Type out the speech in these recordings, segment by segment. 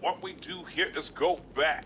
What we do here is go back.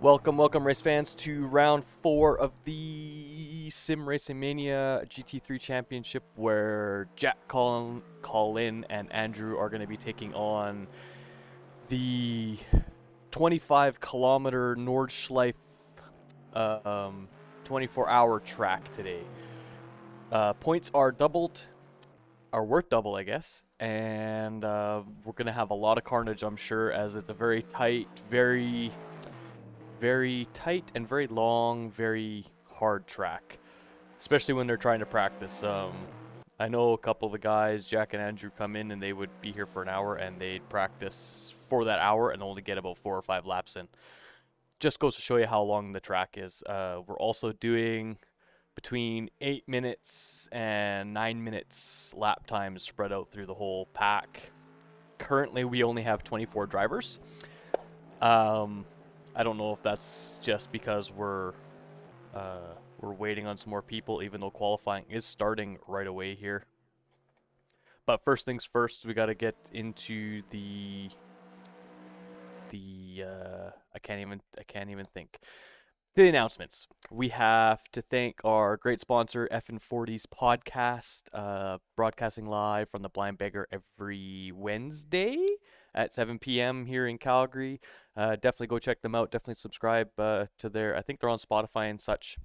Welcome, race fans, to round 4 of the SimRacingMania GT3 Championship, where Jack, Colin, and Andrew are going to be taking on the 25-kilometer Nordschleife 24-hour track today. Points are worth double, I guess, and we're going to have a lot of carnage, I'm sure, as it's a very tight, very tight and very long, very hard track, especially when they're trying to practice. I know a couple of the guys, Jack and Andrew, come in and they would be here for an hour and they'd practice for that hour and only get about 4 or 5 laps in. Just goes to show you how long the track is. We're also doing between 8 minutes and 9 minutes lap times spread out through the whole pack. Currently, we only have 24 drivers. I don't know if that's just because we're waiting on some more people, even though qualifying is starting right away here. But first things first, we got to get into the I can't even think. The announcements. We have to thank our great sponsor, FN40's podcast, broadcasting live from the Blind Beggar every Wednesday at 7 p.m. here in Calgary. Definitely go check them out. Definitely subscribe to their, I think they're on Spotify and such,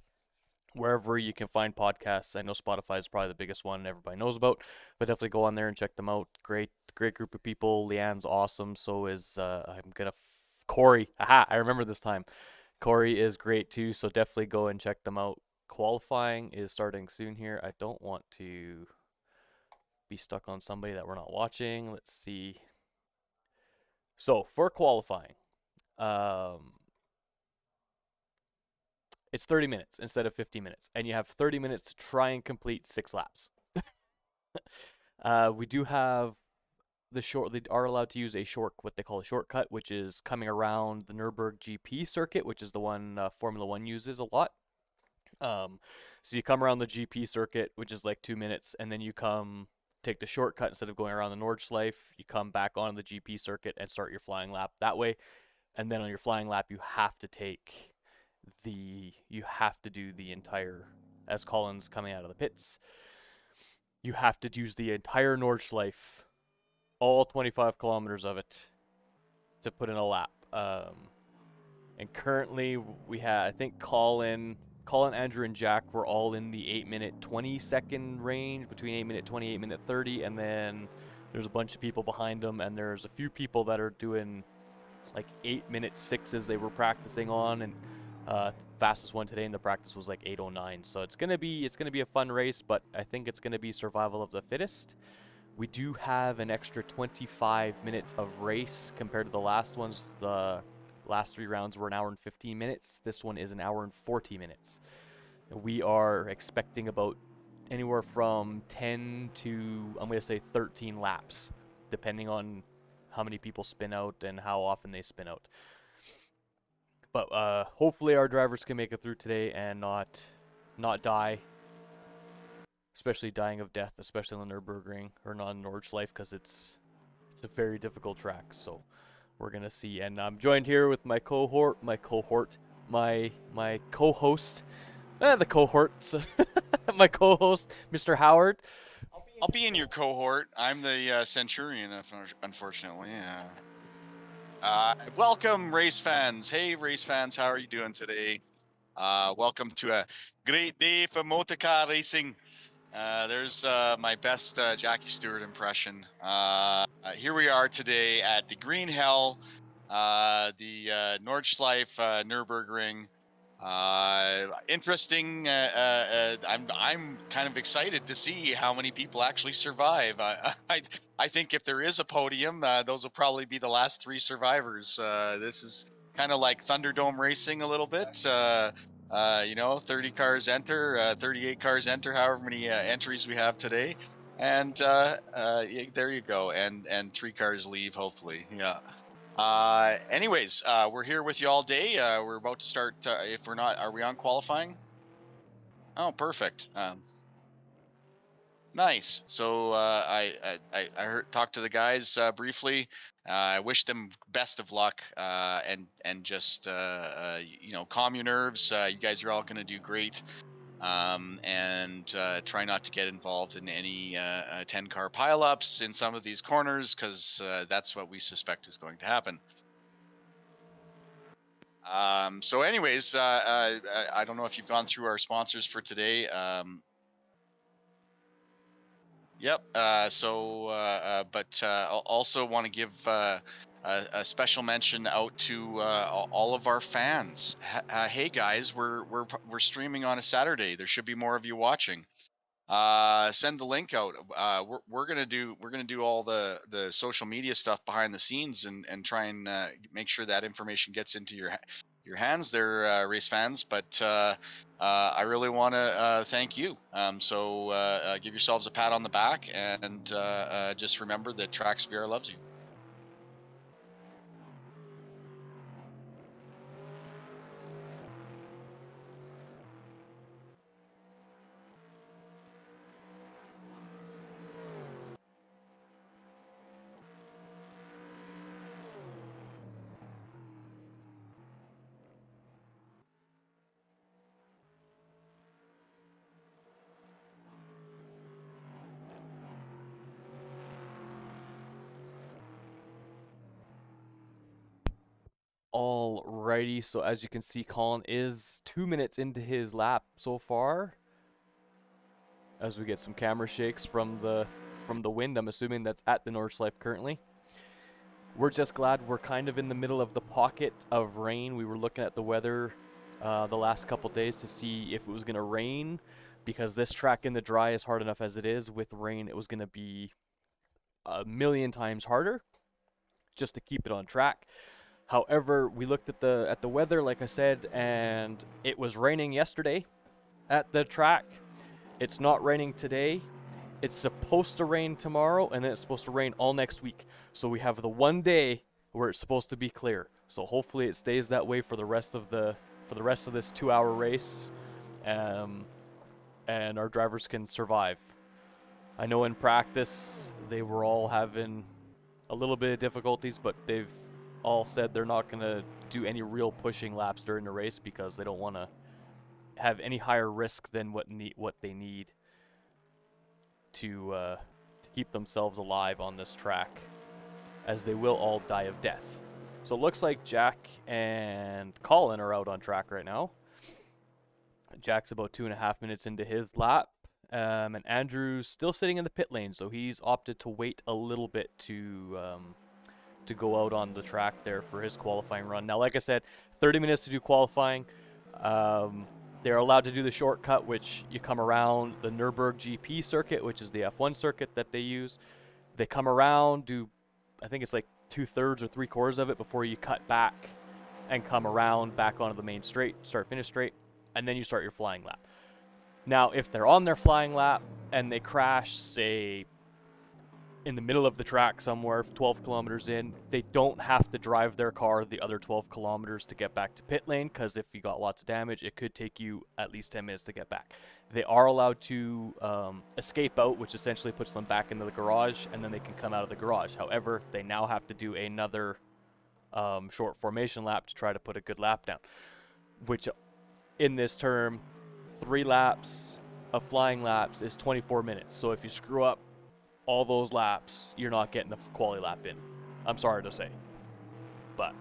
wherever you can find podcasts. I know Spotify is probably the biggest one everybody knows about, but definitely go on there and check them out. Great group of people. Leanne's awesome. So is, Corey. Aha, I remember this time. Corey is great too, so definitely go and check them out. Qualifying is starting soon here. I don't want to be stuck on somebody that we're not watching. Let's see. So for qualifying, it's 30 minutes instead of 50 minutes, and you have 30 minutes to try and complete 6 laps. We do have they are allowed to use what they call a shortcut, which is coming around the Nürburgring GP circuit, which is the one Formula One uses a lot. So you come around the GP circuit, which is like 2 minutes, and then you take the shortcut instead of going around the Nordschleife. You come back on the GP circuit and start your flying lap that way. And then on your flying lap, you have to do the entire, as Colin's coming out of the pits, you have to use the entire Nordschleife, all 25 kilometers of it, to put in a lap. And currently we had, I think Colin, Andrew, and Jack were all in the 8-minute 20-second range, between 8-minute 20, 8-minute 30, and then there's a bunch of people behind them, and there's a few people that are doing like 8-minute 6s they were practicing on, and fastest one today in the practice was like 8:09. So it's gonna be a fun race, but I think it's gonna be survival of the fittest. We do have an extra 25 minutes of race compared to the last ones. The last 3 rounds were an hour and 15 minutes. This one is an hour and 40 minutes. We are expecting about anywhere from 10 to, I'm going to say 13 laps, depending on how many people spin out and how often they spin out. But hopefully our drivers can make it through today and not die, especially dying of death, especially on the Nürburgring or not in Nordschleife, because it's a very difficult track. So we're gonna see. And I'm joined here with my co-host, my co-host, my co-host, Mr. Howard. I'll be in your cohort. I'm the Centurion, unfortunately. Welcome, race fans. Hey, race fans, how are you doing today? Welcome to a great day for motorcar racing. There's my best Jackie Stewart impression. Here we are today at the Green Hell, the Nordschleife Nürburgring. Interesting. I'm kind of excited to see how many people actually survive. I think if there is a podium, those will probably be the last 3 survivors. This is kind of like Thunderdome racing a little bit. 30 cars enter, 38 cars enter, however many entries we have today, and there you go. And 3 cars leave, hopefully. Yeah. Anyways, we're here with you all day. We're about to start. If we're not, are we on qualifying? Oh, perfect. Nice. So I heard talked to the guys briefly. I wish them best of luck, and just you know, calm your nerves. You guys are all going to do great. And try not to get involved in any 10-car pileups in some of these corners, because that's what we suspect is going to happen. So anyways, I don't know if you've gone through our sponsors for today. Yep. But also want to give a special mention out to all of our fans. Hey guys, we're streaming on a Saturday. There should be more of you watching. Send the link out. We're gonna do all the social media stuff behind the scenes, and try and make sure that information gets into your hands there, race fans. But I really want to thank you. So give yourselves a pat on the back, and just remember that TracksVR loves you. Alrighty, so as you can see, Colin is 2 minutes into his lap so far. As we get some camera shakes from the wind, I'm assuming that's at the Nordschleife currently. We're just glad we're kind of in the middle of the pocket of rain. We were looking at the weather the last couple days to see if it was going to rain, because this track in the dry is hard enough as it is. With rain, it was going to be a million times harder just to keep it on track. However, we looked at the weather, like I said, and it was raining yesterday at the track. It's not raining today. It's supposed to rain tomorrow, and then it's supposed to rain all next week. So we have the one day where it's supposed to be clear. So hopefully it stays that way for the rest of this 2-hour race, and our drivers can survive. I know in practice they were all having a little bit of difficulties, but they've all said they're not going to do any real pushing laps during the race because they don't want to have any higher risk than what they need to keep themselves alive on this track, as they will all die of death. So it looks like Jack and Colin are out on track right now. Jack's about 2.5 minutes into his lap, and Andrew's still sitting in the pit lane, so he's opted to wait a little bit to go out on the track there for his qualifying run. Now, like I said, 30 minutes to do qualifying. They're allowed to do the shortcut, which you come around the Nürburgring GP circuit, which is the F1 circuit that they use. They come around, do, I think it's like 2/3 or 3/4 of it before you cut back and come around back onto the main straight, start-finish straight, and then you start your flying lap. Now, if they're on their flying lap and they crash, say, in the middle of the track somewhere, 12 kilometers in, they don't have to drive their car the other 12 kilometers to get back to pit lane, because if you got lots of damage, it could take you at least 10 minutes to get back. They are allowed to escape out, which essentially puts them back into the garage, and then they can come out of the garage. However, they now have to do another short formation lap to try to put a good lap down, which in this term, 3 laps of flying laps is 24 minutes. So if you screw up all those laps, you're not getting a quality lap in. I'm sorry to say, but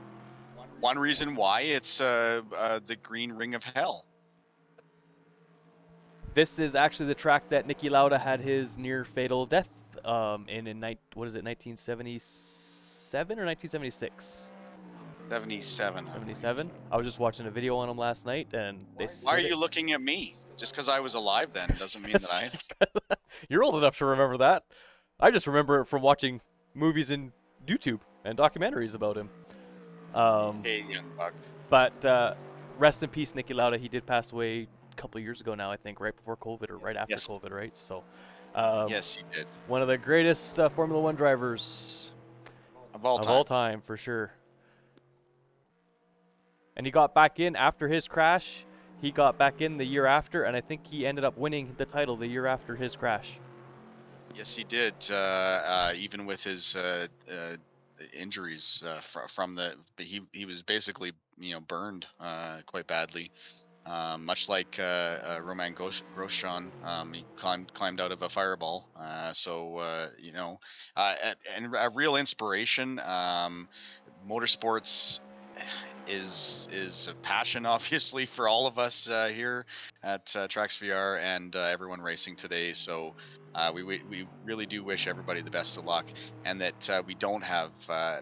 one reason why it's the green ring of hell. This is actually the track that Niki Lauda had his near fatal death in 1977 or 1976? 77. 77. I was just watching a video on him last night, and they Why are you looking at me? Just because I was alive then doesn't mean that I... You're old enough to remember that. I just remember it from watching movies in YouTube and documentaries about him. Hey, young buck. But rest in peace, Niki Lauda. He did pass away a couple of years ago now, I think, right before COVID or right after COVID, right? So, yes, he did. One of the greatest Formula One drivers of all time, for sure. And he got back in after his crash. He got back in the year after, and I think he ended up winning the title the year after his crash. Yes, he did. Even with his injuries from he was basically burned quite badly. Much like Roman Grosjean, he climbed out of a fireball. And a real inspiration. Motorsports is a passion, obviously, for all of us here at TracksVR and everyone racing today. So we really do wish everybody the best of luck, and that we don't have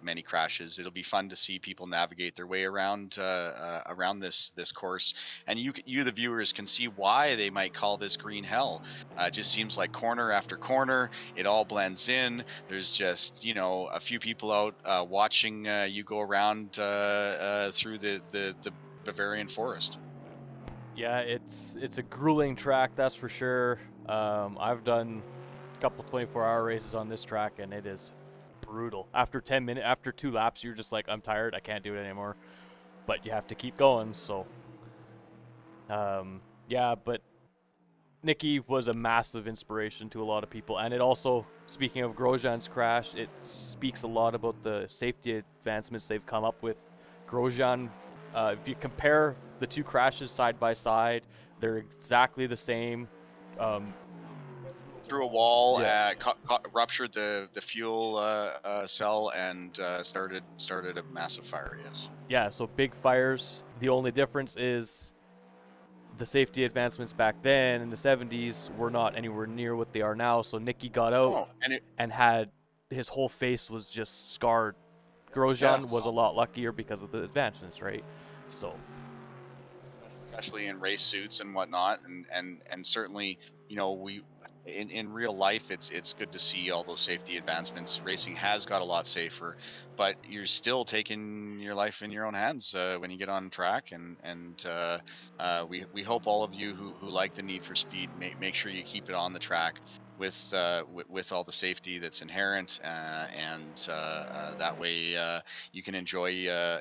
many crashes. It'll be fun to see people navigate their way around around this course, and you the viewers can see why they might call this green hell. It just seems like corner after corner, it all blends in. There's just a few people out watching you go around through the Bavarian forest. Yeah, it's a grueling track, that's for sure. I've done a couple 24-hour races on this track, and it is brutal. After 10 minutes, after 2 laps, you're just like, I'm tired, I can't do it anymore. But you have to keep going, so yeah, but Nicky was a massive inspiration to a lot of people, and it also, speaking of Grosjean's crash, it speaks a lot about the safety advancements they've come up with. Grosjean, if you compare the 2 crashes side by side, they're exactly the same. Through a wall, Yeah. ruptured the fuel cell, and started a massive fire. Yes. Yeah, so big fires. The only difference is the safety advancements back then in the 70s were not anywhere near what they are now. So Nicky got out and had his whole face was just scarred. Grosjean was a lot luckier because of the advancements, right? So, especially in race suits and whatnot, and certainly, we in real life, it's good to see all those safety advancements. Racing has got a lot safer, but you're still taking your life in your own hands when you get on track. And we hope all of you who like the Need for Speed make sure you keep it on the track with all the safety that's inherent, and that way you can enjoy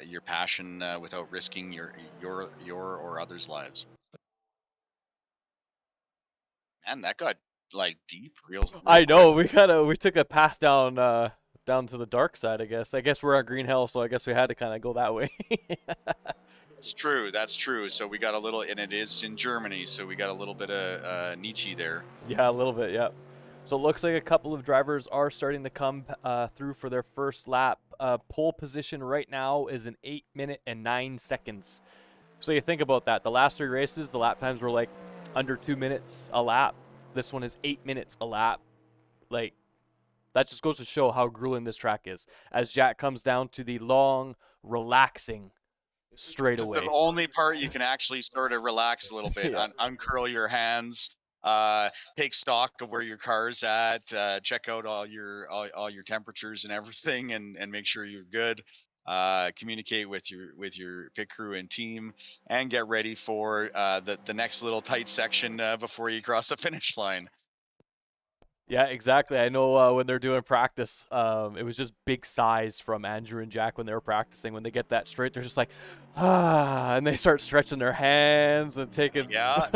your passion without risking your or others' lives. Man, that got like deep real I know quick. we took a path down down to the dark side, I guess. I guess we're on Green Hell, so I guess we had to kind of go that way. That's true. That's true. So we got a little, and it is in Germany, so we got a little bit of Nietzsche there. Yeah, a little bit, yeah. So it looks like a couple of drivers are starting to come through for their first lap. Pole position right now is an 8 minute and 9 seconds. So you think about that. The last 3 races, the lap times were like under 2 minutes a lap. This one is 8 minutes a lap. Like, that just goes to show how grueling this track is. As Jack comes down to the long, relaxing straightaway. The only part you can actually sort of relax a little bit, Yeah. uncurl your hands, take stock of where your car's at, check out all your temperatures and everything, and make sure you're good. Communicate with your pit crew and team, and get ready for the next little tight section before you cross the finish line. Yeah, exactly. I know when they're doing practice, it was just big sighs from Andrew and Jack when they were practicing. When they get that straight, they're just like, and they start stretching their hands and taking. Yeah,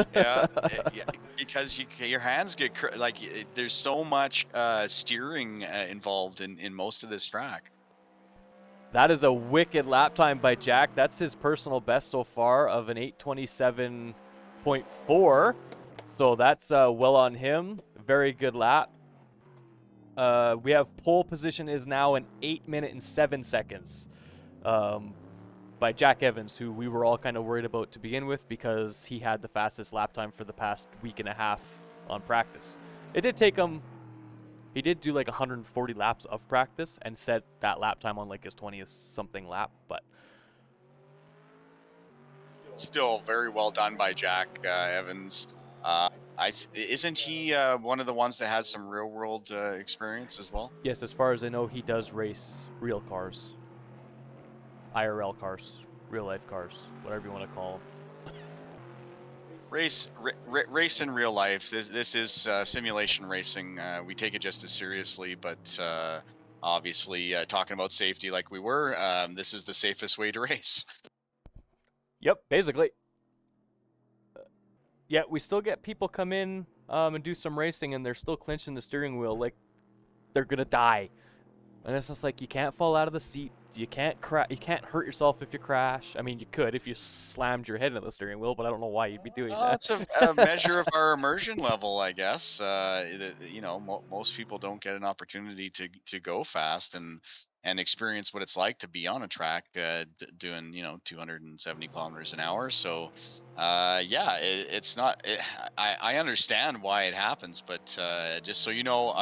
because your hands get there's so much steering involved in most of this track. That is a wicked lap time by Jack. That's his personal best so far of an 8:27.4. So that's well on him. Very good lap. We have pole position is now an 8 minute and 7 seconds by Jack Evans, who we were all kind of worried about to begin with because he had the fastest lap time for the past week and a half on practice. It did take him, he did do like 140 laps of practice and set that lap time on like his 20th something lap, but still very well done by Jack Evans. Isn't he one of the ones that has some real world experience as well? yes, as far as I know, he does race real cars, IRL cars, real life cars, whatever you want to call them. Race in real life. This is simulation racing. We take it just as seriously, but obviously talking about safety like we were, this is the safest way to race. Yep, basically. Yeah, we still get people come in and do some racing, and they're still clinching the steering wheel, like they're gonna die. And it's just like, you can't fall out of the seat. You can't you can't hurt yourself if you crash. I mean, you could if you slammed your head into the steering wheel, but I don't know why you'd be doing that. It's a measure of our immersion level, I guess. You know, most people don't get an opportunity to go fast and experience what it's like to be on a track doing 270 kilometers an hour. So, yeah, it's not. I understand why it happens, but just so you know,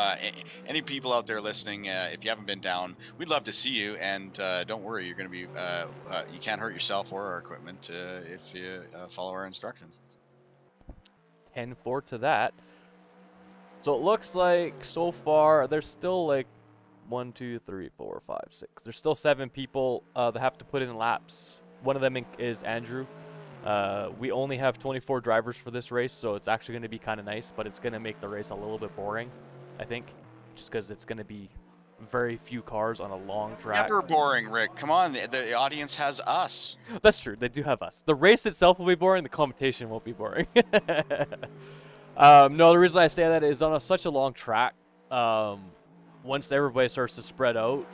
any people out there listening, if you haven't been down, we'd love to see you. And don't worry, you're going to be you can't hurt yourself or our equipment if you follow our instructions. 10-4 to that. So it looks like so far there's still like 1, 2, 3, 4, 5, 6. There's still 7 people that have to put in laps. One of them is Andrew. We only have 24 drivers for this race, so it's actually going to be kind of nice, but it's going to make the race a little bit boring, I think, just because it's going to be very few cars on a long track. Never boring, Rick. Come on, the audience has us. That's true. They do have us. The race itself will be boring. The competition won't be boring. No, the reason I say that is on such a long track, once everybody starts to spread out,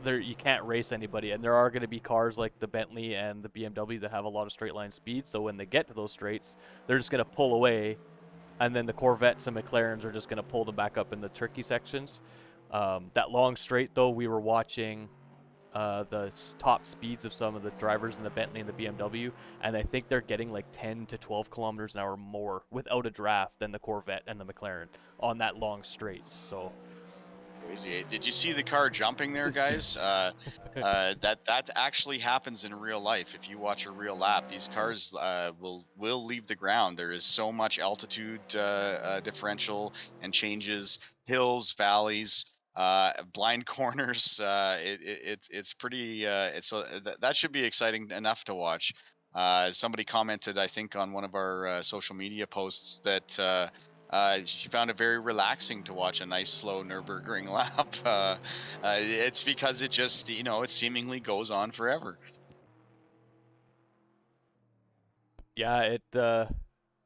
you can't race anybody. And there are going to be cars like the Bentley and the BMW that have a lot of straight line speed. So when they get to those straights, they're just going to pull away. And then the Corvettes and McLarens are just going to pull them back up in the tricky sections. That long straight, though, we were watching the top speeds of some of the drivers in the Bentley and the BMW, and I think they're getting like 10 to 12 kilometers an hour more without a draft than the Corvette and the McLaren on that long straight. So crazy. Did you see the car jumping there, guys? That actually happens in real life. If you watch a real lap, these cars will leave the ground. There is so much altitude differential and changes, hills, valleys, blind corners. It's pretty. That should be exciting enough to watch. Somebody commented, I think, on one of our social media posts that she found it very relaxing to watch a nice slow Nürburgring lap. It's because it just, it seemingly goes on forever. yeah, it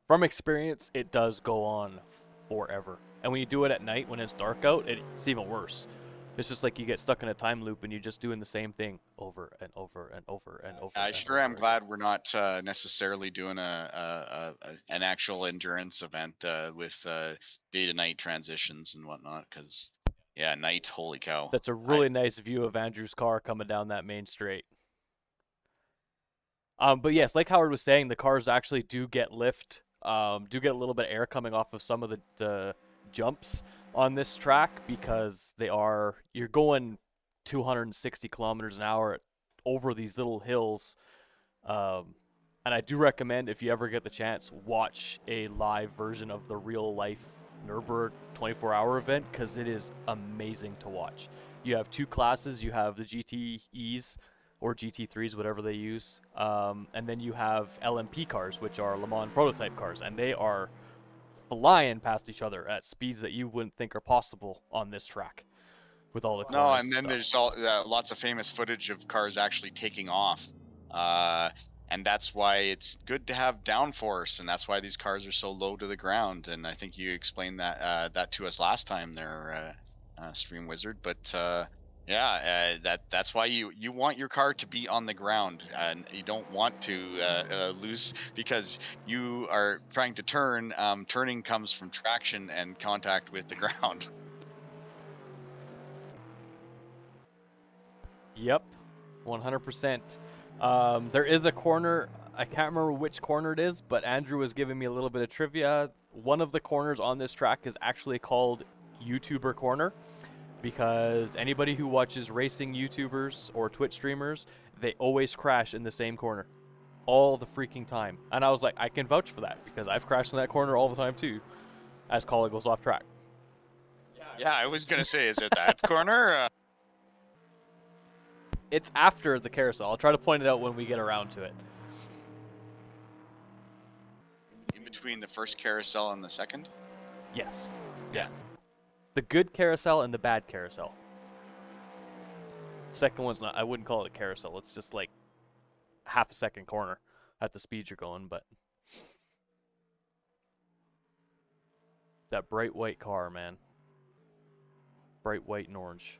from experience, it does go on forever. And when you do it at night when it's dark out, it's even worse. It's just like you get stuck in a time loop and you're just doing the same thing over and over and over and over. I sure am glad we're not necessarily doing an actual endurance event with day to night transitions and whatnot. Because yeah, night, holy cow! That's a really nice view of Andrew's car coming down that main straight. But yes, like Howard was saying, the cars actually do get lift, do get a little bit of air coming off of some of the jumps on this track, because you're going 260 kilometers an hour over these little hills. And I do recommend, if you ever get the chance, watch a live version of the real life Nürburgring 24-hour event, because it is amazing to watch. You have 2 classes. You have the GTEs or GT3s, whatever they use, and then you have LMP cars, which are Le Mans prototype cars, and they are flying past each other at speeds that you wouldn't think are possible on this track with all the corners. No, and then there's lots of famous footage of cars actually taking off, and that's why it's good to have downforce, and that's why these cars are so low to the ground. And I think you explained that to us last time there, Stream Wizard. But yeah, that's why you want your car to be on the ground, and you don't want to lose, because you are trying to turn. Turning comes from traction and contact with the ground. Yep, 100%. There is a corner. I can't remember which corner it is, but Andrew was giving me a little bit of trivia. One of the corners on this track is actually called YouTuber Corner, because anybody who watches racing YouTubers or Twitch streamers, they always crash in the same corner all the freaking time. And I was like, I can vouch for that, because I've crashed in that corner all the time too, as Colin goes off track. Yeah, I was gonna say, is it that corner? It's after the carousel. I'll try to point it out when we get around to it. In between the first carousel and the second? Yes. Yeah. The good carousel and the bad carousel. Second one's not, I wouldn't call it a carousel. It's just like half a second corner at the speed you're going, but That bright white car, man. Bright white and orange.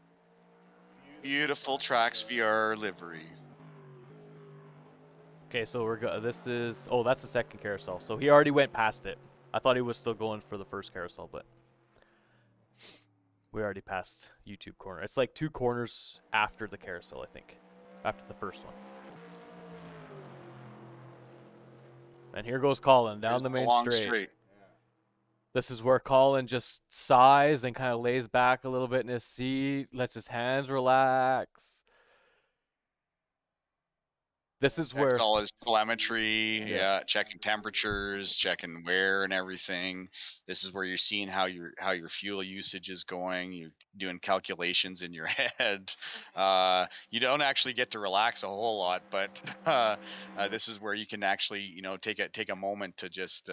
Beautiful TracksVR livery. Okay, so this is... Oh, that's the second carousel. So he already went past it. I thought he was still going for the first carousel, but... We already passed YouTube corner. It's like 2 corners after the carousel, I think. After the first one. And here goes Colin down the main straight. This is where Colin just sighs and kind of lays back a little bit in his seat, lets his hands relax. This is where all his telemetry, checking temperatures, checking wear and everything. This is where you're seeing how your fuel usage is going. You're doing calculations in your head. You don't actually get to relax a whole lot, but this is where you can actually, take a moment to just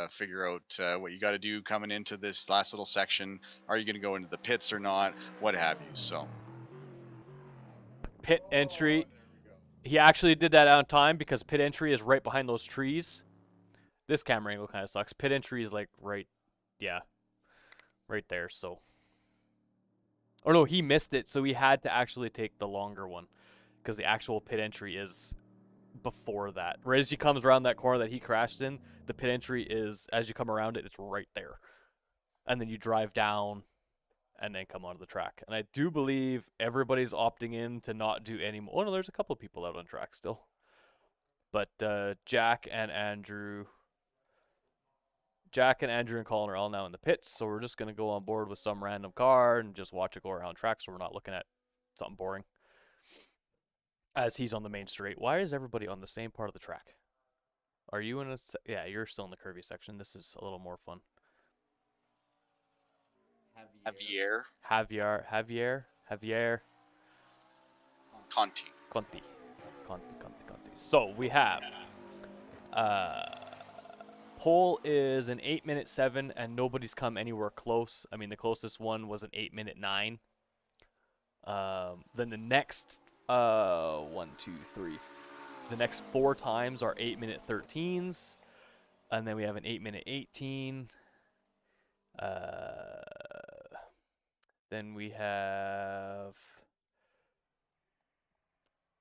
figure out what you got to do coming into this last little section. Are you going to go into the pits or not? What have you? So pit entry. He actually did that on time because pit entry is right behind those trees. This camera angle kind of sucks. Pit entry is like right there, so. Oh no, he missed it, so he had to actually take the longer one because the actual pit entry is before that. Right as he comes around that corner that he crashed in, the pit entry is, as you come around it, it's right there. And then you drive down and then come onto the track. And I do believe everybody's opting in to not do any more. Oh no, there's a couple people out on track still. But Jack and Andrew and Colin are all now in the pits, so we're just going to go on board with some random car and just watch it go around track so we're not looking at something boring. As he's on the main straight. Why is everybody on the same part of the track? Are you in a... Yeah, you're still in the curvy section. This is a little more fun. Javier. Conti. So we have pole is an 8-minute 7 and nobody's come anywhere close. I mean, the closest one was an 8-minute 9. Then the next 1, 2, 3, the next 4 times are 8-minute 13s, and then we have an 8-minute 18. Then we have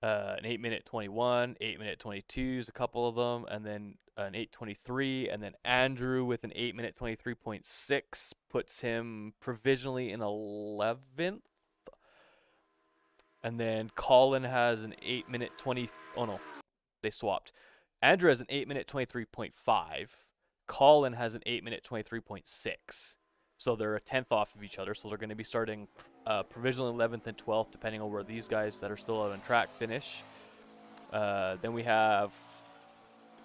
an 8-minute 21, 8-minute 22s, a couple of them, and then an 8:23, and then Andrew with an 8-minute 23.6 puts him provisionally in 11th. And then Colin has an 8-minute 20. Oh no, they swapped. Andrew has an 8-minute 23.5. Colin has an 8-minute 23.6. So they're a 10th off of each other. So they're going to be starting provisionally 11th and 12th, depending on where these guys that are still out on track finish. Then we have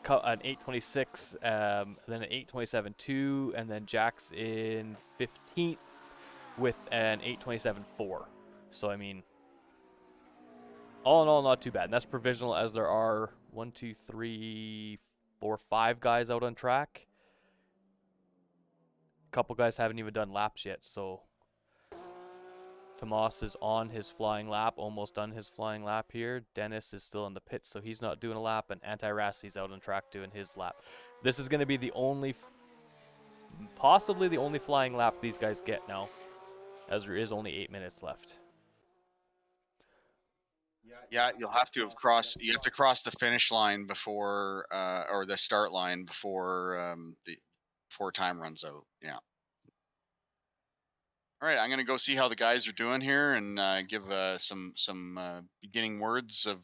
an 8:26, then an 8:27.2, and then Jack's in 15th with an 8:27.4. So I mean, all in all, not too bad. And that's provisional, as there are 1, 2, 3, 4, 5 guys out on track. A couple guys haven't even done laps yet, so Tomas is on his flying lap, almost done his flying lap here. Dennis is still in the pits, so he's not doing a lap, and Anti-Rassi's out on track doing his lap. This is going to be the only, possibly the only flying lap these guys get now, as there is only 8 minutes left. Yeah, you'll have to cross the finish line before, or the start line before before time runs out. Yeah. All right, I'm gonna go see how the guys are doing here and give some beginning words of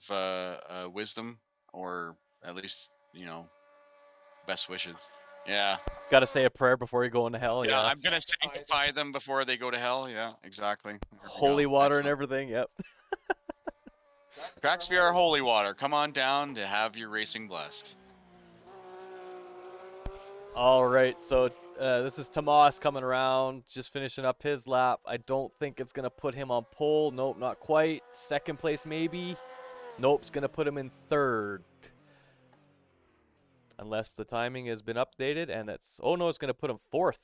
wisdom, or at least best wishes. Yeah. Got to say a prayer before you go into hell. Yeah, Yeah, I'm gonna sanctify them before they go to hell. Yeah, exactly. Holy water and everything. Yep. TracksVR Holy Water, come on down to have your racing blessed. All right, so this is Tomas coming around, just finishing up his lap. I don't think it's going to put him on pole. Nope, not quite. Second place, maybe. Nope, it's going to put him in third. Unless the timing has been updated, and it's... Oh, no, it's going to put him fourth.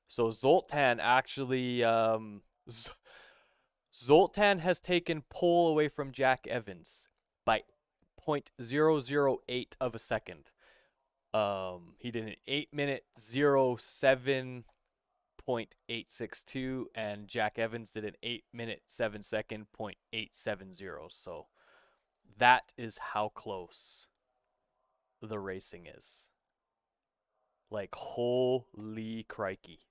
So Zoltan actually... Zoltan has taken pole away from Jack Evans by 0.008 of a second. He did an 8-minute 07 .862, and Jack Evans did an 8-minute 7-second .870. So that is how close the racing is. Like, holy crikey.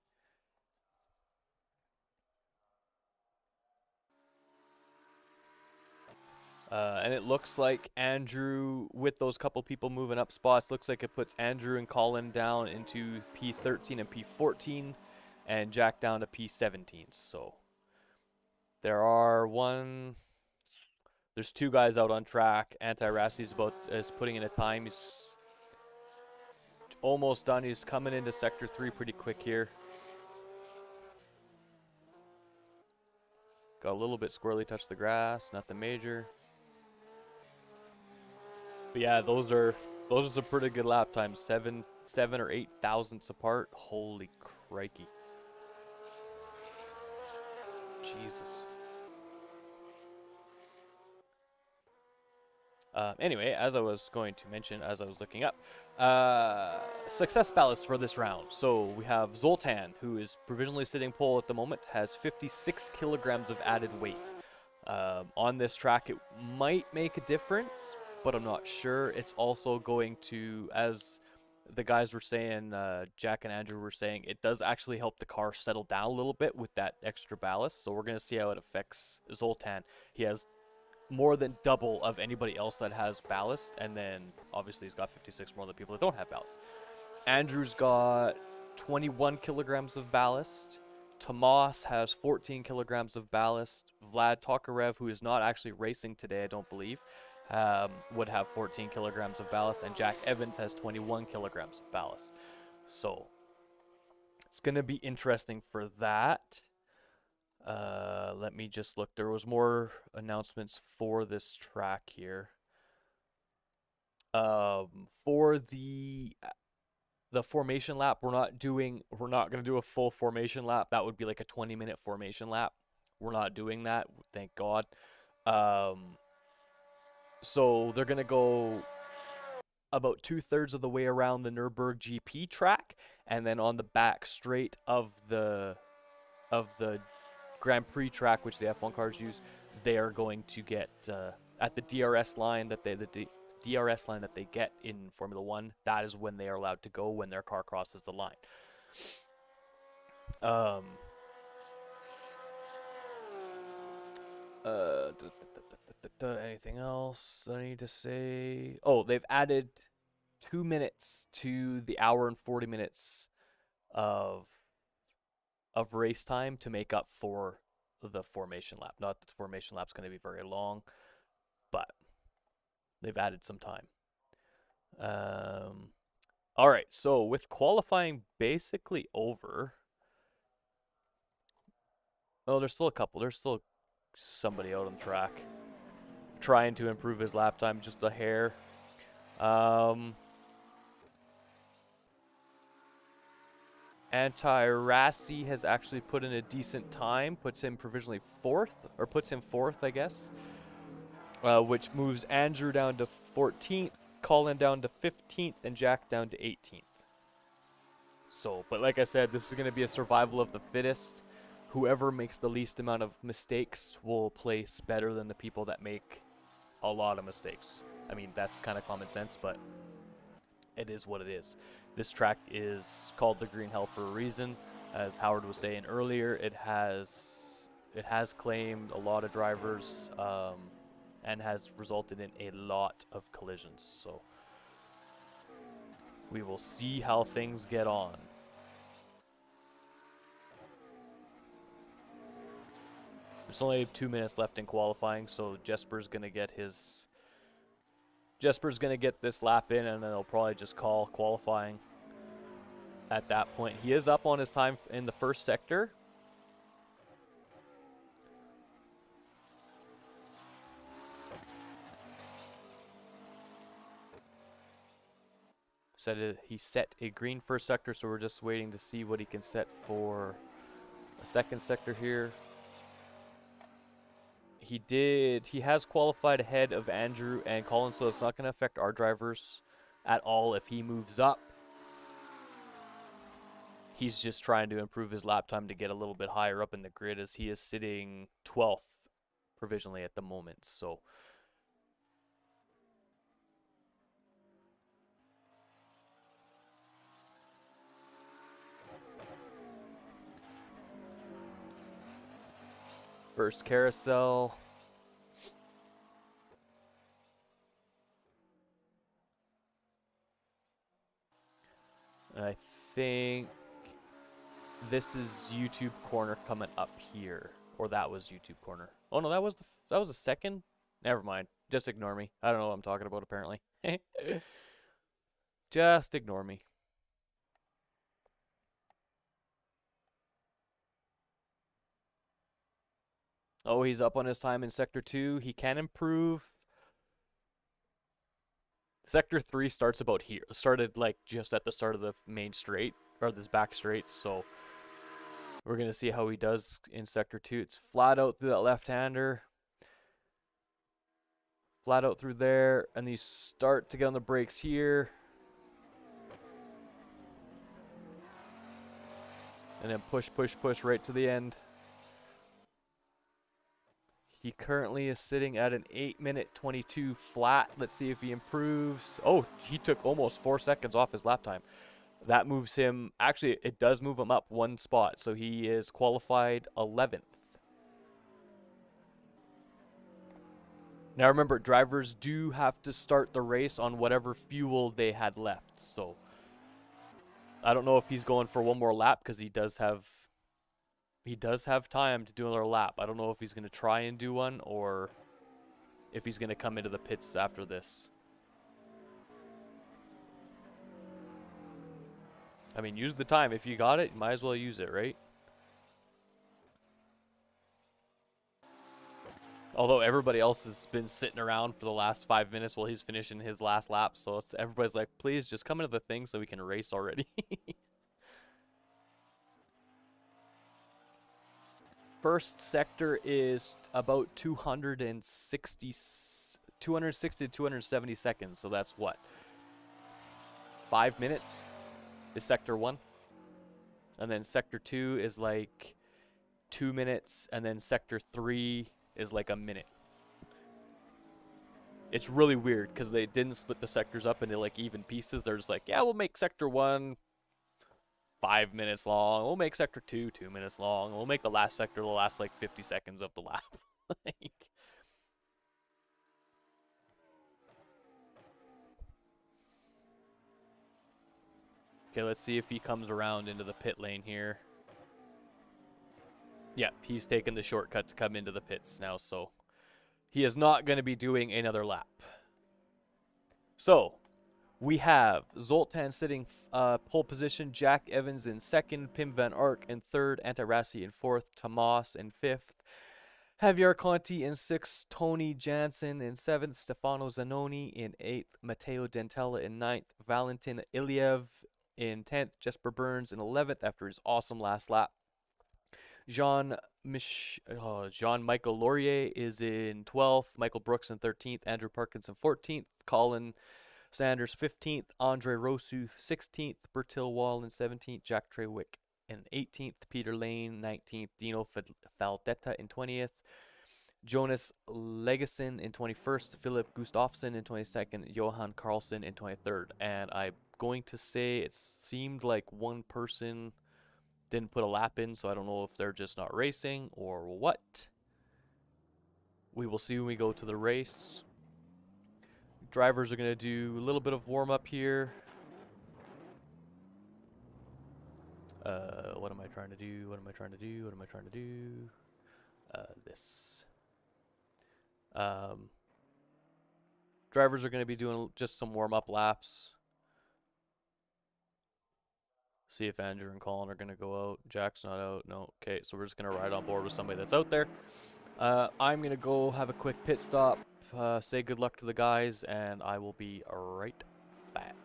And it looks like Andrew, with those couple people moving up spots, looks like it puts Andrew and Colin down into P13 and P14, and Jack down to P17. So there's two guys out on track. Anti-Rassi's is putting in a time. He's almost done. He's coming into Sector 3 pretty quick here. Got a little bit squirrely, touched the grass, nothing major. But yeah, those are some pretty good lap times. 7 or 8 thousandths apart. Holy crikey. Jesus. Anyway, as I was going to mention, as I was looking up, success ballast for this round. So we have Zoltan, who is provisionally sitting pole at the moment, has 56 kilograms of added weight. On this track, it might make a difference, but I'm not sure. It's also going to, as the guys were saying, Jack and Andrew were saying, it does actually help the car settle down a little bit with that extra ballast. So we're going to see how it affects Zoltan. He has more than double of anybody else that has ballast, and then obviously he's got 56 more than people that don't have ballast. Andrew's got 21 kilograms of ballast. Tomas has 14 kilograms of ballast. Vlad Tokarev, who is not actually racing today, I don't believe, would have 14 kilograms of ballast, and Jack Evans has 21 kilograms of ballast. So it's going to be interesting for that. Let me just look. There was more announcements for this track here. For the formation lap, we're not going to do a full formation lap. That would be like a 20-minute formation lap. We're not doing that, thank God. So they're going to go about 2/3 of the way around the Nürburgring GP track, and then on the back straight of the Grand Prix track, which the F1 cars use, they are going to get at the DRS line that DRS line that they get in Formula 1. That is when they are allowed to go, when their car crosses the line. Anything else I need to say? Oh, they've added 2 minutes to the hour and 40 minutes of race time to make up for the formation lap. Not that the formation lap's going to be very long, but they've added some time. All right, so with qualifying basically over, oh, there's still a couple. There's still somebody out on track trying to improve his lap time just a hair. Anti-Rassi has actually put in a decent time, puts him provisionally fourth, I guess, which moves Andrew down to 14th, Colin down to 15th, and Jack down to 18th. So, but like I said, this is going to be a survival of the fittest. Whoever makes the least amount of mistakes will place better than the people that make a lot of mistakes. I mean, that's kind of common sense, but it is what it is. This track is called the Green Hell for a reason. As Howard was saying earlier, it has claimed a lot of drivers and has resulted in a lot of collisions. So we will see how things get on. There's only 2 minutes left in qualifying, so Jesper's gonna get this lap in, and then they'll probably just call qualifying at that point. He is up on his time in the first sector. He set a green first sector, so we're just waiting to see what he can set for a second sector here. He has qualified ahead of Andrew and Colin, so it's not going to affect our drivers at all if he moves up. He's just trying to improve his lap time to get a little bit higher up in the grid, as he is sitting 12th provisionally at the moment. So first carousel. And I think this is YouTube corner coming up here, or that was YouTube corner. Oh no, that was the second. Never mind. Just ignore me. I don't know what I'm talking about apparently. Just ignore me. Oh, he's up on his time in Sector 2. He can improve. Sector 3 starts about here. Started like just at the start of the main straight, or this back straight, so we're going to see how he does in Sector 2. It's flat out through that left-hander. Flat out through there, and you start to get on the brakes here. And then push, push, push right to the end. He currently is sitting at an 8-minute 22 flat. Let's see if he improves. Oh, he took almost 4 seconds off his lap time. That moves him, actually, it does move him up 1 spot. So he is qualified 11th. Now remember, drivers do have to start the race on whatever fuel they had left. So I don't know if he's going for one more lap, because he does have time to do another lap. I don't know if he's going to try and do one, or if he's going to come into the pits after this. I mean, use the time. If you got it, you might as well use it, right? Although everybody else has been sitting around for the last 5 minutes while he's finishing his last lap. So everybody's like, please just come into the thing so we can race already. First sector is about 260 to 270 seconds. So that's what? 5 minutes is sector 1. And then sector 2 is like 2 minutes. And then sector 3 is like a minute. It's really weird because they didn't split the sectors up into like even pieces. They're just like, yeah, we'll make sector 1 5 minutes long. We'll make sector 2 2 minutes long. We'll make the last sector the last like 50 seconds of the lap. Like, okay, let's see if he comes around into the pit lane here. Yeah, he's taking the shortcut to come into the pits now, so he is not going to be doing another lap. So we have Zoltan sitting pole position, Jack Evans in second, Pim van Ark in third, Antirassi in fourth, Tomas in fifth, Javier Conti in sixth, Tony Jansen in seventh, Stefano Zanoni in eighth, Matteo Dentella in ninth, Valentin Iliev in 10th, Jesper Burns in 11th after his awesome last lap. Jean-Michael Laurier is in 12th, Michael Brooks in 13th, Andrew Parkinson 14th, Colin Sanders 15th, Andre Rosu 16th, Bertil Wall in 17th, Jack Trewick in 18th, Peter Lane 19th, Dino Faldetta in 20th, Jonas Legason in 21st, Philip Gustafsson in 22nd, Johan Carlson in 23rd. And I'm going to say it seemed like one person didn't put a lap in, so I don't know if they're just not racing or what. We will see when we go to the race. Drivers are going to do a little bit of warm-up here. What am I trying to do? What am I trying to do? What am I trying to do? This. Drivers are going to be doing just some warm-up laps. See if Andrew and Colin are going to go out. Jack's not out. No. Okay, so we're just going to ride on board with somebody that's out there. I'm going to go have a quick pit stop, say good luck to the guys, and I will be right back.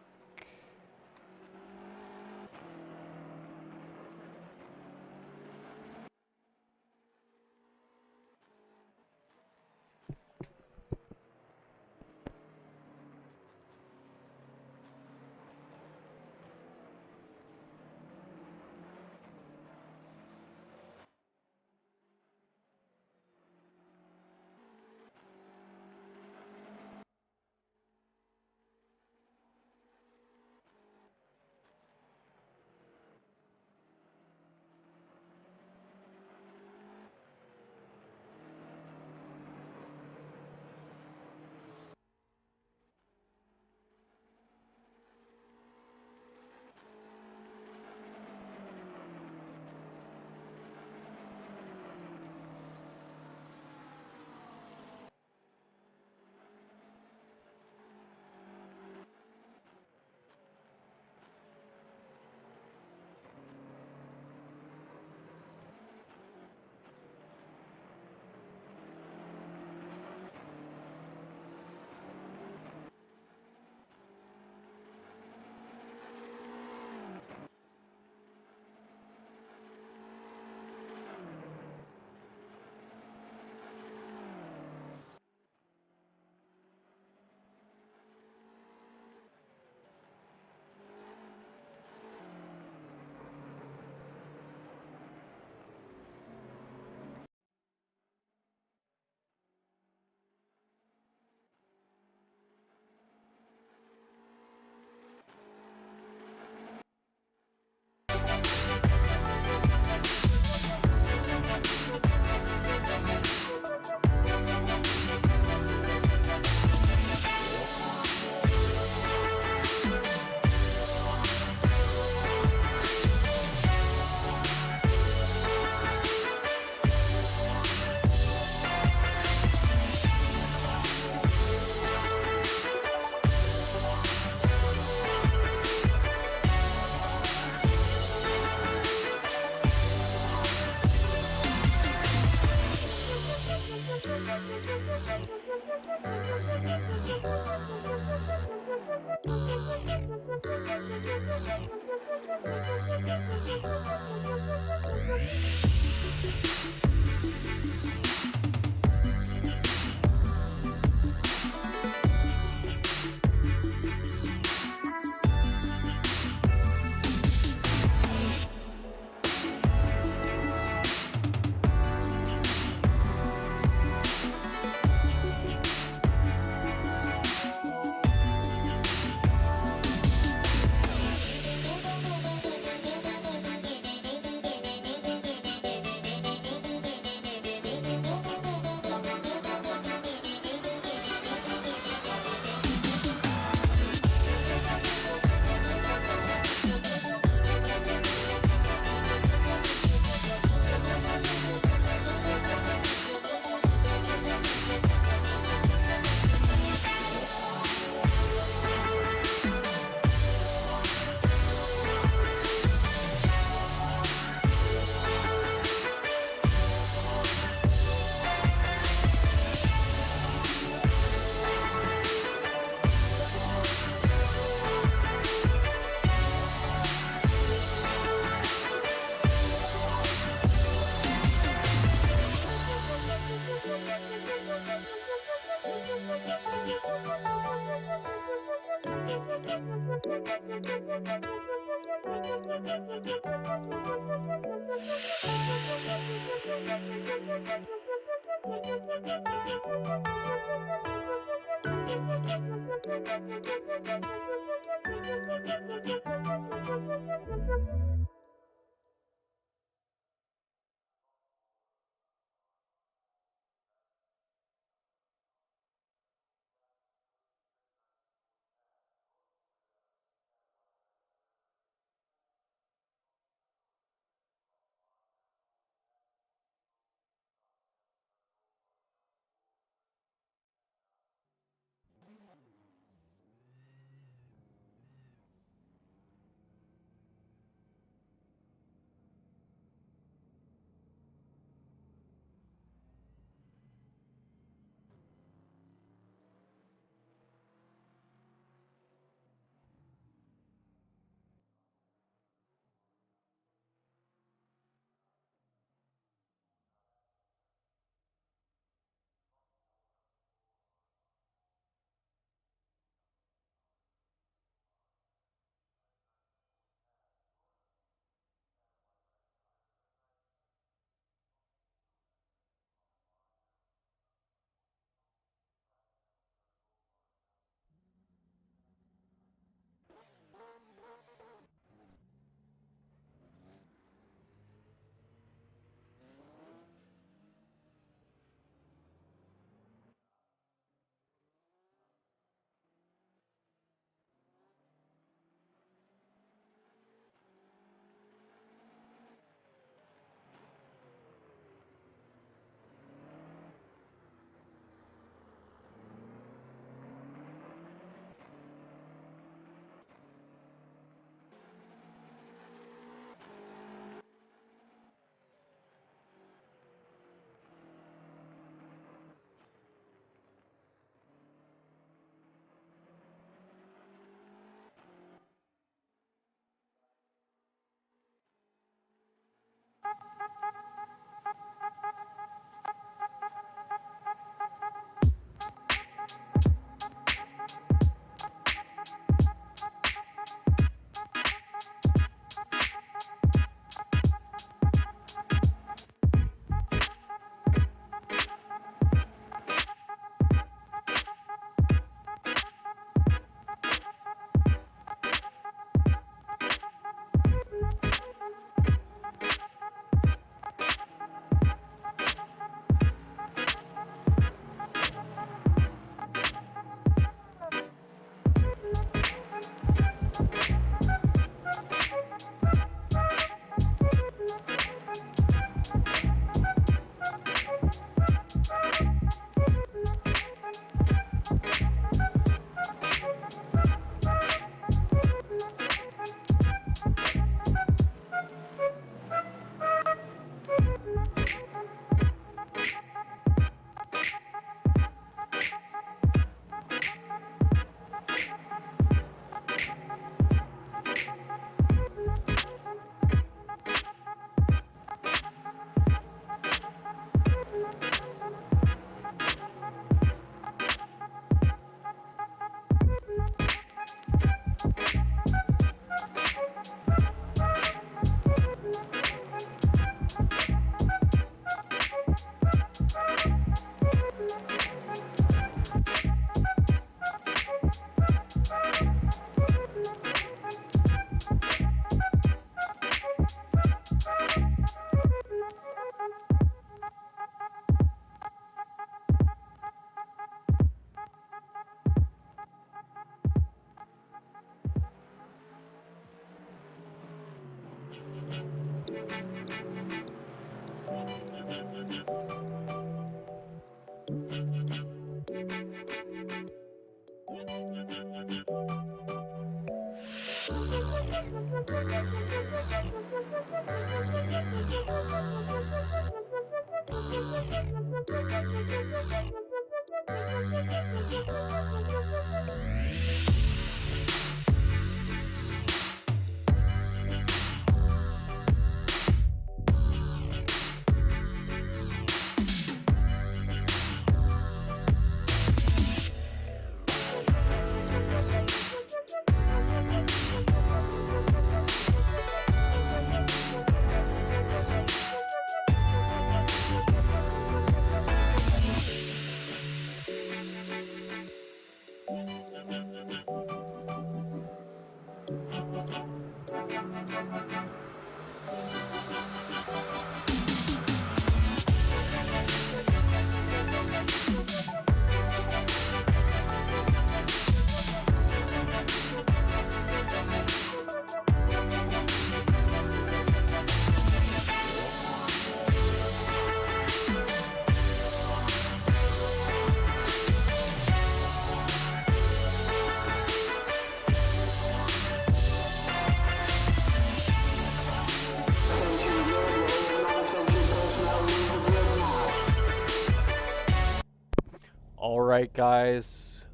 Alright guys,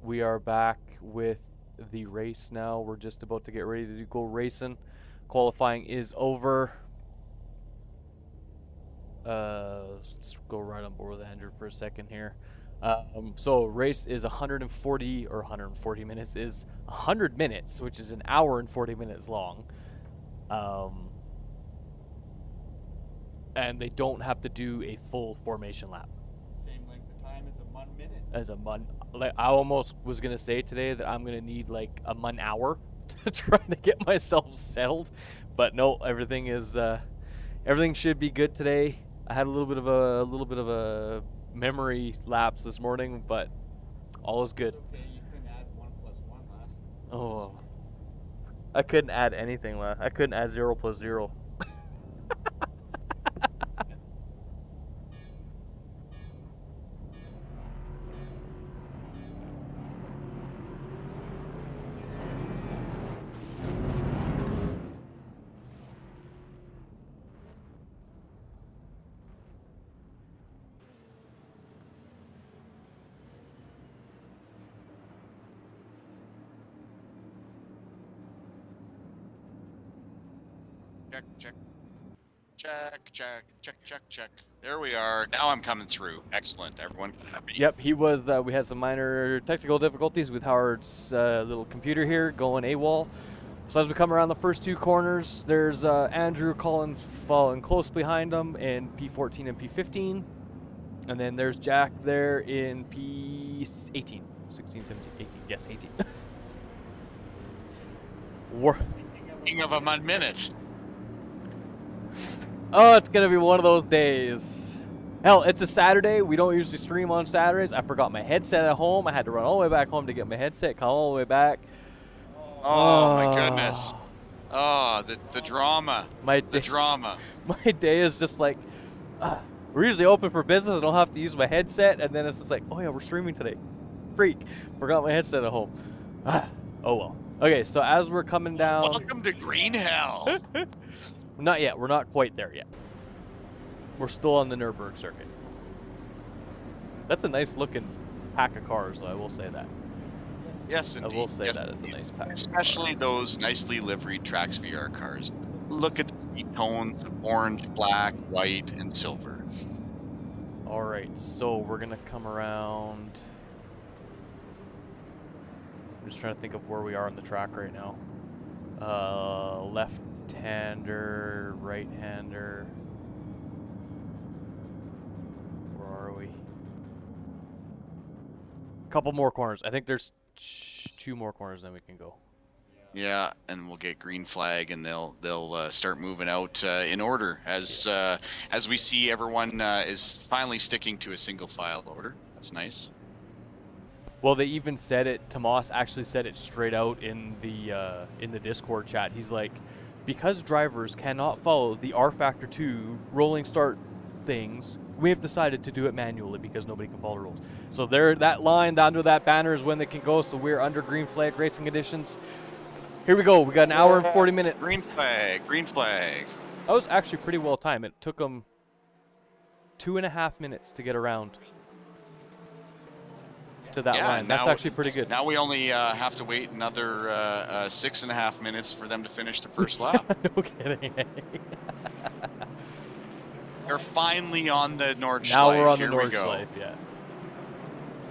we are back with the race now. We're just about to get ready to go racing. Qualifying is over. Let's go right on board with Andrew for a second here. So race is 140 minutes is 100 minutes, which is an hour and 40 minutes long. And they don't have to do a full formation lap. Same length of time as a 1 minute. As a month, like I almost was gonna say today that I'm gonna need like a 1 hour to try to get myself settled, but no, everything is everything should be good today. I had a little bit of a memory lapse this morning, but all is good. It's okay, you couldn't add 1 + 1 last. Oh, I couldn't add anything left. I couldn't add 0 + 0. Check. There we are. Now I'm coming through. Excellent. Everyone happy? Yep, he was. We had some minor technical difficulties with Howard's little computer here going AWOL. So as we come around the first 2 corners, there's Andrew, Colin following close behind him in P14 and P15. And then there's Jack there in P18. 16, 17, 18. Yes, 18. Speaking of a 1 minute. Oh, it's going to be one of those days. Hell, it's a Saturday. We don't usually stream on Saturdays. I forgot my headset at home. I had to run all the way back home to get my headset, come all the way back. Oh my goodness. Oh, the drama. The drama. My day is just like, we're usually open for business. I don't have to use my headset. And then it's just like, oh yeah, we're streaming today. Freak. Forgot my headset at home. Oh well. Okay, so as we're coming down. Welcome to Green Hell. Not yet. We're not quite there yet. We're still on the Nürburgring circuit. That's a nice looking pack of cars, though, I will say that. Yes, indeed. I will say yes, that it's a nice pack. Especially those nicely liveried TracksVR cars. Look at the heat tones of orange, black, white, and silver. Alright, so we're going to come around. I'm just trying to think of where we are on the track right now. Left-hander, right-hander. Where are we? Couple more corners. I think there's 2 more corners, then we can go. Yeah, and we'll get green flag, and they'll start moving out in order as we see everyone is finally sticking to a single file order. That's nice. Well, they even said it. Tomas actually said it straight out in the Discord chat. He's like, because drivers cannot follow the R Factor 2 rolling start things, we have decided to do it manually because nobody can follow the rules. So there, that line under that banner is when they can go. So we're under green flag racing conditions. Here we go. We got an hour and 40 minutes. Green flag. Green flag. That was actually pretty well timed. It took them 2.5 minutes to get around. to that Yeah, line. That's now- actually pretty good. Now we only have to wait another 6.5 minutes for them to finish the first lap. No kidding. They're finally on the Nordschleife. Now we're on the Here we go. Nordschleife, yeah.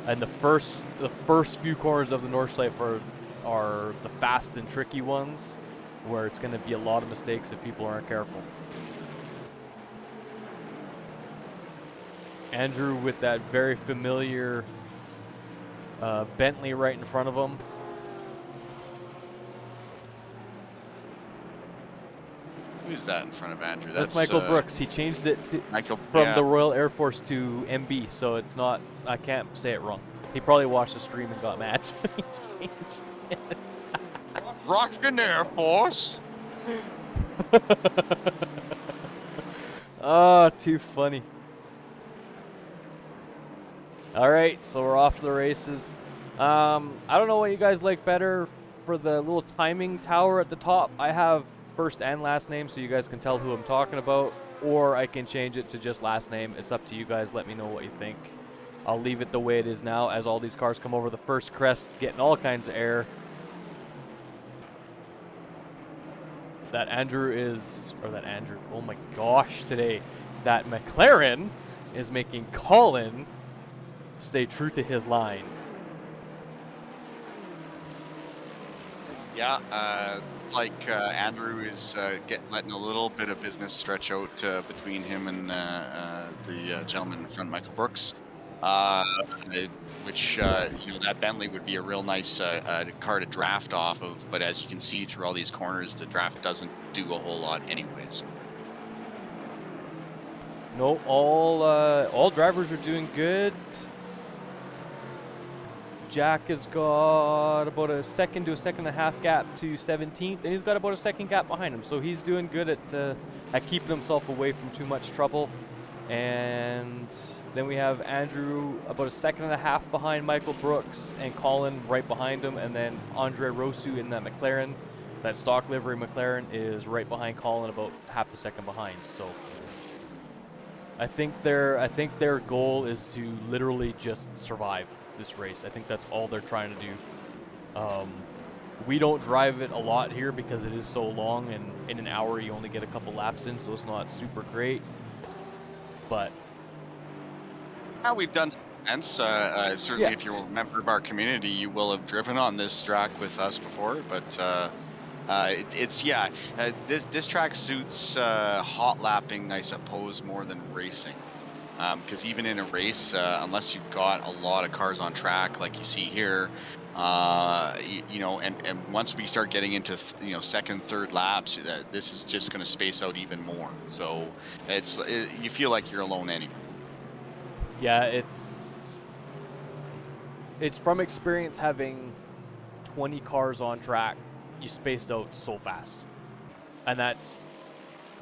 And the first few corners of the Nordschleife are the fast and tricky ones, where it's going to be a lot of mistakes if people aren't careful. Andrew with that very familiar Bentley right in front of him. Who's that in front of Andrew? That's Michael Brooks. He changed it from yeah. the Royal Air Force to MB, so it's not, I can't say it wrong. He probably watched the stream and got mad, so he changed it. Rockin' Air Force. Oh, too funny. Alright, so we're off to the races. I don't know what you guys like better for the little timing tower at the top. I have first and last name so you guys can tell who I'm talking about, or I can change it to just last name. It's up to you guys. Let me know what you think. I'll leave it the way it is now as all these cars come over the first crest, getting all kinds of air. That Andrew, oh my gosh, today, that McLaren is making Colin stay true to his line. Yeah, Andrew is letting a little bit of business stretch out between him and the gentleman in front, Michael Brooks. Which that Bentley would be a real nice car to draft off of, but as you can see through all these corners, the draft doesn't do a whole lot anyways. No, all drivers are doing good. Jack has got about a second to a second and a half gap to 17th, and he's got about a second gap behind him, so he's doing good at keeping himself away from too much trouble. And then we have Andrew about a second and a half behind Michael Brooks, and Colin right behind him, and then Andre Rosu in that McLaren, that stock livery McLaren, is right behind Colin, about half a second behind. So I think their goal is to literally just survive this race. I think that's all they're trying to do. We don't drive it a lot here because it is so long, and in an hour you only get a couple laps in, so it's not super great. But we've done events. Certainly, Yeah. if you're a member of our community, you will have driven on this track with us before. But this track suits hot lapping, I suppose, more than racing. Because even in a race, unless you've got a lot of cars on track, like you see here, and once we start getting into second, third laps, this is just going to space out even more. So you feel like you're alone anyway. yeah, it's from experience having 20 cars on track. You spaced out so fast, and that's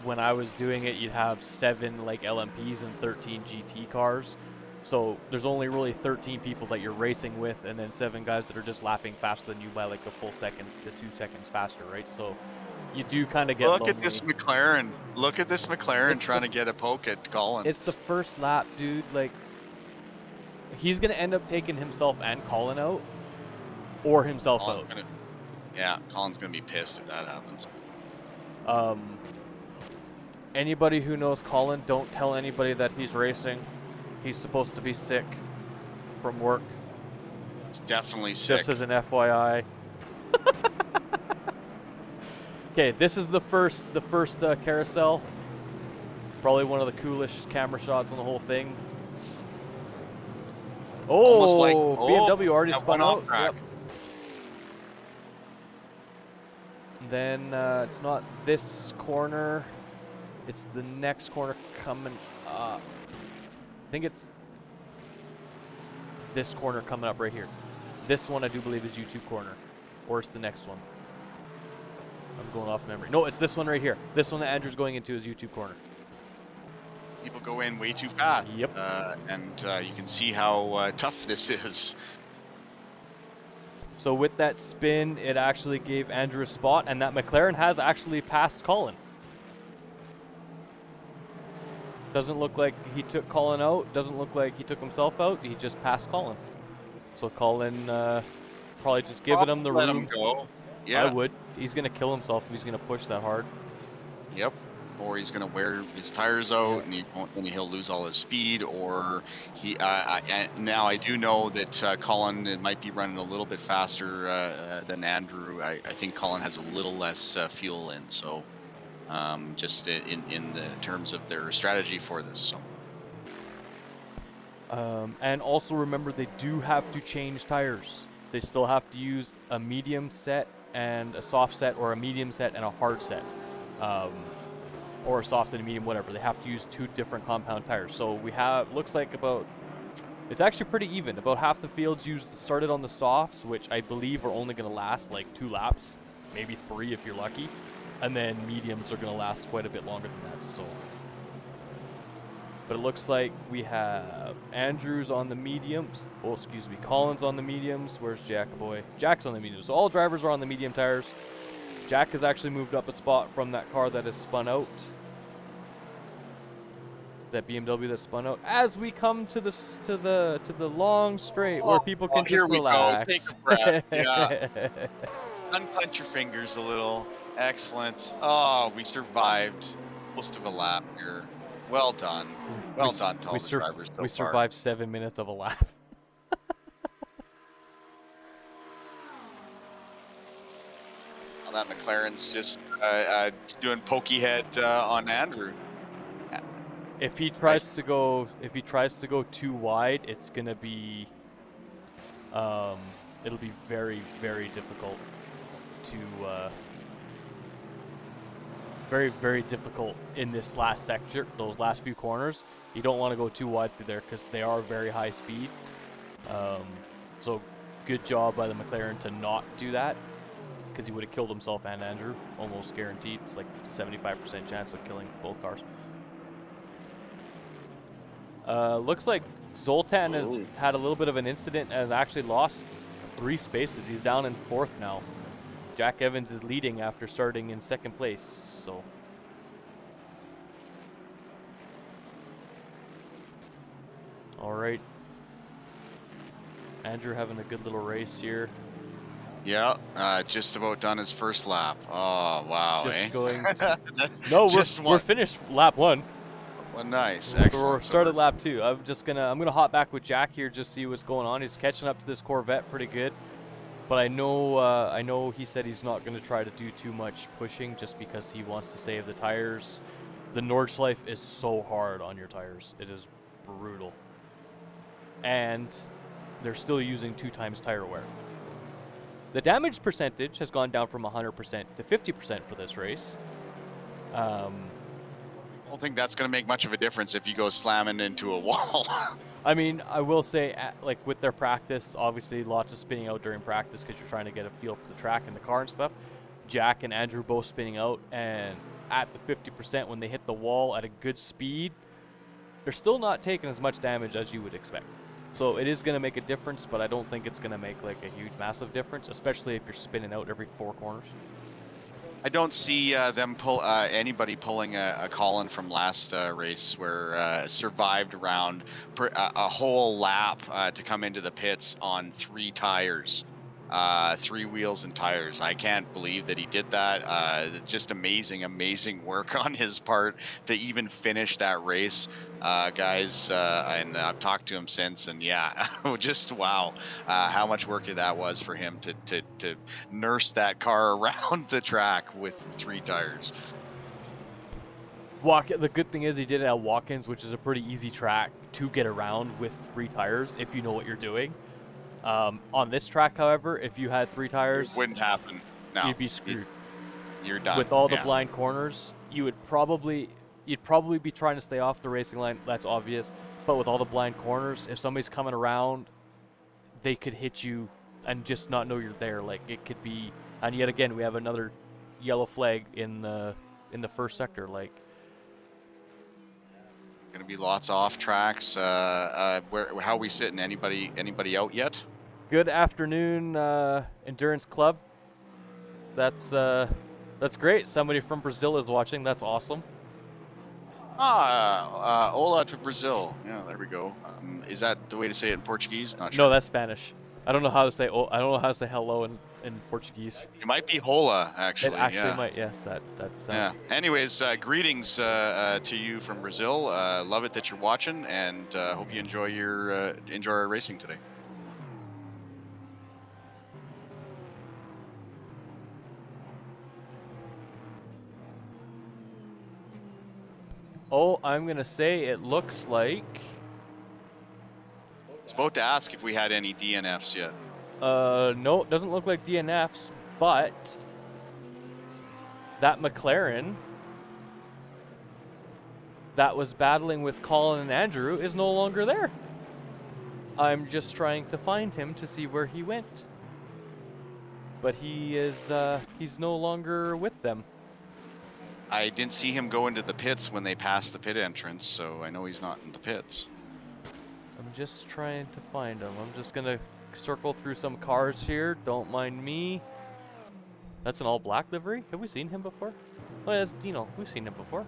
when I was doing it. You'd have 7 like LMPs and 13 GT cars. So there's only really 13 people that you're racing with, and then 7 guys that are just lapping faster than you by like a full second to 2 seconds faster, right? So you do kind of get Look lonely. at this McLaren. Look at this McLaren trying to get a poke at Colin. It's the first lap, dude. Like, he's going to end up taking himself and Colin out, or himself out. Yeah, Colin's going to be pissed if that happens. Anybody who knows Colin, don't tell anybody that he's racing. He's supposed to be sick from work. It's definitely sick. Just as an FYI. Okay, this is the first carousel. Probably one of the coolest camera shots on the whole thing. Almost like, BMW already that spun went off out. track. Yep. Then it's not this corner. It's the next corner coming up. I think it's this corner coming up right here. This one I do believe is YouTube corner. Or it's the next one. I'm going off memory. No, it's this one right here. This one that Andrew's going into is YouTube corner. People go in way too fast. Yep. And you can see how tough this is. So with that spin, it actually gave Andrew a spot, and that McLaren has actually passed Colin. Doesn't look like he took Colin out. Doesn't look like he took himself out. He just passed Colin. So Colin probably just giving him the Let room. him go. Yeah. I would. He's gonna kill himself if he's gonna push that hard. Yep. Or he's gonna wear his tires out, and he'll lose all his speed. Or he. Now I do know that Colin might be running a little bit faster than Andrew. I think Colin has a little less fuel in, so just in the terms of their strategy for this. So. And also remember, they do have to change tires. They still have to use a medium set and a soft set, or a medium set and a hard set. Or a soft and a medium, whatever. They have to use 2 different compound tires. So we have, looks like it's actually pretty even. About half the fields started on the softs, which I believe are only going to last like 2 laps, maybe 3 if you're lucky. And then mediums are going to last quite a bit longer than that. So, but it looks like we have Andrews on the mediums. Oh, excuse me, Colin's on the mediums. Where's Jack boy? Jack's on the mediums. So all drivers are on the medium tires. Jack has actually moved up a spot from that car that is spun out. That BMW that spun out. As we come to the long straight where people can just relax. Here we go. Take a breath. Yeah. Unclench your fingers a little. Excellent. Oh, we survived most of a lap here. Well done. Well done to all the drivers so far. We survived 7 minutes of a lap. That McLaren's just doing pokey head on Andrew. If he tries to go too wide, it's gonna be it'll be very, very difficult to very, very difficult in this last sector, those last few corners. You don't want to go too wide through there because they are very high speed. So good job by the McLaren to not do that, because he would have killed himself and Andrew, almost guaranteed. It's like 75% chance of killing both cars. Looks like Zoltan has had a little bit of an incident and actually lost 3 spaces. He's down in 4th now. Jack Evans is leading after starting in 2nd place, so. All right. Andrew having a good little race here. Yeah, just about done his first lap. Oh, wow, just going to... No, we're finished lap 1. Well, nice, We're excellent. started lap 2. I'm gonna hop back with Jack here, just see what's going on. He's catching up to this Corvette pretty good, but I know he said he's not gonna try to do too much pushing just because he wants to save the tires. The Nordschleife is so hard on your tires; it is brutal, and they're still using 2 times tire wear. The damage percentage has gone down from 100% to 50% for this race. I don't think that's going to make much of a difference if you go slamming into a wall. I mean, I will say, like, with their practice, obviously lots of spinning out during practice because you're trying to get a feel for the track and the car and stuff. Jack and Andrew both spinning out, and at the 50% when they hit the wall at a good speed, they're still not taking as much damage as you would expect. So it is going to make a difference, but I don't think it's going to make like a huge, massive difference, especially if you're spinning out every 4 corners. I don't see anybody pulling a Colin from last race where survived around a whole lap to come into the pits on 3 tires, 3 wheels and tires. I can't believe that he did that. Just amazing work on his part to even finish that race, guys. And I've talked to him since, and yeah, just wow, how much work that was for him to nurse that car around the track with 3 tires. The good thing is he did it at Watkins, which is a pretty easy track to get around with 3 tires if you know what you're doing. On this track, however, if you had 3 tires, it wouldn't happen. No, you'd be screwed. You're done. With all the blind corners, you'd probably be trying to stay off the racing line. That's obvious. But with all the blind corners, if somebody's coming around, they could hit you and just not know you're there. Like, it could be. And yet again, we have another yellow flag in the first sector. Like, gonna be lots of off tracks. How are we sitting? Anybody out yet? Good afternoon, Endurance Club. That's great. Somebody from Brazil is watching. That's awesome. Hola to Brazil. Yeah, there we go. Is that the way to say it in Portuguese? Not sure. No, that's Spanish. I don't know how to say. Oh, I don't know how to say hello in Portuguese. It might be Hola, It actually. actually Yeah. might. Yes, that Yeah. sounds. Anyways, greetings to you from Brazil. Love it that you're watching, and hope you enjoy our racing today. Oh, I'm gonna say it looks like. I was about to ask if we had any DNFs yet. No, it doesn't look like DNFs, but that McLaren that was battling with Colin and Andrew is no longer there. I'm just trying to find him to see where he went. But he's no longer with them. I didn't see him go into the pits when they passed the pit entrance, so I know he's not in the pits. I'm just trying to find him. I'm just gonna circle through some cars here. Don't mind me. That's an all black livery? Have we seen him before? Oh, yeah, that's Dino. We've seen him before.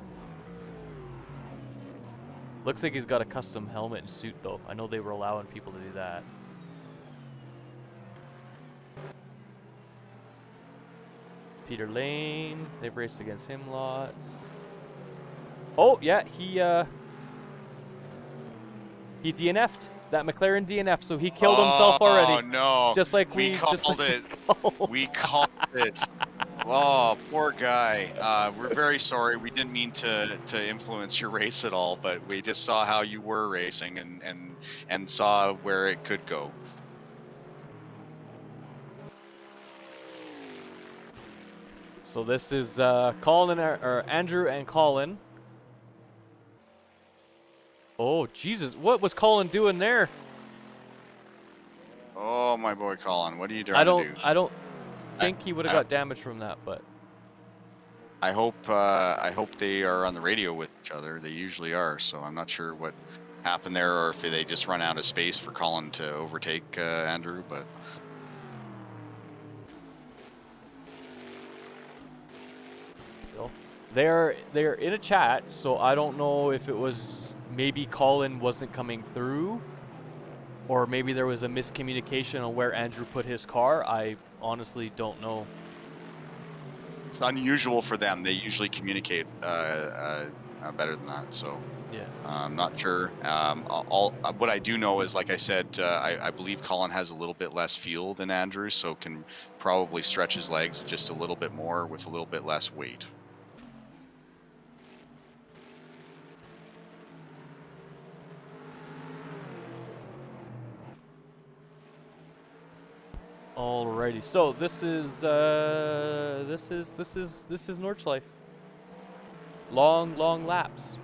Looks like he's got a custom helmet and suit, though. I know they were allowing people to do that. Peter Lane. They've raced against him lots. Oh, yeah, he DNF'd. That McLaren DNF'd, so he killed himself already. Oh no! Just like we called it. We called it. Oh, poor guy. We're very sorry. We didn't mean to influence your race at all, but we just saw how you were racing and saw where it could go. So this is Colin or Andrew and Colin. Oh Jesus! What was Colin doing there? Oh, my boy Colin, what are you doing? I don't think he would have got damage from that, but I hope they are on the radio with each other. They usually are, so I'm not sure what happened there, or if they just run out of space for Colin to overtake Andrew. But still, they're in a chat, so I don't know if it was maybe Colin wasn't coming through, or maybe there was a miscommunication on where Andrew put his car. I honestly don't know. it's unusual for them. They usually communicate better than that. So Yeah. I'm not sure. What I do know is, like I said, I believe Colin has a little bit less fuel than Andrew, so can probably stretch his legs just a little bit more with a little bit less weight. Alrighty, so this is Nordschleife. Long laps.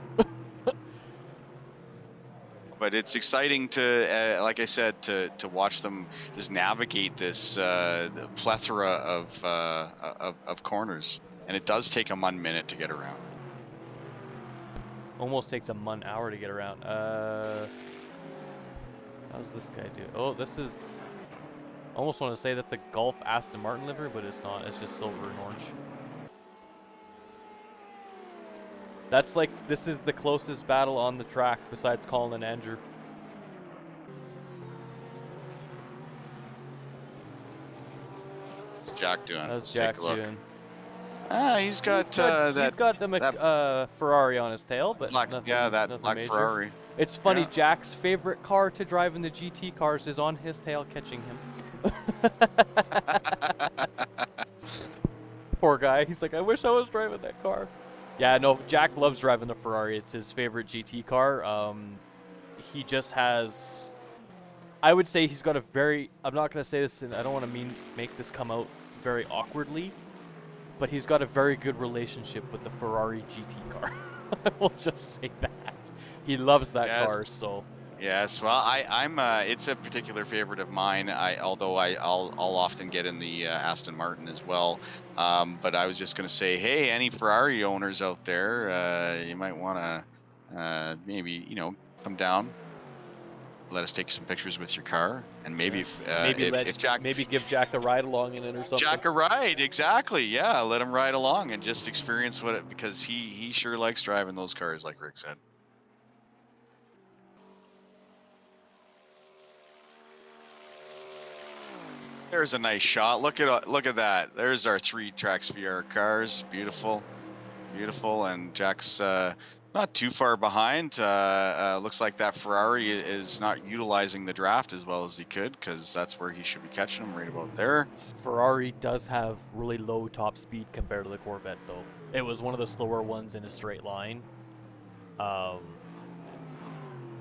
But it's exciting to, like I said, to watch them just navigate this plethora of corners, and it does take them 1 minute to get around. Almost takes a hour to get around. How's this guy do? Oh, this is. I almost want to say that's a Golf Aston Martin livery, but it's not. It's just silver and orange. That's like, this is the closest battle on the track besides Colin and Andrew. What's Jack doing? How's Let's Jack take a look. doing? He's got He's that. got the Ferrari on his tail, but Black, nothing, yeah, that nothing black major. Ferrari. It's funny, Yeah. Jack's favorite car to drive in the GT cars is on his tail catching him. Poor guy. He's like, I wish I was driving that car. Yeah, no, Jack loves driving the Ferrari. It's his favorite GT car. He just has... I would say he's got a very... I'm not going to say this, and I don't want to make this come out very awkwardly, but he's got a very good relationship with the Ferrari GT car. I will just say that. He loves that car, so... Yes, well, I'm. It's a particular favorite of mine. Although I'll often get in the Aston Martin as well. But I was just gonna say, hey, any Ferrari owners out there, you might want to maybe come down, let us take some pictures with your car, and maybe if Jack, maybe give Jack a ride along in it or something. Jack a ride, exactly. Yeah, let him ride along and just experience because he sure likes driving those cars, like Rick said. There's a nice shot. Look at that. There's our 3 TracksVR cars. Beautiful, beautiful. And Jack's not too far behind. Looks like that Ferrari is not utilizing the draft as well as he could, because that's where he should be catching him, right about there. Ferrari does have really low top speed compared to the Corvette, though. It was one of the slower ones in a straight line.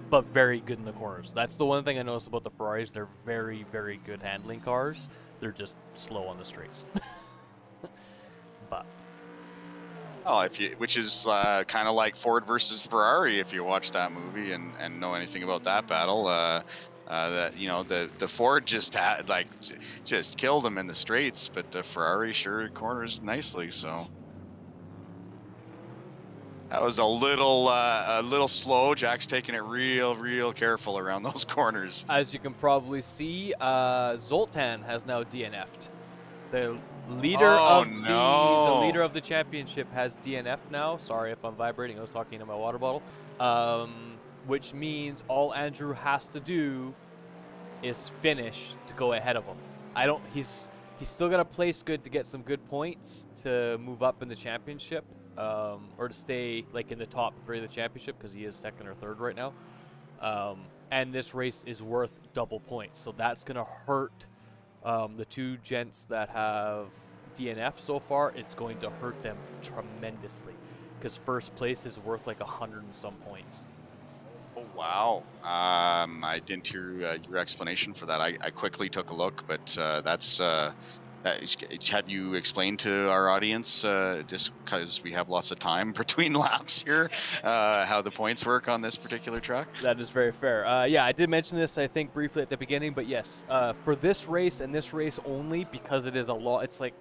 But very good in the corners. That's the one thing I noticed about the Ferraris. They're very, very good handling cars. They're just slow on the straights. But Oh, which is kind of like Ford versus Ferrari, if you watch that movie and know anything about that battle. That the Ford just just killed him in the straights, but the Ferrari sure corners nicely. So that was a little slow. Jack's taking it real careful around those corners. as you can probably see, Zoltan has now DNF'd. The leader the leader of the championship has DNF now. Sorry if I'm vibrating. I was talking to my water bottle. Which means all Andrew has to do is finish to go ahead of him. He's still got to place good to get some good points to move up in the championship, or to stay like in the top 3 of the championship, because he is 2nd or 3rd right now. And this race is worth double points, so that's gonna hurt the 2 gents that have DNF so far. It's going to hurt them tremendously, because first place is worth like 100 and some points. Oh wow! I didn't hear your explanation for that. I quickly took a look, but have you explained to our audience, just because we have lots of time between laps here, how the points work on this particular track? That is very fair. Yeah, I did mention this, I think, briefly at the beginning, but yes, for this race and this race only, because it is a lot, it's like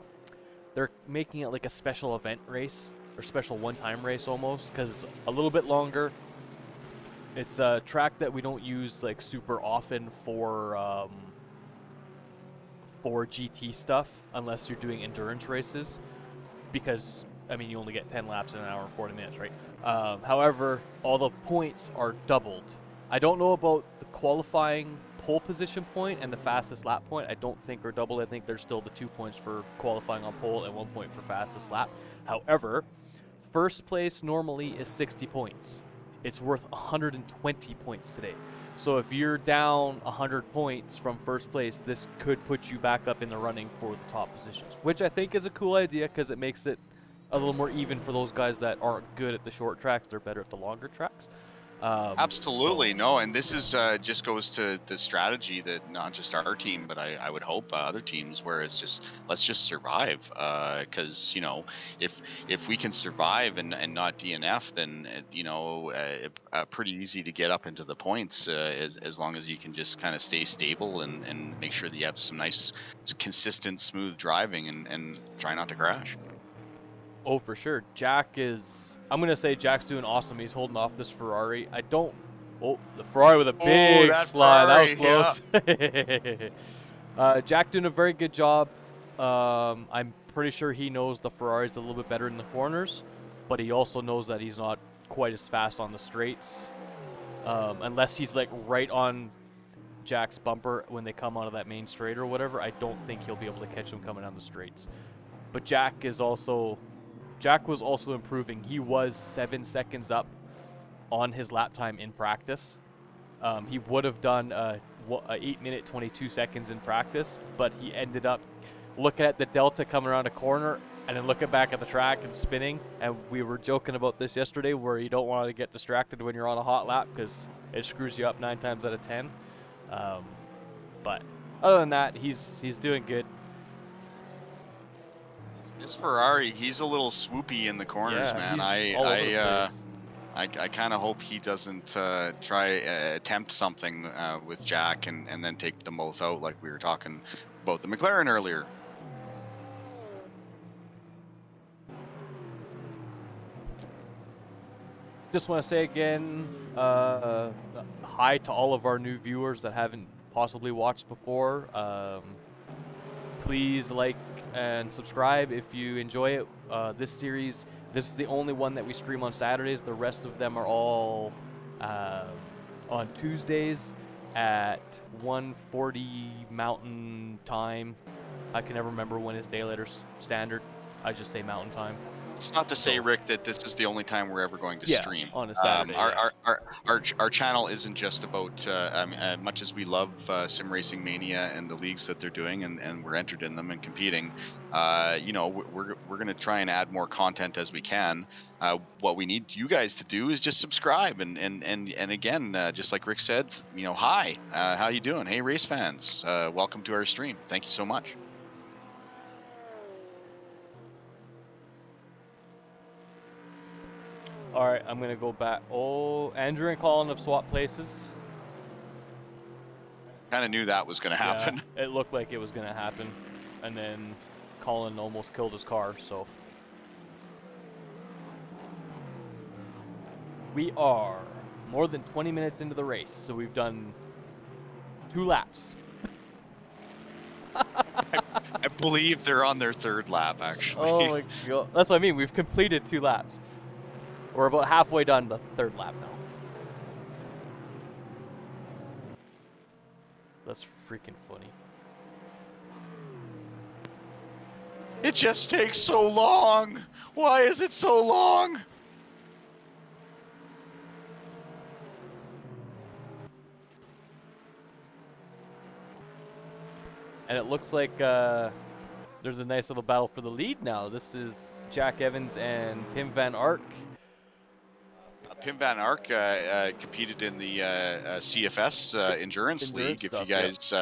they're making it like a special event race, or special one-time race almost, because it's a little bit longer. It's a track that we don't use like super often for GT stuff, unless you're doing endurance races, because I mean you only get 10 laps in an hour and 40 minutes, right? However, all the points are doubled. I don't know about the qualifying pole position point and the fastest lap point. I don't think are doubled. I think there's still the 2 points for qualifying on pole and 1 point for fastest lap. However, first place normally is 60 points. It's worth 120 points today. So if you're down 100 points from first place, this could put you back up in the running for the top positions, which I think is a cool idea, because it makes it a little more even for those guys that aren't good at the short tracks. They're better at the longer tracks. Absolutely. No, and this is just goes to the strategy that not just our team, but I would hope other teams, where it's just, let's just survive, because if we can survive and not DNF, then pretty easy to get up into the points, as long as you can just kind of stay stable and make sure that you have some nice consistent smooth driving and try not to crash. Oh, for sure. I'm going to say Jack's doing awesome. He's holding off this Ferrari. Oh, the Ferrari with a big slide. That was close. Yeah. Jack doing a very good job. I'm pretty sure he knows the Ferrari's a little bit better in the corners, but he also knows that he's not quite as fast on the straights. Unless he's like right on Jack's bumper when they come onto that main straight or whatever, I don't think he'll be able to catch him coming down the straights. But Jack was also improving. He was 7 seconds up on his lap time in practice. He would have done a 8-minute 22 seconds in practice, but he ended up looking at the delta coming around a corner and then looking back at the track and spinning. And we were joking about this yesterday, where you don't want to get distracted when you're on a hot lap, because it screws you up 9 times out of 10. But other than that, he's doing good. This Ferrari, he's a little swoopy in the corners, man. I kind of hope he doesn't attempt something with Jack and then take them both out, like we were talking about the McLaren earlier. Just want to say again, hi to all of our new viewers that haven't possibly watched before. Please like and subscribe if you enjoy it. This series, this is the only one that we stream on Saturdays. The rest of them are all on Tuesdays. at 1:40 Mountain Time. I can never remember when is daylight or standard. I just say Mountain Time. It's not to say, Rick, that this is the only time we're ever going to Yeah, stream. on a Saturday. Our channel isn't just about much as we love SimRacingMania and the leagues that they're doing, and we're entered in them and competing. We're going to try and add more content as we can. What we need you guys to do is just subscribe and again, just like Rick said, hi, how you doing? Hey, race fans, welcome to our stream. Thank you so much. All right, I'm gonna go back. Oh, Andrew and Colin have swapped places. Kind of knew that was going to happen. Yeah, it looked like it was gonna happen, and then Colin almost killed his car. So we are more than 20 minutes into the race, so we've done 2 laps. I believe they're on their 3rd lap, actually. Oh my god, that's what I mean. We've completed 2 laps. We're about halfway done the 3rd lap now. That's freaking funny. It just takes so long. Why is it so long? And it looks like there's a nice little battle for the lead now. This is Jack Evans and Pim Van Ark. Pim Van Ark competed in the CFS Endurance League. Stuff, if you guys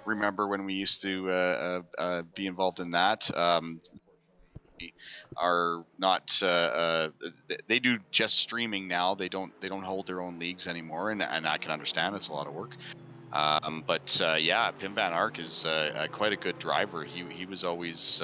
remember when we used to be involved in that, are not. They do just streaming now. They don't hold their own leagues anymore, and I can understand it's a lot of work. But yeah, Pim Van Ark is quite a good driver. He was always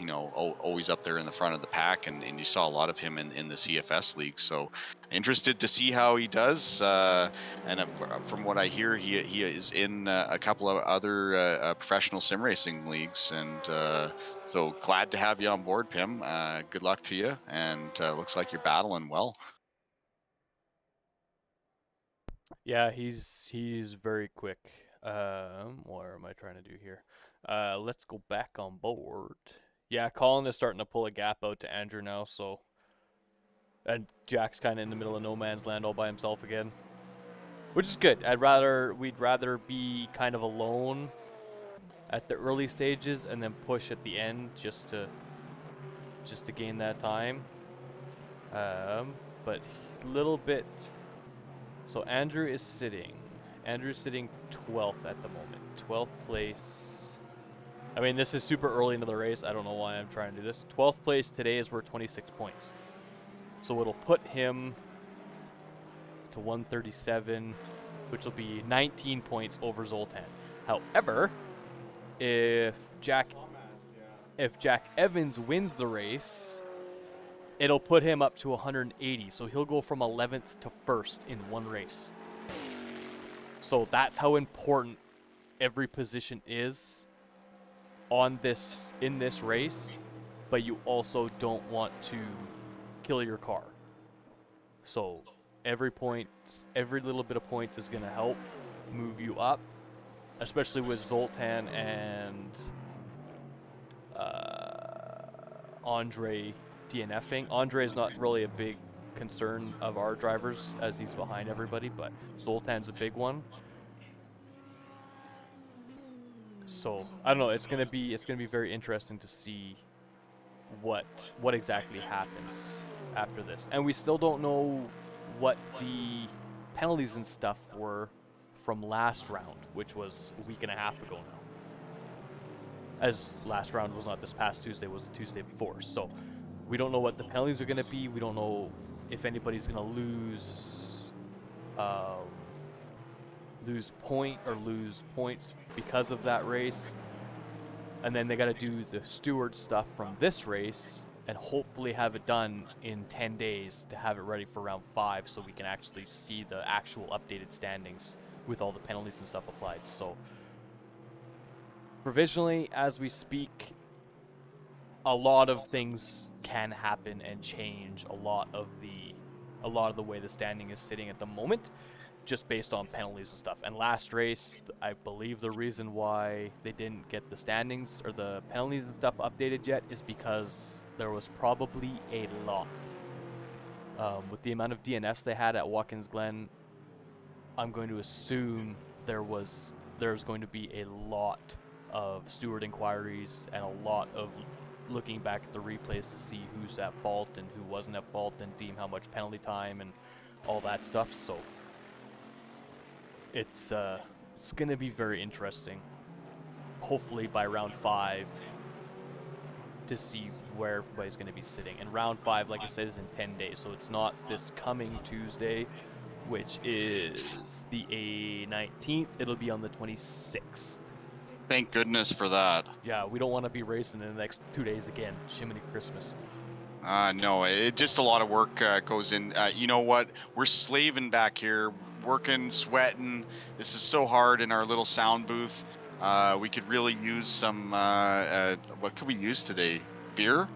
always up there in the front of the pack, and you saw a lot of him in the CFS league. So interested to see how he does. And from what I hear, he is in a couple of other professional sim racing leagues, and so glad to have you on board, Pim. Good luck to you, and looks like you're battling well. Yeah, he's very quick. What am I trying to do here? Let's go back on board. Yeah, Colin is starting to pull a gap out to Andrew now, so... And Jack's kind of in the middle of no man's land all by himself again. Which is good. We'd rather be kind of alone at the early stages and then push at the end just to gain that time. But a little bit... So Andrew's sitting 12th at the moment. 12th place. I mean, this is super early into the race. I don't know why I'm trying to do this. 12th place today is worth 26 points. So it'll put him to 137, which will be 19 points over Zoltan. However, if Jack Evans wins the race, it'll put him up to 180. So he'll go from 11th to 1st in one race. So that's how important every position is in this race, but you also don't want to kill your car. So every little bit of points is going to help move you up, especially with Zoltan and Andre DNFing. Andre is not really a big concern of our drivers as he's behind everybody, but Zoltan's a big one. So I don't know. It's gonna be very interesting to see what exactly happens after this, and we still don't know what the penalties and stuff were from last round, which was a week and a half ago now. As last round was not this past Tuesday, was the Tuesday before. So we don't know what the penalties are gonna be. We don't know if anybody's gonna lose points because of that race. And then they got to do the steward stuff from this race and hopefully have it done in 10 days to have it ready for round 5 so we can actually see the actual updated standings with all the penalties and stuff applied. So provisionally, as we speak, a lot of things can happen and change a lot of the way the standing is sitting at the moment. just based on penalties and stuff. And last race, I believe the reason why they didn't get the standings or the penalties and stuff updated yet is because there was probably a lot. With the amount of DNFs they had at Watkins Glen, I'm going to assume there's going to be a lot of steward inquiries and a lot of looking back at the replays to see who's at fault and who wasn't at fault and deem how much penalty time and all that stuff. So it's going to be very interesting. Hopefully by round 5 to see where everybody's going to be sitting. And round 5, like I said, is in 10 days, so it's not this coming Tuesday, which is the 19th. It'll be on the 26th. Thank goodness for that. Yeah, we don't want to be racing in the next 2 days again. Shiminy Christmas. No, it just a lot of work goes in. You know what? We're slaving back here, working, sweating. This is so hard in our little sound booth. We could really use some, what could we use today? Beer?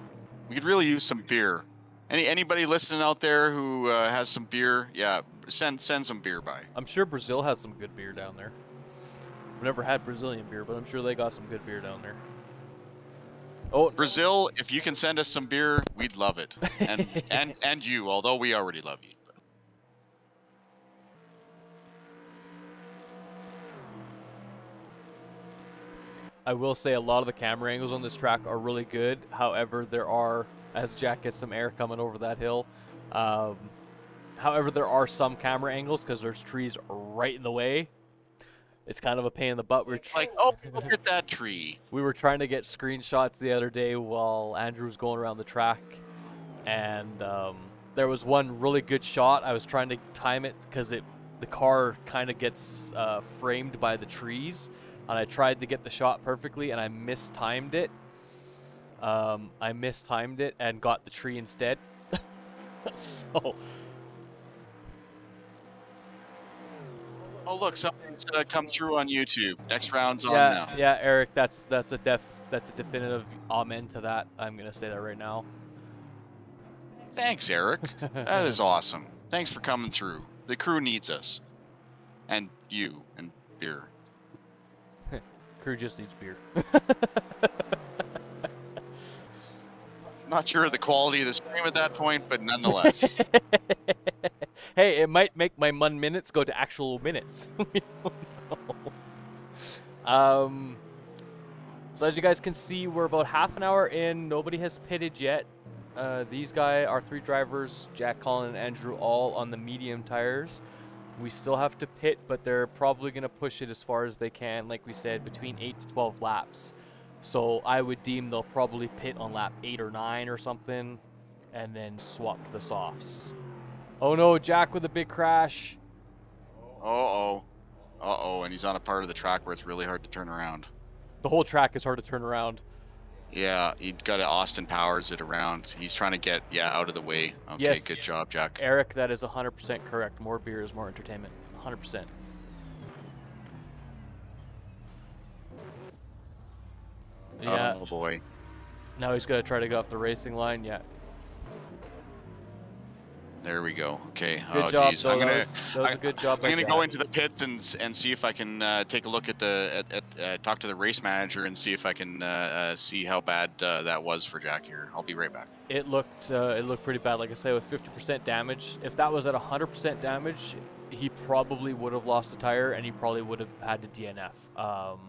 We could really use some beer. Anybody listening out there who has some beer? Yeah, send some beer by. I'm sure Brazil has some good beer down there. I've never had Brazilian beer, but I'm sure they got some good beer down there. Oh, Brazil, if you can send us some beer, we'd love it. And you, although we already love you. I will say a lot of the camera angles on this track are really good. However, there are, as Jack gets some air coming over that hill, however, there are some camera angles because there's trees right in the way. It's kind of a pain in the butt. Like, oh, look at that tree. We were trying to get screenshots the other day while Andrew was going around the track, and there was one really good shot. I was trying to time it because the car kind of gets framed by the trees, and I tried to get the shot perfectly, and I mistimed it. I mistimed it and got the tree instead. So. Oh look, something's come through on YouTube. Next round's on Yeah, now. yeah, Eric, that's a definitive amen to that. I'm gonna say that right now. Thanks, Eric. That is awesome. Thanks for coming through. The crew needs us. And you, and beer. Crew just needs beer. Not sure of the quality of the stream at that point, but nonetheless. Hey, it might make my minutes go to actual minutes. We don't know. So as you guys can see, we're about half an hour in. Nobody has pitted yet. These guys, our 3 drivers, Jack, Colin, and Andrew, all on the medium tires. We still have to pit, but they're probably going to push it as far as they can, like we said, between 8 to 12 laps. So I would deem they'll probably pit on lap 8 or 9 or something, and then swap to the softs. Oh no, Jack with a big crash. Uh-oh. Uh-oh, and he's on a part of the track where it's really hard to turn around. The whole track is hard to turn around. Yeah, he got to Austin Powers it around. He's trying to get, out of the way. Okay, Yes. Good job, Jack. Eric, that is 100% correct. More beer is more entertainment. 100%. Yeah. Oh boy. Now he's going to try to go off the racing line. Yeah. There we go. Okay. Good Oh job, geez. though. I'm gonna That was a good job. I'm gonna go into the pits and see if I can take a look at talk to the race manager and see if I can see how bad that was for Jack here. I'll be right back. It looked pretty bad. Like I say, with 50% damage. If that was at 100% damage, he probably would have lost the tire and he probably would have had to DNF.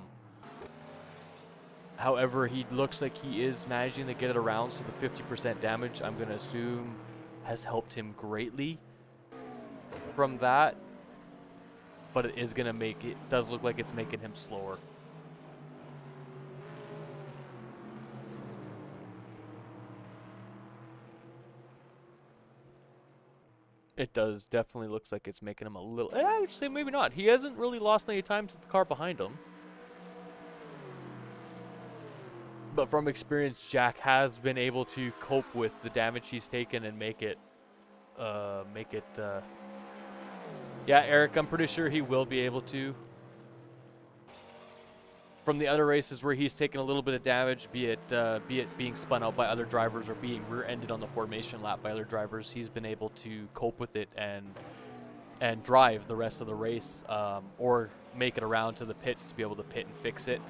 However, he looks like he is managing to get it around, so the 50% damage, I'm going to assume, has helped him greatly from that. But it is going to it does look like it's making him slower. It does definitely looks like it's making him a little, actually maybe not. He hasn't really lost any time to the car behind him. But from experience, Jack has been able to cope with the damage he's taken and make it, yeah, Eric, I'm pretty sure he will be able to. From the other races where he's taken a little bit of damage, be it being spun out by other drivers or being rear-ended on the formation lap by other drivers, he's been able to cope with it and and drive the rest of the race, or make it around to the pits to be able to pit and fix it.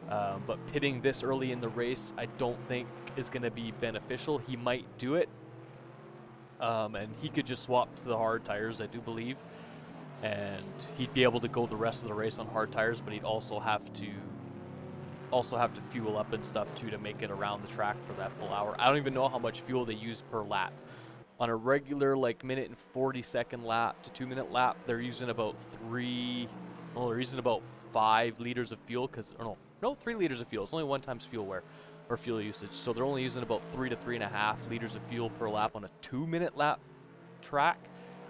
But pitting this early in the race, I don't think is going to be beneficial. He might do it, and he could just swap to the hard tires, I do believe, and he'd be able to go the rest of the race on hard tires. But he'd also have to fuel up and stuff too to make it around the track for that full hour. I don't even know how much fuel they use per lap. On a regular like minute and 40-second lap to 2-minute lap, they're using about 5 liters of fuel, because 3 liters of fuel. It's only 1 times fuel fuel usage. So they're only using about 3 to 3.5 liters of fuel per lap on a 2-minute lap track.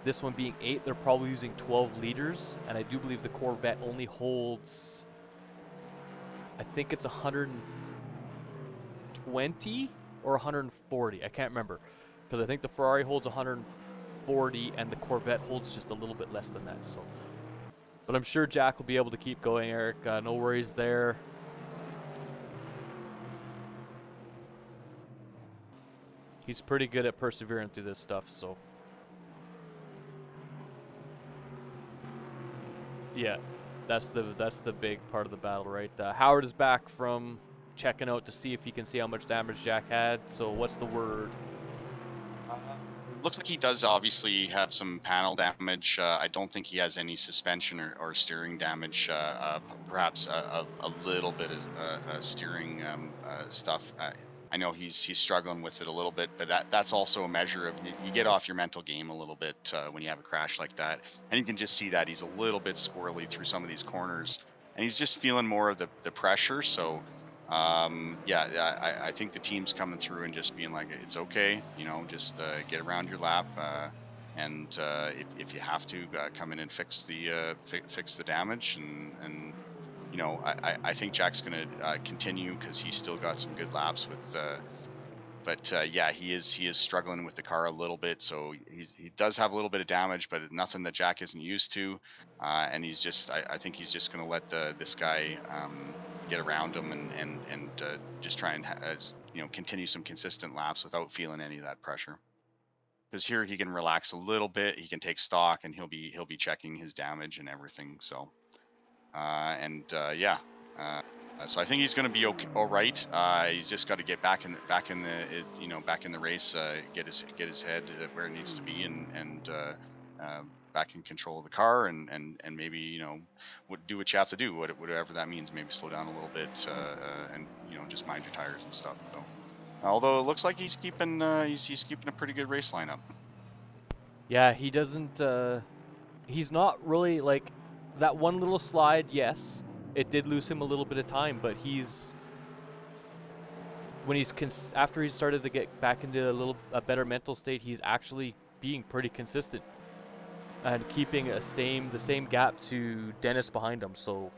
This one being 8, they're probably using 12 liters, and I do believe the Corvette only holds, I think it's 120 or 140. I can't remember, because I think the Ferrari holds 140 and the Corvette holds just a little bit less than that. So, but I'm sure Jack will be able to keep going, Eric. No worries there. He's pretty good at persevering through this stuff, so. Yeah, that's the big part of the battle, right? Howard is back from checking out to see if he can see how much damage Jack had. So what's the word? Looks like he does obviously have some panel damage. I don't think he has any suspension or steering damage. Perhaps a little bit of steering stuff. I know he's struggling with it a little bit, but that's also a measure of you get off your mental game a little bit when you have a crash like that. And you can just see that he's a little bit squirrely through some of these corners, and he's just feeling more of the pressure. So I think the team's coming through and just being like, it's okay, just get around your lap, and if you have to, come in and fix the damage, and I think Jack's going to continue because he's still got some good laps with. But he is struggling with the car a little bit, so he does have a little bit of damage, but nothing that Jack isn't used to, and he's just I think he's just going to let this guy get around him and just try and continue some consistent laps without feeling any of that pressure. Because here he can relax a little bit, he can take stock, and he'll be checking his damage and everything. So so I think he's going to be all right. He's just got to get back in the race, get his head where it needs to be, and back in control of the car, and maybe do what you have to do, whatever that means. Maybe slow down a little bit, and just mind your tires and stuff. So, although it looks like he's keeping he's keeping a pretty good race lineup. Yeah, he doesn't. He's not really like that one little slide. Yes, it did lose him a little bit of time, but after he started to get back into a better mental state, he's actually being pretty consistent and keeping the same gap to Dennis behind him. So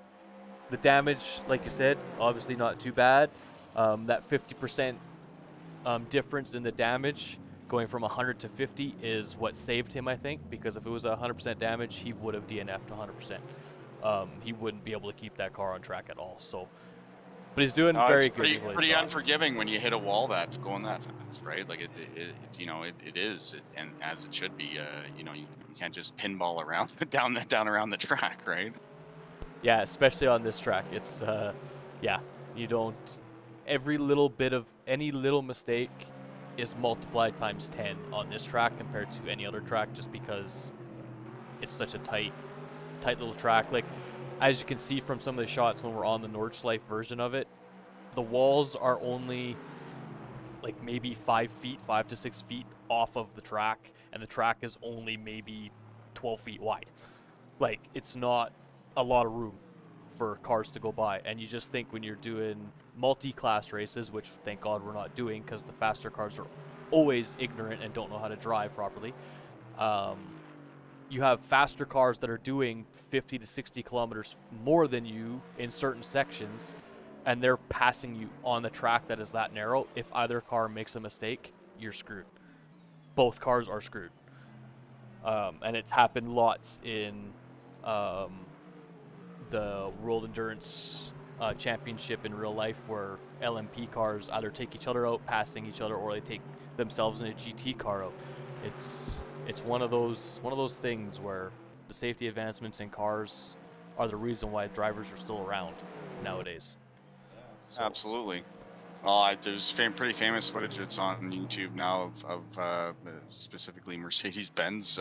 the damage, like you said, obviously not too bad. That 50% difference in the damage going from 100 to 50 is what saved him, I think, because if it was 100% damage, he would have DNF'd 100%. He wouldn't be able to keep that car on track at all. So, but he's doing very good. It's pretty unforgiving when you hit a wall going that fast, right? Like it is, and as it should be. You can't just pinball around down around the track, right? Yeah, especially on this track. It's you don't. Every little bit of any little mistake is multiplied times 10 on this track compared to any other track, just because it's such a tight little track. Like, as you can see from some of the shots when we're on the Nordschleife version of it, the walls are only like maybe 5 to 6 feet off of the track, and the track is only maybe 12 feet wide. Like, it's not a lot of room for cars to go by. And you just think when you're doing multi-class races, which thank God we're not doing, because the faster cars are always ignorant and don't know how to drive properly. You have faster cars that are doing 50 to 60 kilometers more than you in certain sections, and they're passing you on the track that is that narrow. If either car makes a mistake, you're screwed. Both cars are screwed. And it's happened lots in the World Endurance Championship in real life, where LMP cars either take each other out, passing each other, or they take themselves in a GT car out. It's one of those things where the safety advancements in cars are the reason why drivers are still around nowadays. So, Absolutely. Well, there's pretty famous footage that's on YouTube now of specifically Mercedes-Benz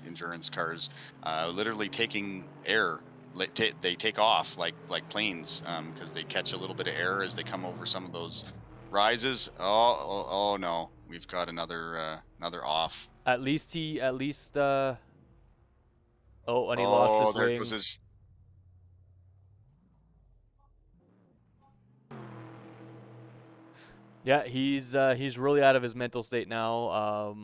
endurance cars literally taking air. They take off like planes because they catch a little bit of air as they come over some of those rises. Oh no, we've got another off. at least oh, and he lost Oh, his there wing. goes his. Yeah, he's really out of his mental state now.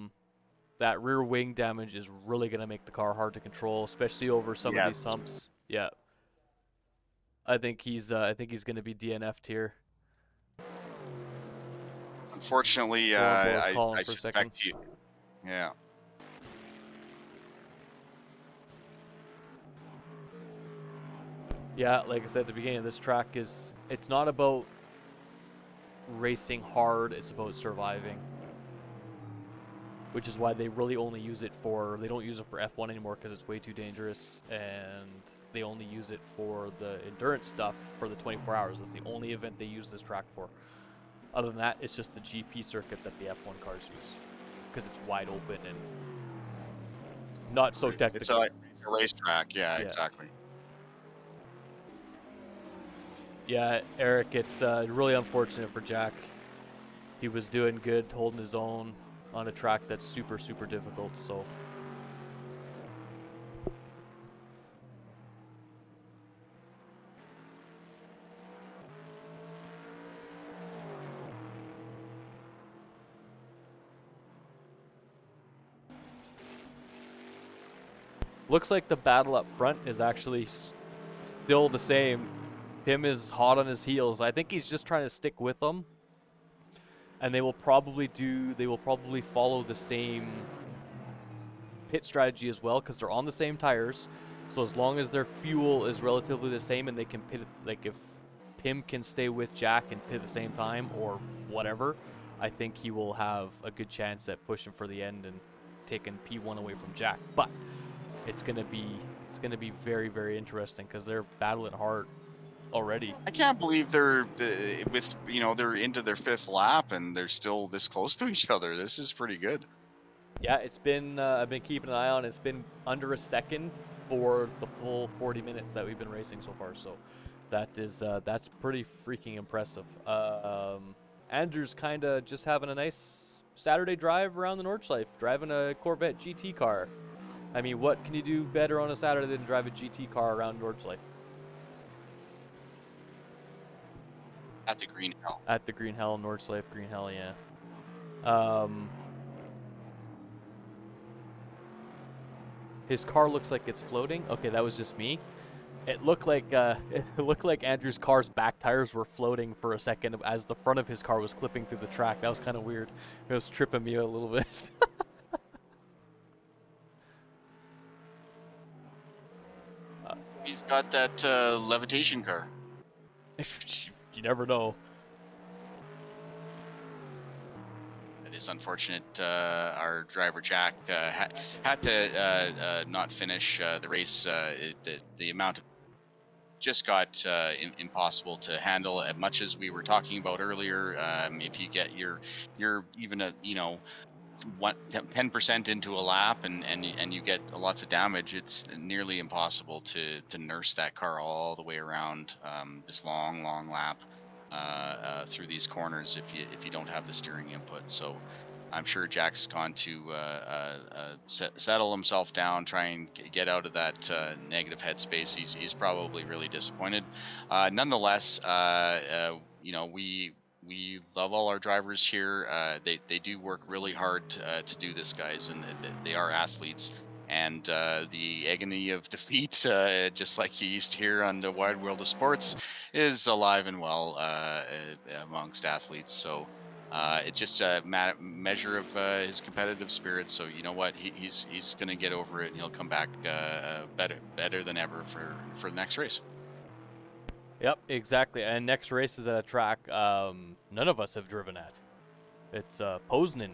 That rear wing damage is really gonna make the car hard to control, especially over some of these humps. Yeah, I think he's gonna be DNF'd here. Unfortunately, Colin I for a second. suspect you. Yeah. Yeah, like I said at the beginning, this track it's not about racing hard, it's about surviving. Which is why they really only use it for, they don't use it for F1 anymore because it's way too dangerous, and they only use it for the endurance stuff for the 24 hours. That's the only event they use this track for. Other than that, it's just the GP circuit that the F1 cars use because it's wide open and not so technical. It's like a racetrack, yeah, exactly. Yeah, Eric, it's really unfortunate for Jack. He was doing good, holding his own on a track that's super, super difficult, so. Looks like the battle up front is actually still the same. Him is hot on his heels. I think he's just trying to stick with them. And they will probably follow the same pit strategy as well because they're on the same tires. So as long as their fuel is relatively the same and they can pit, like if Pim can stay with Jack and pit at the same time or whatever, I think he will have a good chance at pushing for the end and taking P1 away from Jack. But it's gonna be very, very interesting because they're battling hard already. I can't believe they're into their 5th lap and they're still this close to each other. This is pretty good. Yeah, it's been I've been keeping an eye on. It's been under a second for the full 40 minutes that we've been racing so far. So that's pretty freaking impressive. Andrew's kind of just having a nice Saturday drive around the Nordschleife, driving a Corvette GT car. I mean, what can you do better on a Saturday than drive a GT car around Nordschleife? At the Green Hell. At the Green Hell, Nordschleife, Green Hell, yeah. His car looks like it's floating. Okay, that was just me. It looked like Andrew's car's back tires were floating for a second as the front of his car was clipping through the track. That was kind of weird. It was tripping me a little bit. He's got that levitation car. You never know. It is unfortunate. Our driver Jack had to not finish the race. The amount of just got impossible to handle. As much as we were talking about earlier, if you get your even a 10% into a lap and you get lots of damage, it's nearly impossible to nurse that car all the way around this long lap through these corners if you don't have the steering input. So I'm sure Jack's gone to settle himself down, try and get out of that negative headspace. He's probably really disappointed. Nonetheless, we love all our drivers here. They do work really hard to do this, guys, and they are athletes. And the agony of defeat, just like you used to hear on the Wide World of Sports, is alive and well amongst athletes. So it's just a measure of his competitive spirit. So you know what, he's going to get over it, and he'll come back better than ever for the next race. Yep, exactly. And next race is at a track none of us have driven at. It's Poznan.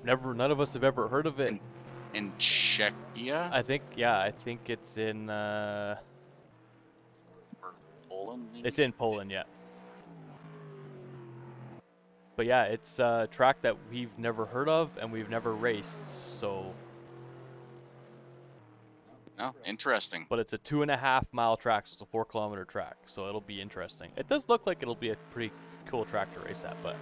None of us have ever heard of it. in Czechia I think, yeah, I think it's in, or Poland. Maybe? it's in Poland, yeah. But yeah, it's a track that we've never heard of and we've never raced, so. Oh, interesting. But it's a 2.5 mile track, so it's a 4 kilometer track, so it'll be interesting. It does look like it'll be a pretty cool track to race at, but.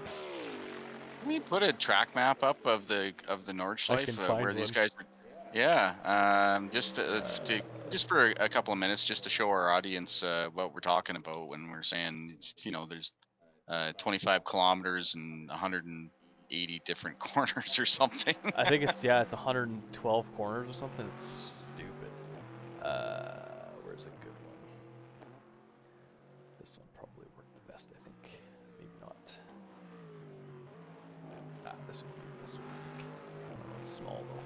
Can we put a track map up of the Nordschleife find where these one. guys are? Yeah, just for a couple of minutes, just to show our audience what we're talking about when we're saying, there's 25 kilometers and 180 different corners or something. I think it's 112 corners or something. It's stupid. Where's a good one? This one probably worked the best, I think. Maybe not. This one would be this one, I think. Oh, it's small though.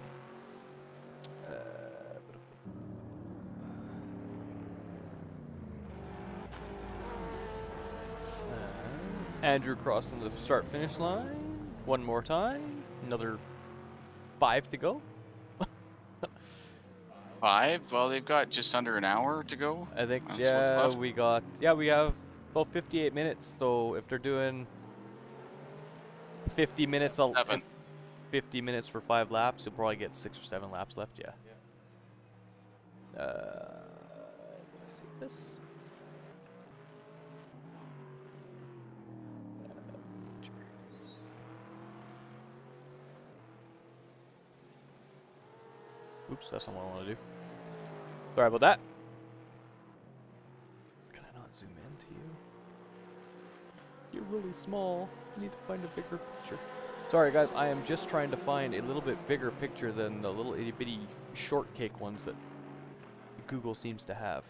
Andrew crossing the start-finish line. One more time. Another 5 to go. 5? Well, they've got just under an hour to go. I think, That's what's left. we have about 58 minutes, so if they're doing 50 minutes, 50 minutes for 5 laps, you'll probably get 6 or 7 laps left, yeah. Did I save this? Oops, that's not what I want to do. Sorry about that. Can I not zoom in to you? You're really small. I need to find a bigger picture. Sorry guys, I am just trying to find a little bit bigger picture than the little itty bitty shortcake ones that Google seems to have.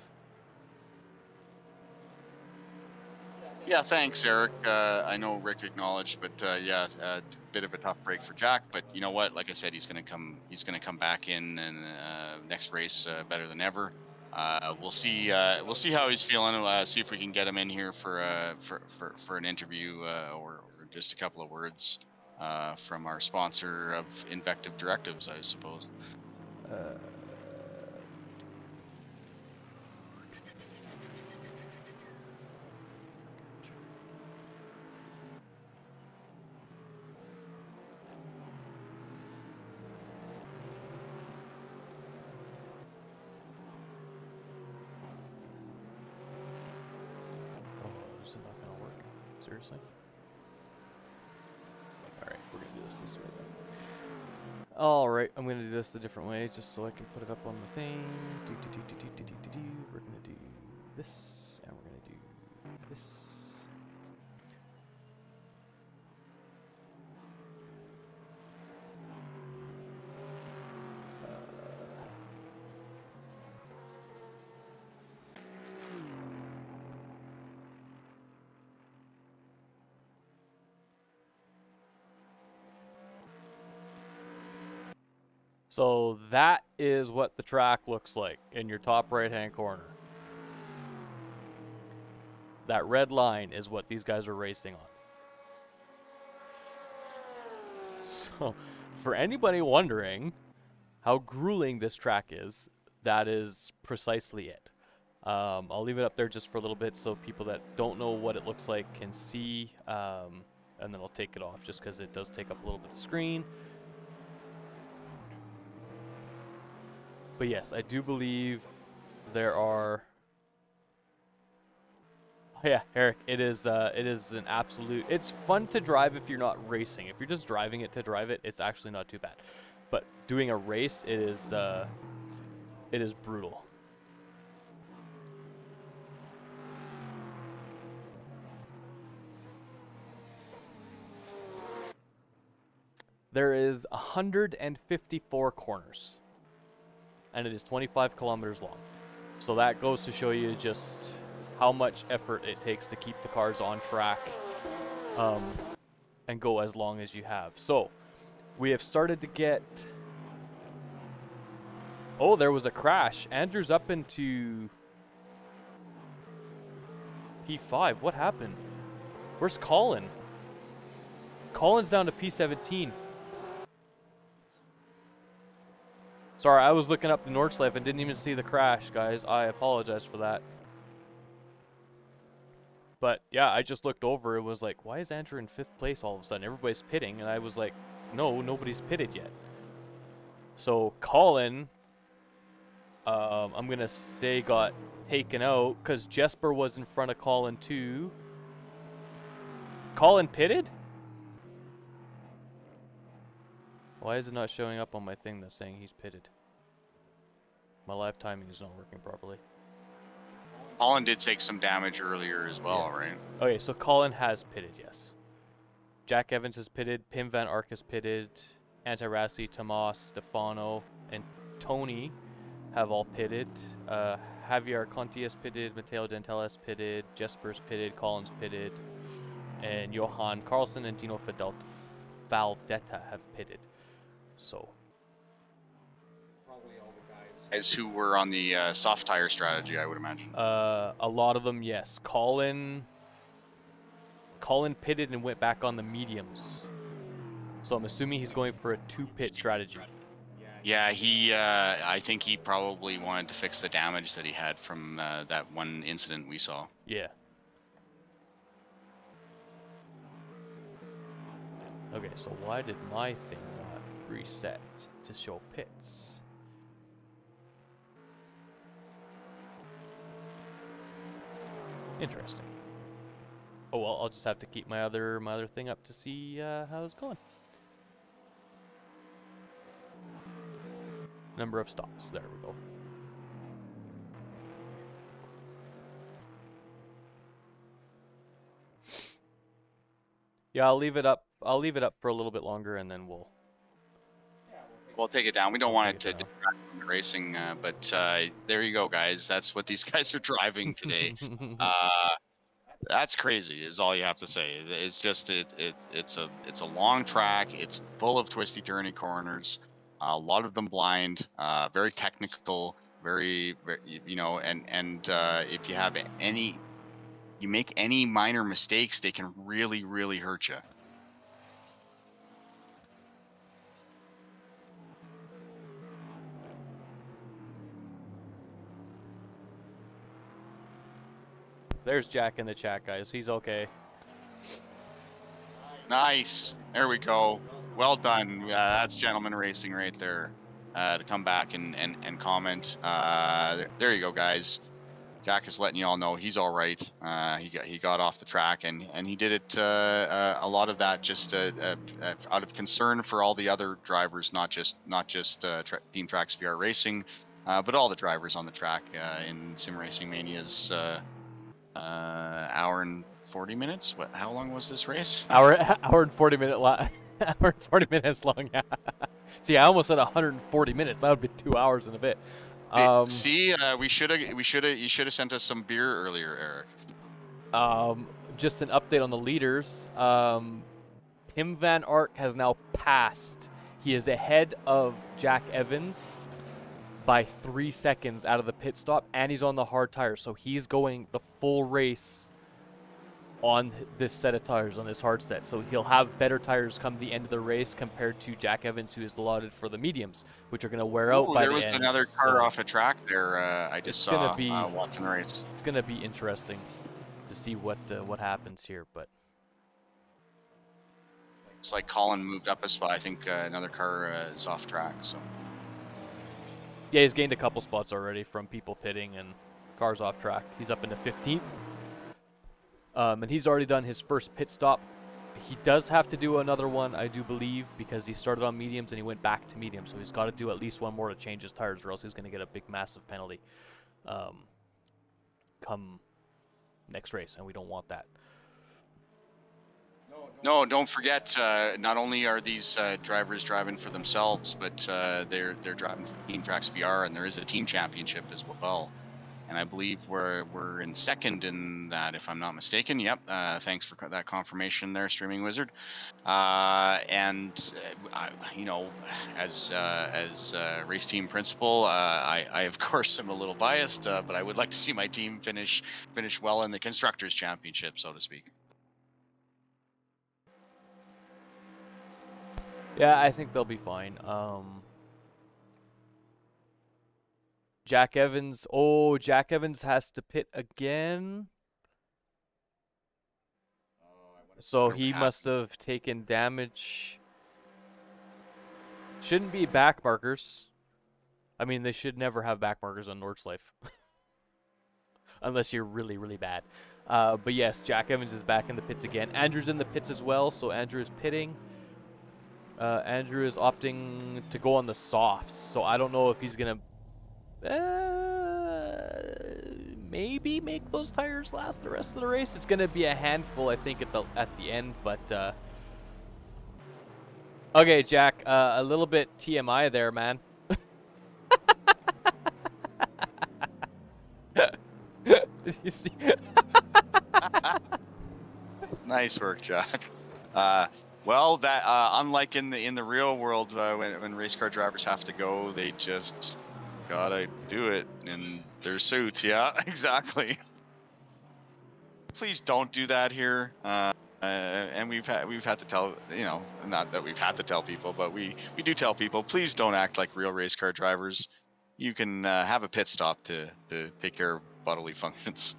Yeah, thanks, Eric. I know Rick acknowledged, but yeah, a bit of a tough break for Jack. But you know what? Like I said, he's gonna come back in and next race better than ever. We'll see how he's feeling. See if we can get him in here for an interview or just a couple of words from our sponsor of Invective Directives, I suppose. Is it not gonna work? Seriously? Alright, we're gonna do this way then. Alright, I'm gonna do this a different way just so I can put it up on the thing. We're gonna do this, and we're gonna do this. So that is what the track looks like in your top right hand corner. That red line is what these guys are racing on. So for anybody wondering how grueling this track is, that is precisely it. I'll leave it up there just for a little bit so people that don't know what it looks like can see, and then I'll take it off just because it does take up a little bit of the screen. But yes, I do believe there are. Oh yeah, Eric, it is an absolute. It's fun to drive if you're not racing. If you're just driving it to drive it, it's actually not too bad. But doing a race, it is brutal. There is 154 corners. And it is 25 kilometers long. So that goes to show you just how much effort it takes to keep the cars on track and go as long as you have. So we have started to get... Oh, there was a crash. Andrew's up into P5. What happened? Where's Colin? Colin's down to P17. Sorry, I was looking up the Nordschleife and didn't even see the crash, guys. I apologize for that. But yeah, I just looked over. It was like, why is Andrew in 5th place all of a sudden? Everybody's pitting, and I was like, no, nobody's pitted yet. So Colin, I'm gonna say got taken out because Jesper was in front of Colin too. Colin pitted? Why is it not showing up on my thing that's saying he's pitted? My live timing is not working properly. Colin did take some damage earlier as well, Yeah. right? Okay, so Colin has pitted, yes. Jack Evans has pitted, Pim Van Ark has pitted, Antarasi, Tomas, Stefano, and Tony have all pitted. Javier Conti has pitted, Matteo Dentel has pitted, Jesper's pitted, Colin's pitted, and Johan Carlson and Dino Faldetta have pitted. So, Probably all the guys. As who were on the soft tire strategy, I would imagine. a lot of them, yes. Colin pitted and went back on the mediums. So I'm assuming he's going for a 2-pit strategy. Yeah, he. I think he probably wanted to fix the damage that he had from that one incident we saw. Yeah. Okay, so why did my thing not reset to show pits? Interesting. Oh well, I'll just have to keep my other thing up to see how it's going. Number of stops. There we go. Yeah, I'll leave it up. I'll leave it up for a little bit longer, and then we'll. We'll take it down. We don't want it to Take it down. distract from the racing, but there you go, guys. That's what these guys are driving today. That's crazy, is all you have to say. It's just it's a long track. It's full of twisty, turny corners. A lot of them blind. Very technical. Very you know, and if you have you make any minor mistakes, they can really, really hurt you. There's Jack in the chat, guys. He's okay. Nice. There we go. Well done. That's gentleman racing right there. To come back and comment. There you go, guys. Jack is letting you all know he's all right. He got off the track and he did it. A lot of that just out of concern for all the other drivers, not just Team TracksVR Racing, but all the drivers on the track in SimRacingMania's hour and 40 minutes. How long was this race? Hour and 40 minute hour and 40 minutes long. See, I almost said 140 minutes. That would be 2 hours and a bit. See, you should have sent us some beer earlier, Eric. Just an update on the leaders. Pim Van Ark has now passed. He is ahead of Jack Evans by 3 seconds out of the pit stop, and he's on the hard tires, so he's going the full race on this set of tires, on this hard set. So he'll have better tires come the end of the race compared to Jack Evans, who is allotted for the mediums, which are going to wear out by the end. There was another car off a track there. I just saw watching the race. It's going to be interesting to see what happens here, but it's like Colin moved up a spot. I think another car is off track. So yeah, he's gained a couple spots already from people pitting and cars off track. He's up into 15th. And he's already done his first pit stop. He does have to do another one, I do believe, because he started on mediums and he went back to mediums. So he's got to do at least one more to change his tires, or else he's going to get a big, massive penalty come next race, and we don't want that. No, don't forget. Not only are these drivers driving for themselves, but they're driving for Team TracksVR, and there is a team championship as well. And I believe we're in second in that, if I'm not mistaken. Yep. Thanks for that confirmation there, Streaming Wizard. You know, as race team principal, I of course am a little biased, but I would like to see my team finish well in the constructors championship, so to speak. Yeah, I think they'll be fine. Jack Evans. Oh, Jack Evans has to pit again. So he must have taken damage. Shouldn't be back markers. I mean, they should never have back markers on Nordschleife. Unless you're really, really bad. But yes, Jack Evans is back in the pits again. Andrew's in the pits as well, so Andrew is pitting. Andrew is opting to go on the softs, so I don't know if he's going to maybe make those tires last the rest of the race. It's going to be a handful, I think, at the end, but okay, Jack, a little bit TMI there, man. Did you see? Nice work, Jack. Well, that unlike in the real world, when race car drivers have to go, they just gotta do it in their suits. Yeah, exactly. Please don't do that here. And we've had to tell, you know, not that we've had to tell people, but we do tell people, please don't act like real race car drivers. You can have a pit stop to take care of bodily functions.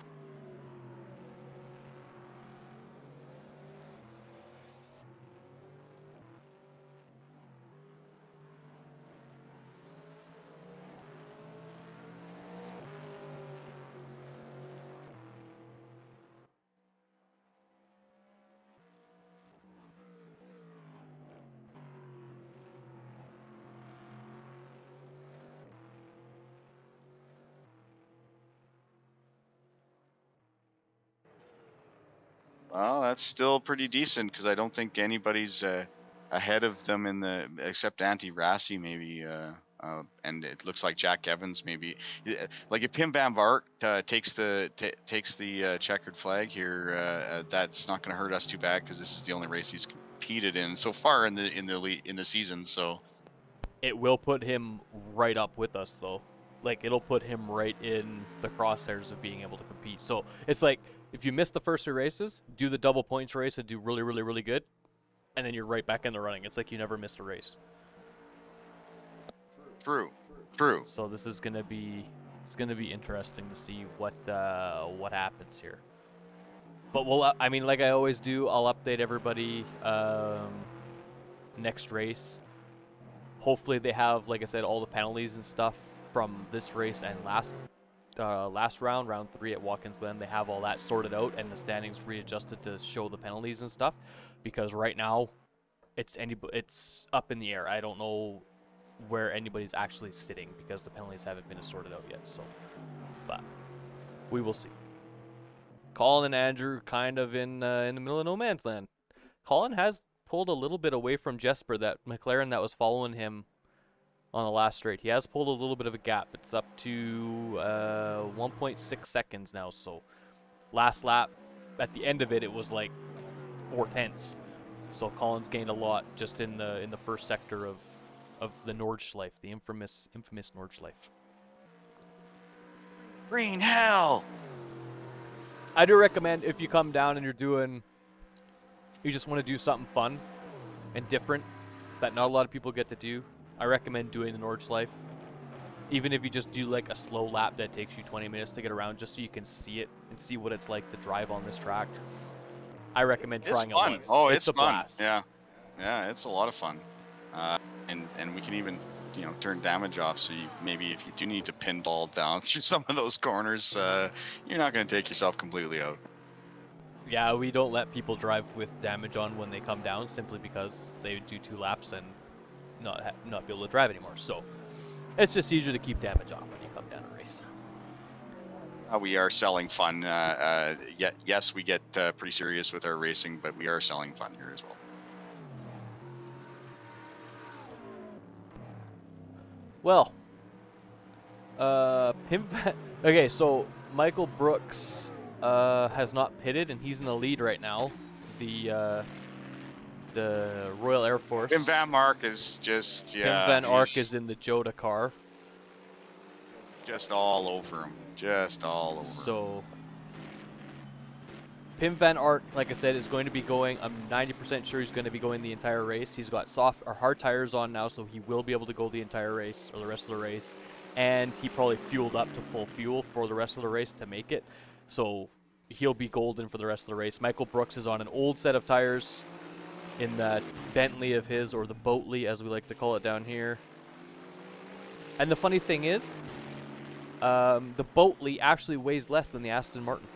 Well, that's still pretty decent because I don't think anybody's ahead of them in the except Anti-Rassi maybe, and it looks like Jack Evans maybe. Like if Pim Van Vark takes the checkered flag here, that's not going to hurt us too bad because this is the only race he's competed in so far in the season. So It will put him right up with us, though. Like, it'll put him right in the crosshairs of being able to compete. So it's like, if you miss the first 3 races, do the double points race and do really, really, really good, and then you're right back in the running. It's like you never missed a race. True. So this is gonna be interesting to see what happens here. But we'll, I mean, like I always do, I'll update everybody next race. Hopefully they have, like I said, all the penalties and stuff from this race and last round 3 at Watkins Glen. They have all that sorted out and the standings readjusted to show the penalties and stuff. Because right now, it's up in the air. I don't know where anybody's actually sitting because the penalties haven't been sorted out yet. So, but we will see. Colin and Andrew kind of in the middle of no man's land. Colin has pulled a little bit away from Jesper, that McLaren that was following him on the last straight. He has pulled a little bit of a gap. It's up to 1.6 seconds now. So last lap, at the end of it, it was like 4/10. So Colin's gained a lot just in the first sector of the Nordschleife, the infamous Nordschleife. Green hell. I do recommend if you come down and you just want to do something fun and different that not a lot of people get to do, I recommend doing the Nordschleife. Even if you just do like a slow lap that takes you 20 minutes to get around, just so you can see it and see what it's like to drive on this track. I recommend trying it once. Oh, it's a fun. blast. Yeah, it's a lot of fun. And we can even, you know, turn damage off. So maybe if you do need to pinball down through some of those corners, you're not going to take yourself completely out. Yeah, we don't let people drive with damage on when they come down, simply because they do 2 laps and not be able to drive anymore. So it's just easier to keep damage off when you come down a race. We are selling fun. Yes, we get pretty serious with our racing, but we are selling fun here as well. Well, okay, so Michael Brooks has not pitted, and he's in the lead right now. The Royal Air Force. Pim Van Mark is just, yeah. Pim Van Ark is in the Jota car. Just all over him. Just all over him. So, Pim Van Ark, like I said, is going to be going. I'm 90% sure he's going to be going the entire race. He's got soft or hard tires on now, so he will be able to go the entire race or the rest of the race. and he probably fueled up to full fuel for the rest of the race to make it. So he'll be golden for the rest of the race. Michael Brooks is on an old set of tires in that Bentley of his, or the Boatley as we like to call it down here. And the funny thing is, the Boatley actually weighs less than the Aston Martin.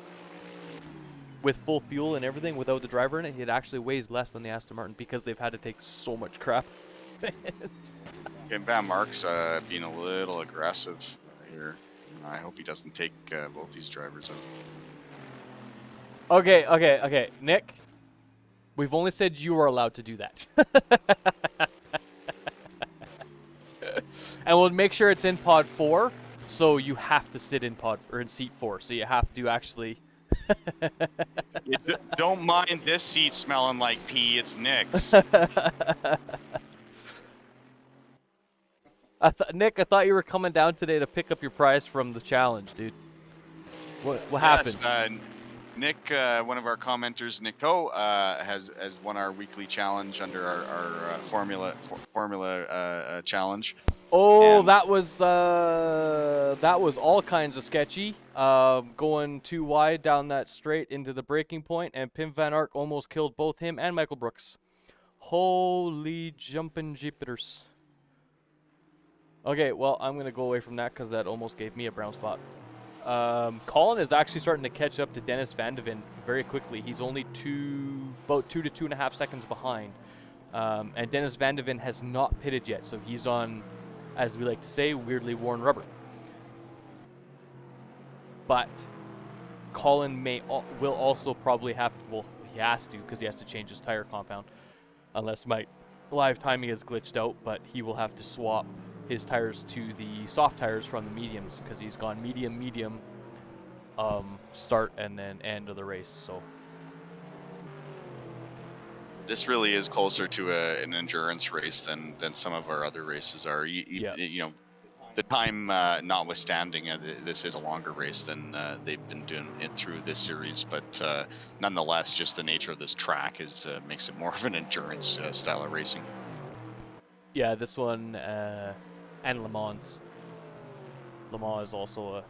With full fuel and everything, without the driver in it, it actually weighs less than the Aston Martin because they've had to take so much crap. Kim Van Mark's being a little aggressive here. I hope he doesn't take both these drivers out. Okay, Nick. We've only said you are allowed to do that. And we'll make sure it's in pod 4, so you have to sit in in seat 4. So you have to actually. Don't mind this seat smelling like pee. It's Nick's. Nick, I thought you were coming down today to pick up your prize from the challenge, dude. What happened? Yes, Nick, one of our commenters, Nick O, has won our weekly challenge under our formula challenge. Oh, and that was all kinds of sketchy. Going too wide down that straight into the braking point, and Pim Van Ark almost killed both him and Michael Brooks. Holy jumping Jupiters. Okay, well, I'm going to go away from that because that almost gave me a brown spot. Colin is actually starting to catch up to Dennis Van de Ven very quickly. He's only about 2 to 2.5 seconds behind. And Dennis Van de Ven has not pitted yet, so he's on, as we like to say, weirdly worn rubber. But Colin will also probably have to, well, he has to because he has to change his tire compound. Unless my live timing is glitched out, but he will have to swap his tires to the soft tires from the mediums because he's gone medium, start and then end of the race. So this really is closer to an endurance race than some of our other races are. You know, the time notwithstanding, this is a longer race than they've been doing it through this series, but nonetheless, just the nature of this track makes it more of an endurance style of racing. Yeah, this one and Le Mans. Le Mans is also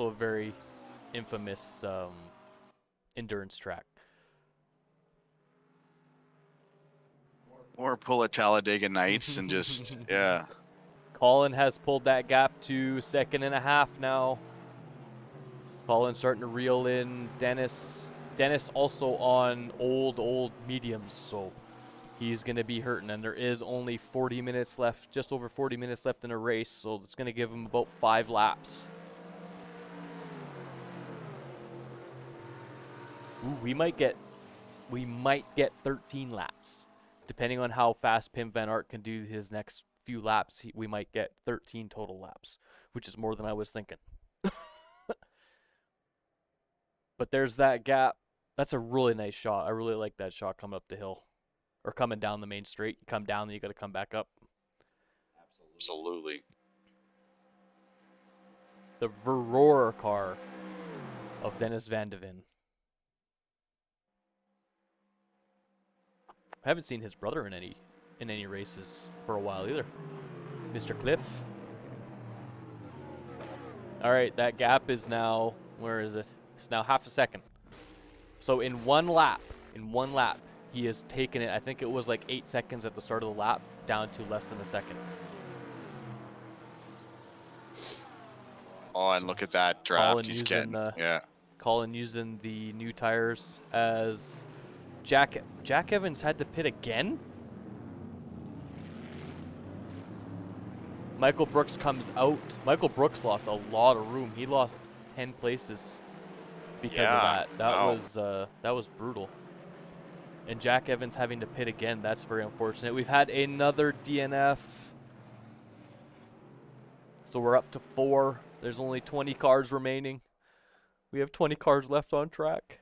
a very infamous endurance track. Or pull a Talladega Nights and just yeah. Colin has pulled that gap to 2.5 now. Colin starting to reel in Dennis. Dennis also on old mediums, so he's going to be hurting. And there is only 40 minutes left, just over 40 minutes left in a race, so it's going to give him about 5 laps. Ooh, we might get 13 laps. Depending on how fast Pim Van Ark can do his next few laps, we might get 13 total laps, which is more than I was thinking. But there's that gap. That's a really nice shot. I really like that shot coming up the hill. Or coming down the main straight. You come down, then you got to come back up. Absolutely. The Verroer car of Dennis Van de Ven. I haven't seen his brother in any races for a while either. Mr. Cliff. All right, that gap is now, where is it? It's now half a second. So in one lap, he has taken it, I think it was like 8 seconds at the start of the lap, down to less than a second. Oh, and look at that draft Colin he's using, getting. Yeah. Colin using the new tires as Jack Evans had to pit again? Michael Brooks comes out. Michael Brooks lost a lot of room. He lost 10 places because of that. That was brutal. And Jack Evans having to pit again, that's very unfortunate. We've had another DNF. So we're up to 4. There's only 20 cars remaining. We have 20 cars left on track.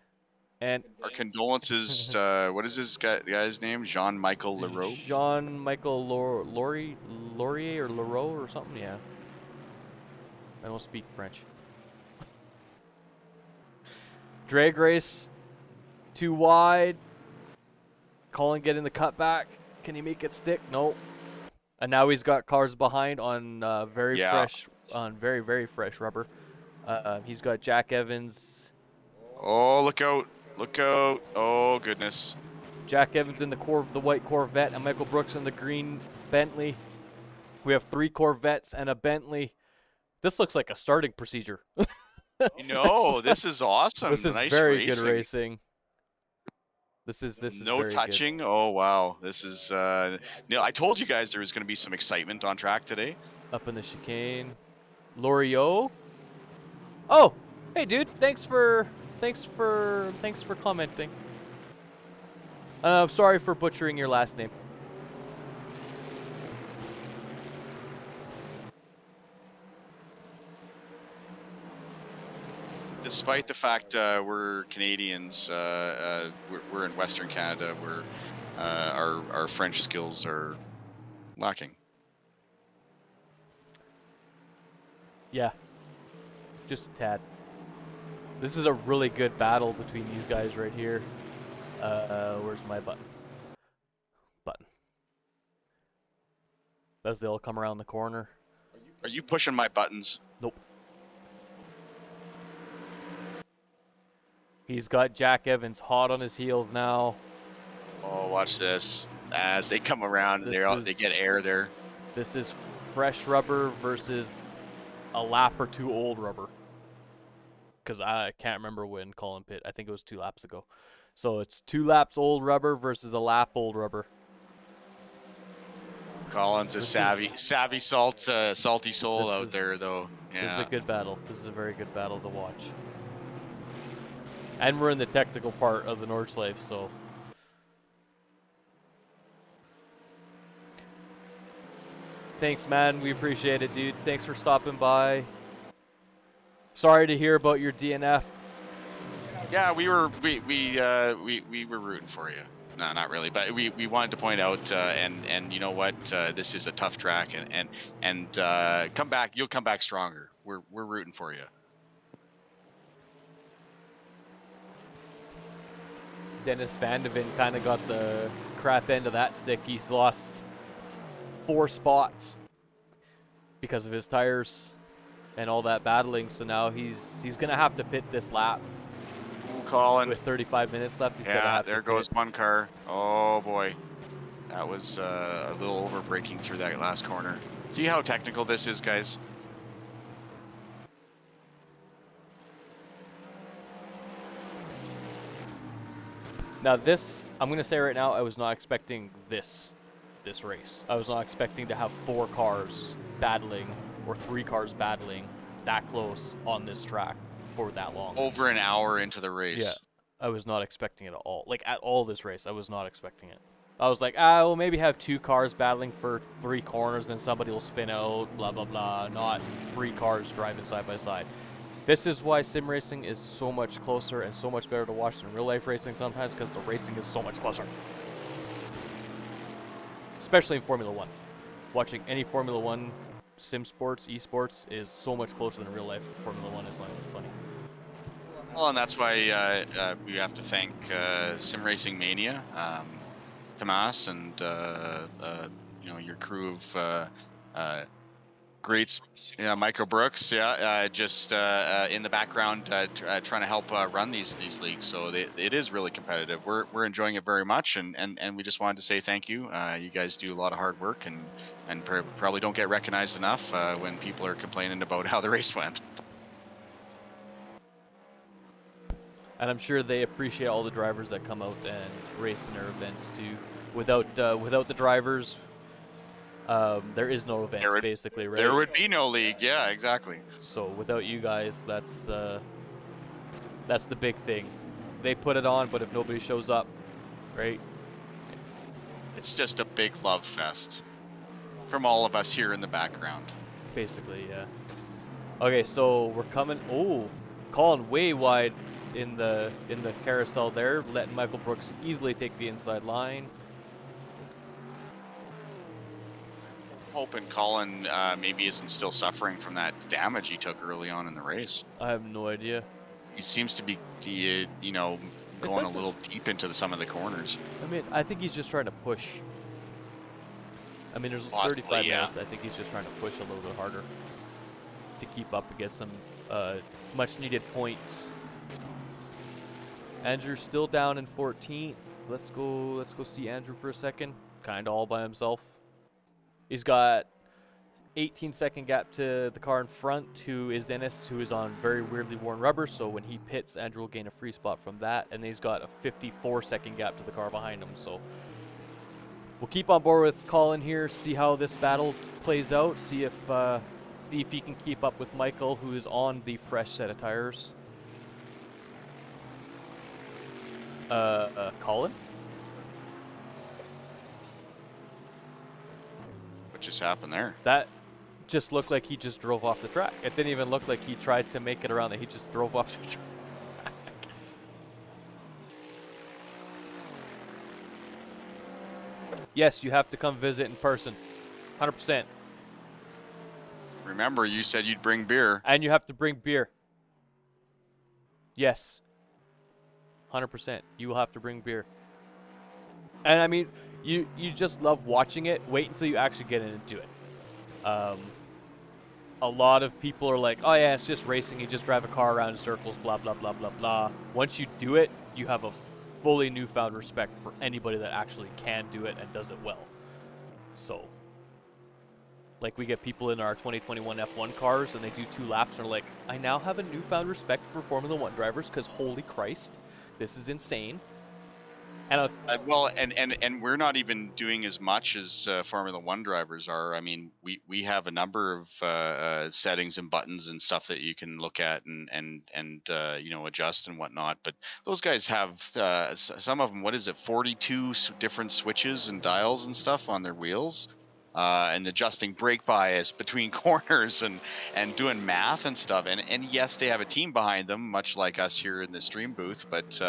And our condolences. What is this guy's name? Jean-Michel Leroux? Jean-Michel Laurier or Leroux or something, yeah. I don't speak French. Drag race. Too wide. Colin getting the cutback. Can he make it stick? No. And now he's got cars behind on very on very, very fresh rubber. He's got Jack Evans. Oh, look out. Look out. Oh, goodness. Jack Evans in the white Corvette, and Michael Brooks in the green Bentley. We have 3 Corvettes and a Bentley. This looks like a starting procedure. This is awesome. This is nice very racing. good racing. This is no very touching. Good. Oh wow, this is. Neil, I told you guys there was going to be some excitement on track today. Up in the chicane, Loriot. Oh, hey dude, thanks for commenting. I'm sorry for butchering your last name. Despite the fact we're Canadians, we're in Western Canada, where our French skills are lacking. Yeah, just a tad. This is a really good battle between these guys right here. Where's my button? As they all come around the corner. Are you pushing my buttons? Nope. He's got Jack Evans hot on his heels now. Oh, watch this. As they come around, they get air there. This is fresh rubber versus a lap or 2 old rubber. Because I can't remember when Colin pit. I think it was 2 laps ago. So it's 2 laps old rubber versus a lap old rubber. Colin's a salty soul out there, though. Yeah. This is a good battle. This is a very good battle to watch. And we're in the technical part of the Nordschleife, so. Thanks, man. We appreciate it, dude. Thanks for stopping by. Sorry to hear about your DNF. Yeah, we were rooting for you. No, not really, but we wanted to point out, and you know what, this is a tough track, and come back. You'll come back stronger. We're rooting for you. Dennis Van de Ven kind of got the crap end of that stick. He's lost 4 spots because of his tires and all that battling. So now he's gonna have to pit this lap. Colin. With 35 minutes left, he's yeah, there goes one car. Oh boy, that was a little over braking through that last corner. See how technical this is, guys? Now this, I'm gonna say right now, I was not expecting this race. I was not expecting to have 4 cars battling or 3 cars battling that close on this track for that long. Over an hour into the race. Yeah, I was not expecting it at all. Like at all this race, I was not expecting it. I was like, we'll maybe have 2 cars battling for 3 corners, then somebody will spin out, blah blah blah. Not 3 cars driving side by side. This is why sim racing is so much closer and so much better to watch than real life racing sometimes, because the racing is so much closer. Especially in Formula 1. Watching any Formula 1 sim sports, esports is so much closer than real life. Formula 1 is not even funny. Well, and that's why we have to thank SimRacingMania, Tomas, and your crew of greats, Michael Brooks, just in the background trying to help run these leagues. So it is really competitive. We're enjoying it very much, and we just wanted to say thank you. You guys do a lot of hard work, and probably don't get recognized enough when people are complaining about how the race went. And I'm sure they appreciate all the drivers that come out and race in their events too. Without the drivers, there is no event, basically, right? There would be no league. Yeah, exactly. So without you guys, that's the big thing. They put it on, but if nobody shows up, right? It's just a big love fest from all of us here in the background. Basically, yeah. Okay, so we're coming. Oh, Colin way wide in the carousel there, letting Michael Brooks easily take the inside line. Hoping Colin maybe isn't still suffering from that damage he took early on in the race. I have no idea. He seems to be, going a little deep into some of the corners. I mean, I think he's just trying to push. I mean, there's Possibly, 35 yeah. minutes. I think he's just trying to push a little bit harder. to keep up and get some much needed points. Andrew's still down in 14th. Let's go see Andrew for a second. Kind of all by himself. He's got 18-second gap to the car in front, who is Dennis, who is on very weirdly worn rubber. So when he pits, Andrew will gain a free spot from that. And he's got a 54-second gap to the car behind him. So we'll keep on board with Colin here, see how this battle plays out, see if he can keep up with Michael, who is on the fresh set of tires. Colin? What just happened there? That just looked like he just drove off the track. It didn't even look like he tried to make it around, that he just drove off the track. Yes, you have to come visit in person. 100%. Remember, you said you'd bring beer. And you have to bring beer. Yes. 100%. You will have to bring beer. And I mean, you just love watching it. Wait until you actually get in and do it. A lot of people are like, oh yeah, it's just racing. You just drive a car around in circles, blah, blah, blah, blah, blah. Once you do it, you have a fully newfound respect for anybody that actually can do it and does it well. So, like, we get people in our 2021 F1 cars and they do 2 laps and are like, I now have a newfound respect for Formula 1 drivers because holy Christ, this is insane. And well, and we're not even doing as much as Formula 1 drivers are. I mean, we have a number of settings and buttons and stuff that you can look at and you know, adjust and whatnot. But those guys have some of them. What is it? 42 different switches and dials and stuff on their wheels. And adjusting brake bias between corners and doing math and stuff. And yes, they have a team behind them, much like us here in the stream booth. But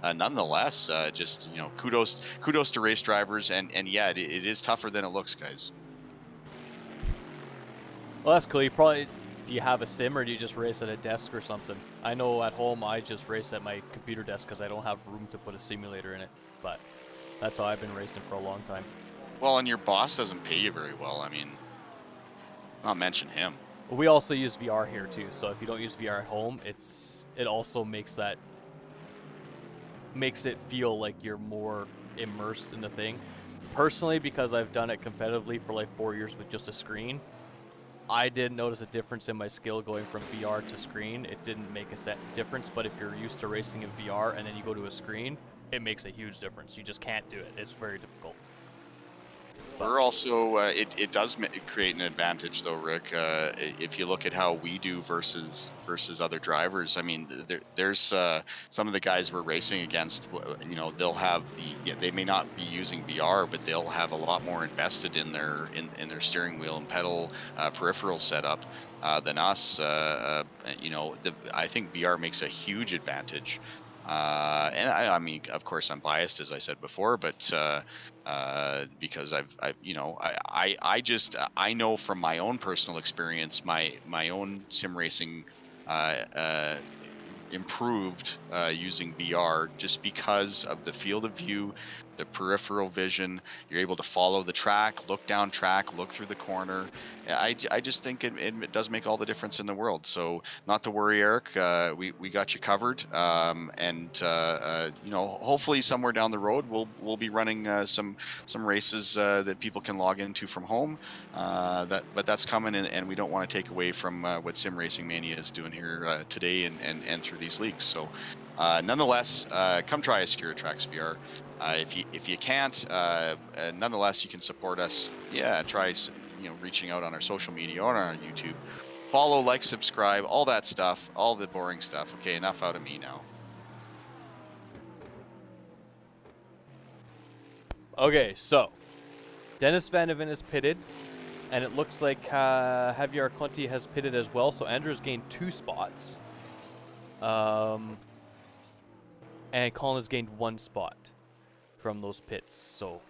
nonetheless, just, you know, kudos to race drivers. And yeah, it is tougher than it looks, guys. well, that's cool. Do you have a sim or do you just race at a desk or something? I know at home I just race at my computer desk because I don't have room to put a simulator in it. But that's how I've been racing for a long time. Well, and your boss doesn't pay you very well. I mean, not mention him. We also use VR here too, so if you don't use VR at home, it also makes it feel like you're more immersed in the thing. Personally, because I've done it competitively for like 4 years with just a screen, I did notice a difference in my skill going from VR to screen. It didn't make a set difference, but if you're used to racing in VR and then you go to a screen, it makes a huge difference. You just can't do it. It's very difficult. We're also, it does create an advantage though, Rick. If you look at how we do versus other drivers, I mean, there's some of the guys we're racing against, you know, they may not be using VR, but they'll have a lot more invested in their steering wheel and pedal peripheral setup than us. You know, I think VR makes a huge advantage. And I mean, of course, I'm biased, as I said before, but because I know from my own personal experience, my own sim racing improved using VR just because of the field of view, the peripheral vision. You're able to follow the track, look down track, look through the corner. I just think it does make all the difference in the world. So not to worry, Eric. We got you covered. And you know, hopefully somewhere down the road we'll be running some races that people can log into from home. But that's coming, and we don't want to take away from what SimRacingMania is doing here today and through these leagues. So nonetheless, come try us here at TracksVR. If you can't, nonetheless, you can support us. Yeah, try reaching out on our social media or on our YouTube. Follow, like, subscribe, all that stuff, all the boring stuff. Okay, enough out of me now. Okay, so Dennis Van Even is pitted, and it looks like Javier Conti has pitted as well. So Andrew's gained 2 spots, and Colin has gained 1 spot from those pits. So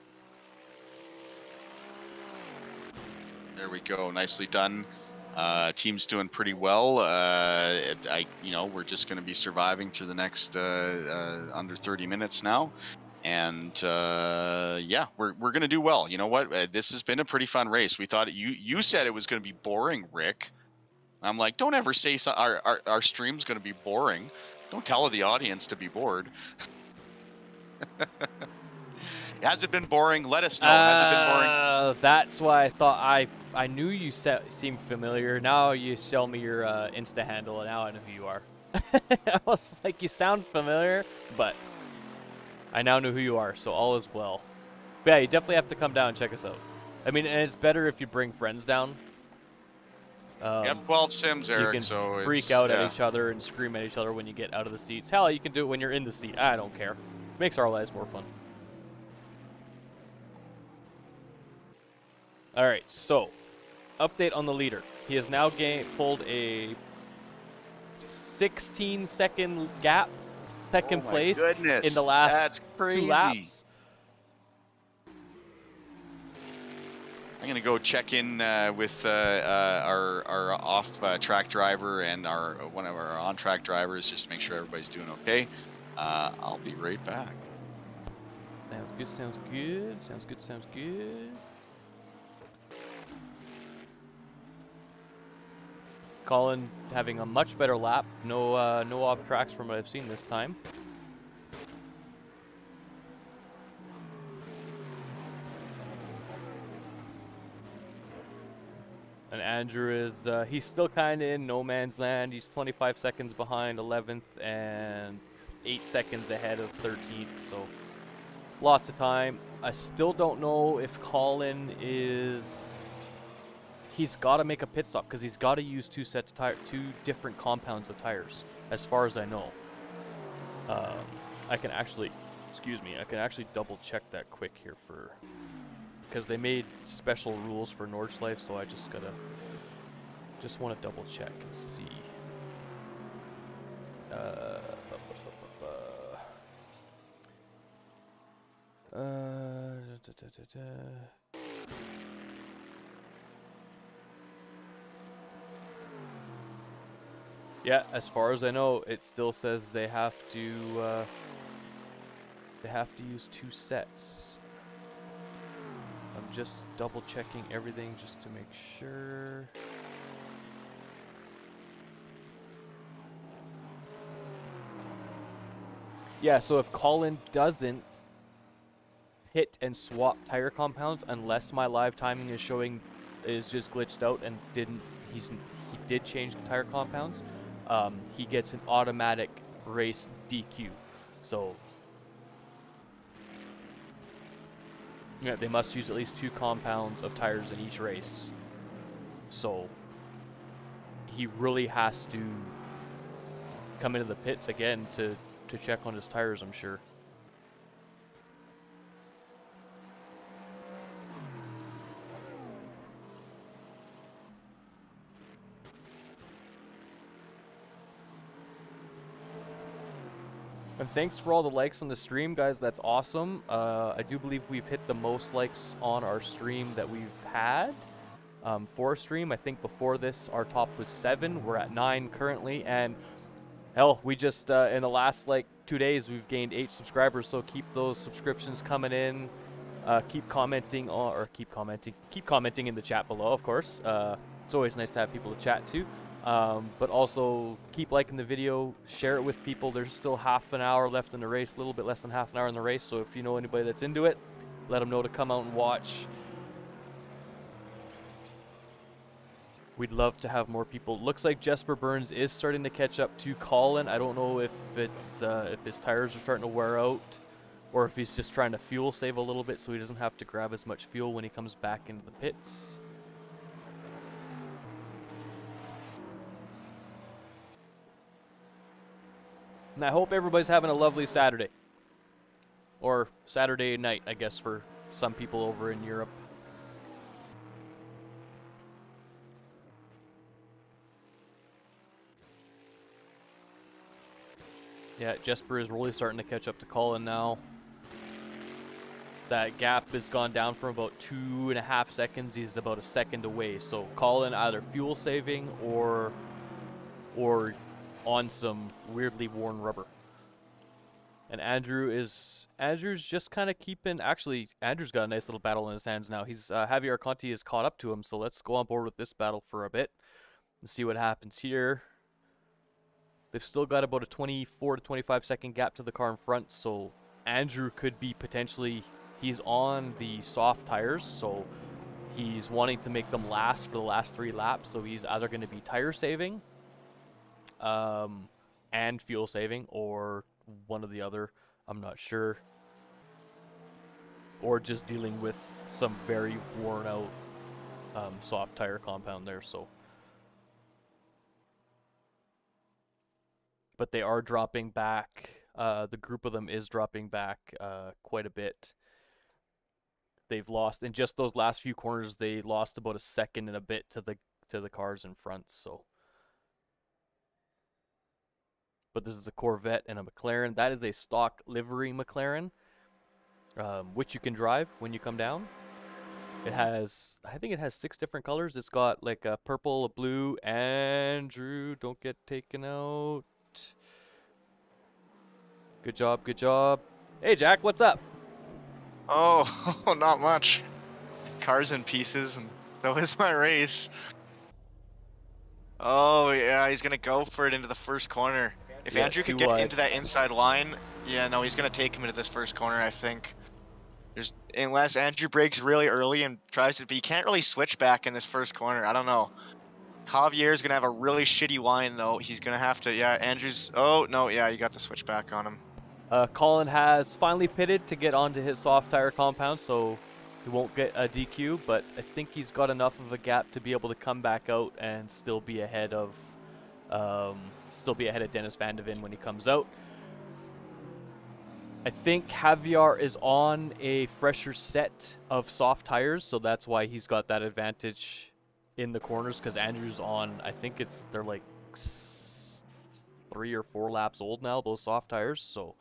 there we go, nicely done. Team's doing pretty well. We're just going to be surviving through the next under 30 minutes now. And yeah, we're going to do well. You know what? This has been a pretty fun race. We thought you said it was going to be boring, Rick. I'm like, don't ever say our stream's going to be boring. Don't tell the audience to be bored. Has it been boring? Let us know. Has it been boring? That's why I thought I knew you seemed familiar. Now you show me your Insta handle, and now I know who you are. I was like, you sound familiar, but I now know who you are, so all is well. But yeah, you definitely have to come down and check us out. I mean, and it's better if you bring friends down. You have 12 Sims, Eric, you can so freak out at each other and scream at each other when you get out of the seats. Hell, you can do it when you're in the seat. I don't care. Makes our lives more fun. Alright, so, update on the leader. He has now pulled a 16-second gap, second place in the last 2 laps. I'm going to go check in with our off-track driver and one of our on-track drivers just to make sure everybody's doing okay. I'll be right back. Sounds good, sounds good, sounds good, sounds good. Colin having a much better lap. No off tracks from what I've seen this time. And Andrew is, he's still kind of in no man's land. He's 25 seconds behind 11th and 8 seconds ahead of 13th, so lots of time. I still don't know if Colin is... He's got to make a pit stop because he's got to use two different compounds of tires, as far as I know. I can actually double check that quick here because they made special rules for Nordschleife, so I just want to double check and see. Yeah, as far as I know, it still says they have to use 2 sets. I'm just double checking everything just to make sure. Yeah, so if Colin doesn't hit and swap tire compounds, unless my live timing is showing is just glitched out and he did change the tire compounds, he gets an automatic race DQ. So yeah, they must use at least 2 compounds of tires in each race. So he really has to come into the pits again to check on his tires, I'm sure. And thanks for all the likes on the stream, guys. That's awesome. I do believe we've hit the most likes on our stream that we've had for a stream. I think before this, our top was 7. We're at 9 currently. And hell, we just, in the last, 2 days, we've gained 8 subscribers. So keep those subscriptions coming in. Keep commenting in the chat below, of course. It's always nice to have people to chat to. But also keep liking the video, share it with people. There's still half an hour left in the race, a little bit less than half an hour in the race, so if you know anybody that's into it, let them know to come out and watch. We'd love to have more people. Looks like Jesper Burns is starting to catch up to Colin. I don't know if it's if his tires are starting to wear out or if he's just trying to fuel save a little bit so he doesn't have to grab as much fuel when he comes back into the pits. And I hope everybody's having a lovely Saturday. Or Saturday night, I guess, for some people over in Europe. Yeah, Jesper is really starting to catch up to Colin now. That gap has gone down from about 2.5 seconds. He's about a second away. So Colin either fuel saving or on some weirdly worn rubber. And Andrew's just kind of keeping... Actually, Andrew's got a nice little battle in his hands now. Javier Conti has caught up to him, so let's go on board with this battle for a bit. Let's see what happens here. They've still got about a 24 to 25 second gap to the car in front, so Andrew could be potentially, he's on the soft tires, so he's wanting to make them last for the last 3 laps, so he's either going to be tire saving and fuel saving, or one or the other, I'm not sure. Or just dealing with some very worn out soft tire compound there, so. But they are dropping back. The group of them is dropping back quite a bit. They've lost in just those last few corners. They lost about a second and a bit to the cars in front. So, but this is a Corvette and a McLaren. That is a stock livery McLaren, which you can drive when you come down. It has, I think it has 6 different colors. It's got like a purple, a blue. Andrew, don't get taken out. Good job, good job. Hey, Jack, what's up? Oh, not much. Car's in pieces, and so is my race. Oh, yeah, he's gonna go for it into the first corner. If Yeah, Andrew could too get wide. into that inside line, yeah, no, he's gonna take him into this first corner, I think. Unless Andrew brakes really early and tries to, but he can't really switch back in this first corner. I don't know. Javier's gonna have a really shitty line, though. He's gonna have to, yeah, Andrew's, oh, no, yeah, you got the switch back on him. Colin has finally pitted to get onto his soft tire compound, so he won't get a DQ, but I think he's got enough of a gap to be able to come back out and still be ahead of Dennis Van de Ven when he comes out. I think Javier is on a fresher set of soft tires, so that's why he's got that advantage in the corners, because Andrew's on, I think they're like 3 or 4 laps old now, those soft tires, so.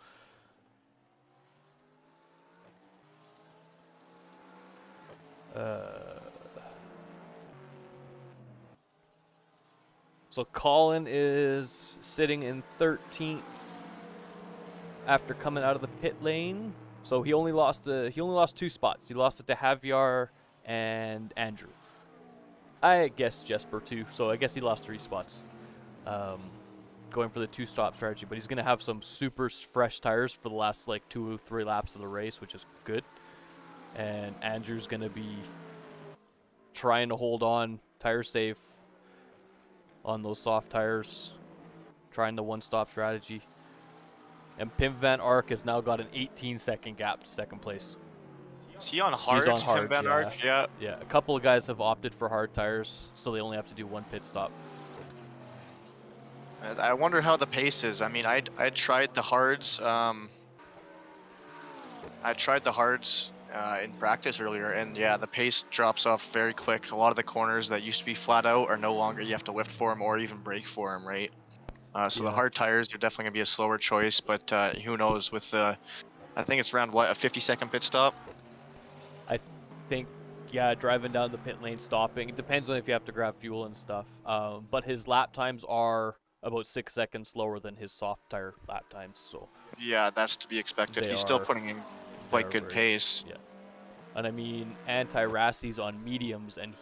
So Colin is sitting in 13th after coming out of the pit lane. So he only lost 2 spots. He lost it to Javier and Andrew. I guess Jesper too. So I guess he lost 3 spots. Going for the 2-stop strategy, but he's gonna have some super fresh tires for the last like 2 or 3 laps of the race, which is good. And Andrew's gonna be trying to hold on, tire safe on those soft tires, trying the 1-stop strategy. And Pim Van Ark has now got an 18-second gap to second place. Is he on hard? He's on hard, Tim Van yeah. Ark? Yeah. Yeah, a couple of guys have opted for hard tires, so they only have to do 1 pit stop. I wonder how the pace is. I mean, I tried the hards. I tried the hards in practice earlier, and yeah, the pace drops off very quick. A lot of the corners that used to be flat out are no longer. You have to lift for them or even brake for them, right? So Yeah. the hard tires are definitely gonna be a slower choice, but who knows with the. I think it's around what, a 50-second pit stop. I think, yeah, driving down the pit lane, stopping. It depends on if you have to grab fuel and stuff. But his lap times are about 6 seconds slower than his soft tire lap times. So Yeah, that's to be expected. He's still putting in quite good pace. Yeah, and I mean, Anti-Rassi's on mediums, and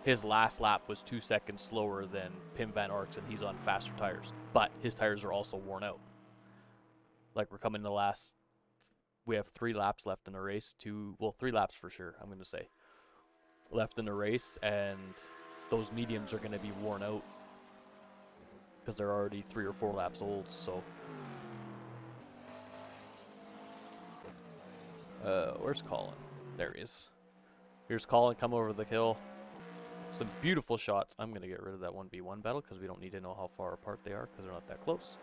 his last lap was 2 seconds slower than Pim Van Ark's, and he's on faster tires. But his tires are also worn out. Like, we're coming to we have 3 laps left in the race. 3 laps for sure, I'm going to say, left in the race, and those mediums are going to be worn out because they're already 3 or 4 laps old, so. Where's Colin? There he is. Here's Colin, come over the hill. Some beautiful shots. I'm going to get rid of that 1v1 battle because we don't need to know how far apart they are because they're not that close.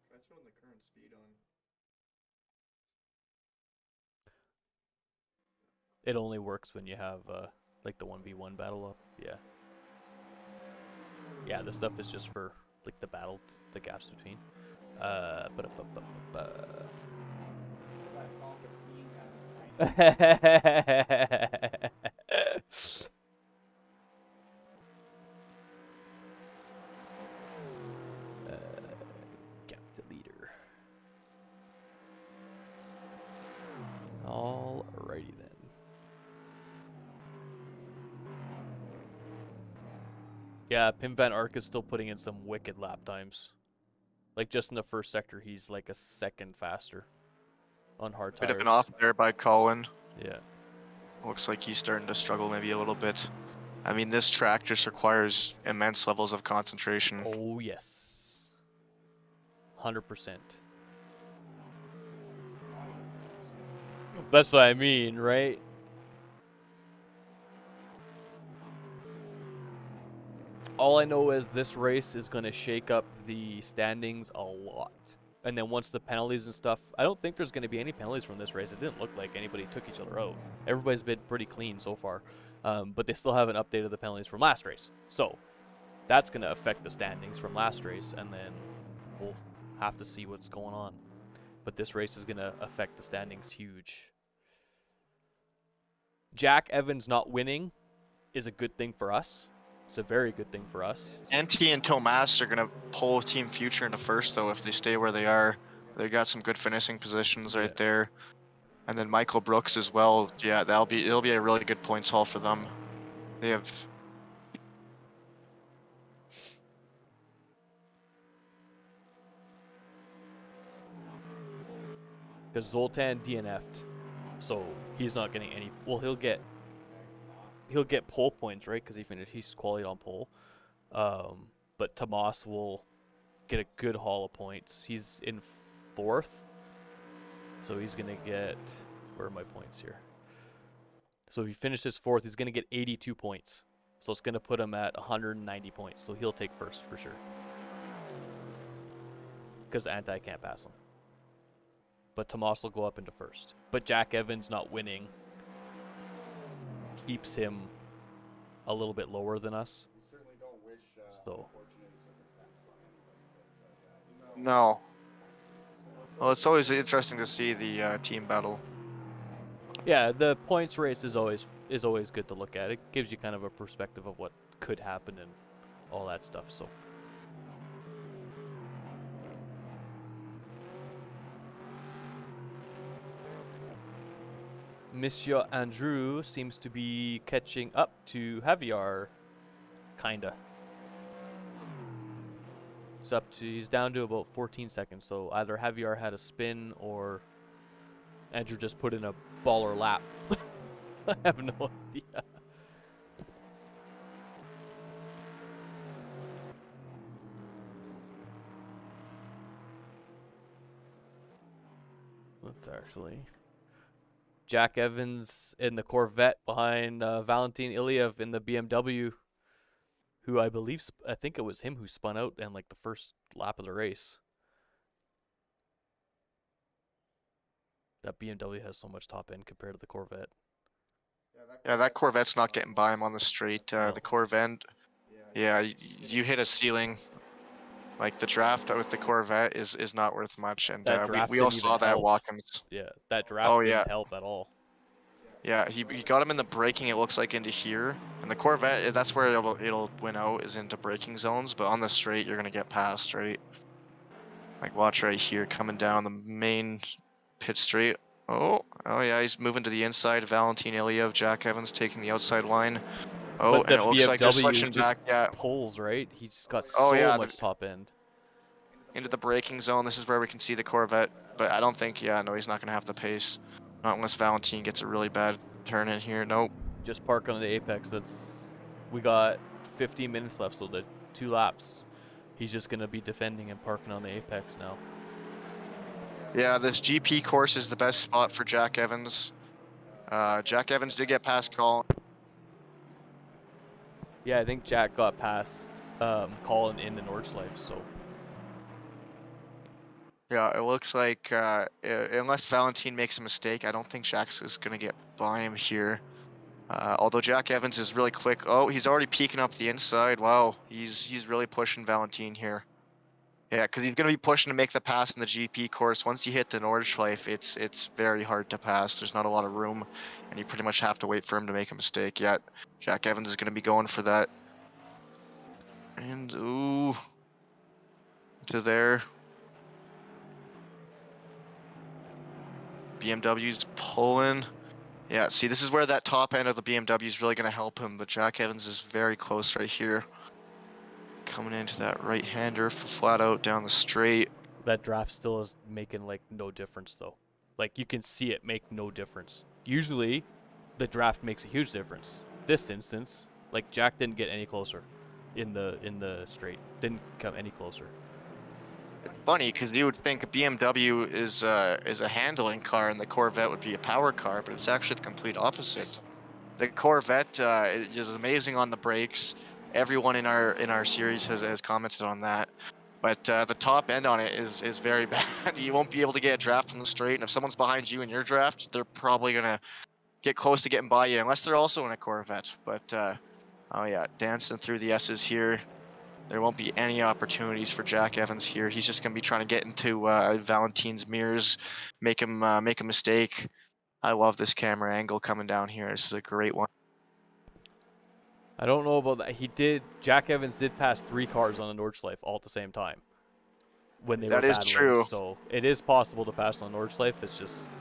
Try throwing the current speed on. It only works when you have like the 1v1 battle up. Yeah. Yeah, this stuff is just for like the battle, the gaps between. That talk of peeing at 90. Gap to leader. All Yeah, Pim Van Ark is still putting in some wicked lap times. Like just in the first sector, he's like a second faster on hard Bit tires. of an off there by Colin. Yeah. Looks like he's starting to struggle maybe a little bit. I mean, this track just requires immense levels of concentration. Oh yes. 100%. That's what I mean, right? All I know is this race is going to shake up the standings a lot. And then once the penalties and stuff, I don't think there's going to be any penalties from this race. It didn't look like anybody took each other out. Everybody's been pretty clean so far. But they still haven't updated the penalties from last race. So that's going to affect the standings from last race. And then we'll have to see what's going on. But this race is going to affect the standings huge. Jack Evans not winning is a good thing for us. It's a very good thing for us. NT and Tomas are going to pull Team Future into first, though, if they stay where they are. They got some good finishing positions right there. And then Michael Brooks as well. Yeah, it'll be a really good points haul for them. They have... Because Zoltan DNF'd, so he's not getting any. Well, he'll get pole points, right? Because he's qualified on pole. But Tomas will get a good haul of points. He's in 4th, so he's gonna get. Where are my points here? So if he finishes 4th, he's gonna get 82 points. So it's gonna put him at 190 points. So he'll take first for sure. Because Anti can't pass him. But Tomas will go up into first. But Jack Evans not winning keeps him a little bit lower than us. We certainly don't wish So. unfortunate circumstances on anybody, but No. Well, it's always interesting to see the team battle. Yeah, the points race is always good to look at. It gives you kind of a perspective of what could happen and all that stuff. So. Monsieur Andrew seems to be catching up to Javier, kinda. He's down to about 14 seconds, so either Javier had a spin or Andrew just put in a baller lap. I have no idea. Let's actually... Jack Evans in the Corvette behind Valentin Iliev in the BMW, who I think it was him who spun out in like the first lap of the race. That BMW has so much top end compared to the Corvette. Yeah, that Corvette's not getting by him on the straight. No. The Corvette, yeah, you hit a ceiling. Like the draft with the Corvette is not worth much, and we all saw that at Watkins. Yeah, that draft didn't help at all. Yeah, he got him in the braking. It looks like into here, and the Corvette, that's where it'll win out, is into braking zones. But on the straight, you're gonna get past, right? Like watch right here, coming down the main pit straight. Oh yeah, he's moving to the inside. Valentin Iliev, Jack Evans taking the outside line. Oh, But and it looks like they're BMW switching just back. Yeah. pulls, right? He's just got Oh, so yeah, much top end. Into the braking zone. This is where we can see the Corvette, but I don't think. Yeah, no, he's not gonna have the pace. Not unless Valentin gets a really bad turn in here. Nope. Just park on the apex. We got 15 minutes left, so the 2 laps. He's just gonna be defending and parking on the apex now. Yeah, this GP course is the best spot for Jack Evans. Jack Evans did get past Colin. Yeah, I think Jack got past Colin in the Nordschleife, so. Yeah, it looks like unless Valentin makes a mistake, I don't think Jack's is gonna get by him here. Although Jack Evans is really quick. Oh, he's already peeking up the inside. Wow, he's really pushing Valentin here. Yeah, because he's gonna be pushing to make the pass in the GP course. Once you hit the Nordschleife, it's very hard to pass. There's not a lot of room, and you pretty much have to wait for him to make a mistake. Yeah, Jack Evans is gonna be going for that. And ooh, to there. BMW's pulling. Yeah, see, this is where that top end of the BMW is really going to help him, but Jack Evans is very close right here. coming into that right-hander flat out down the straight. That draft still is making like no difference though. Like you can see it make no difference. Usually, the draft makes a huge difference. This instance, like Jack didn't get any closer in the straight. Didn't come any closer. It's funny because you would think a BMW is a handling car and the Corvette would be a power car, but it's actually the complete opposite. The Corvette is amazing on the brakes. Everyone in our series has commented on that. But the top end on it is very bad. You won't be able to get a draft from the straight, and if someone's behind you in your draft, they're probably gonna get close to getting by you, unless they're also in a Corvette. But oh yeah, dancing through the S's here. There won't be any opportunities for Jack Evans here. He's just gonna be trying to get into Valentine's mirrors, make him make a mistake. I love this camera angle coming down here. This is a great one. I don't know about that. Jack Evans did pass 3 cars on the Nordschleife all at the same time when they were That is battling. true. So it is possible to pass on the Nordschleife. It's just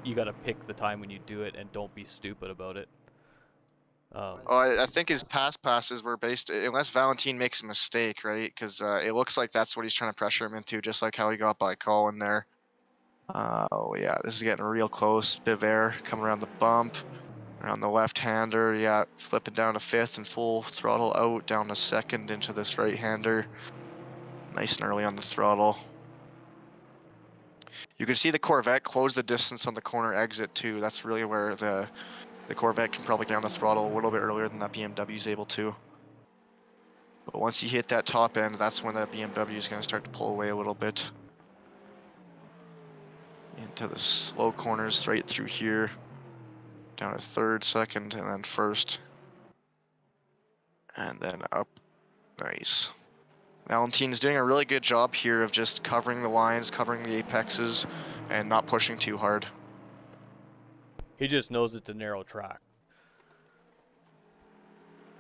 you got to pick the time when you do it and don't be stupid about it. Oh, I think his passes were based, unless Valentine makes a mistake, right? Because it looks like that's what he's trying to pressure him into, just like how he got by Colin there. Oh yeah, this is getting real close. Bit of air coming around the bump. Around the left-hander, yeah, flipping down to 5th and full throttle out, down to 2nd into this right-hander. Nice and early on the throttle. You can see the Corvette close the distance on the corner exit too. That's really where the Corvette can probably get on the throttle a little bit earlier than that BMW is able to. But once you hit that top end, that's when that BMW is going to start to pull away a little bit. Into the slow corners right through here. Down to 3rd, 2nd, and then 1st. And then up. Nice. Valentine's doing a really good job here of just covering the lines, covering the apexes, and not pushing too hard. He just knows it's a narrow track.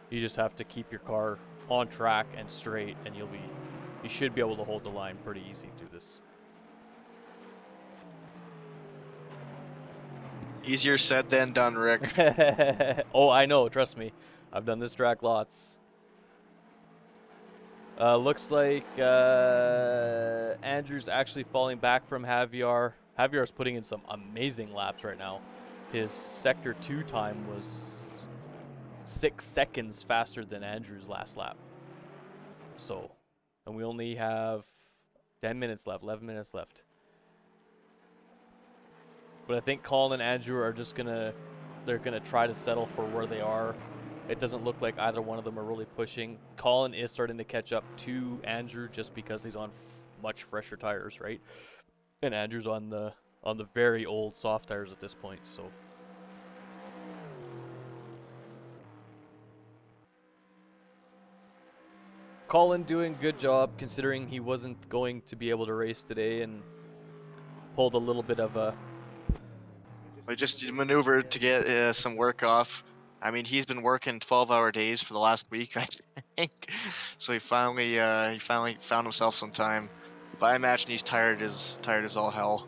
You just have to keep your car on track and straight, and you should be able to hold the line pretty easy through this. Easier said than done, Rick. Oh, I know. Trust me. I've done this track lots. Looks like Andrew's actually falling back from Javier. Javier's putting in some amazing laps right now. His Sector 2 time was 6 seconds faster than Andrew's last lap. So, and we only have 10 minutes left, 11 minutes left. But I think Colin and Andrew are just they're gonna try to settle for where they are. It doesn't look like either one of them are really pushing. Colin is starting to catch up to Andrew just because he's on much fresher tires, right? And Andrew's on the very old soft tires at this point, so. Colin doing a good job considering he wasn't going to be able to race today and pulled a little bit of a. I just maneuvered to get some work off. I mean, he's been working 12-hour days for the last week, I think. So he finally found himself some time. But I imagine he's tired as all hell.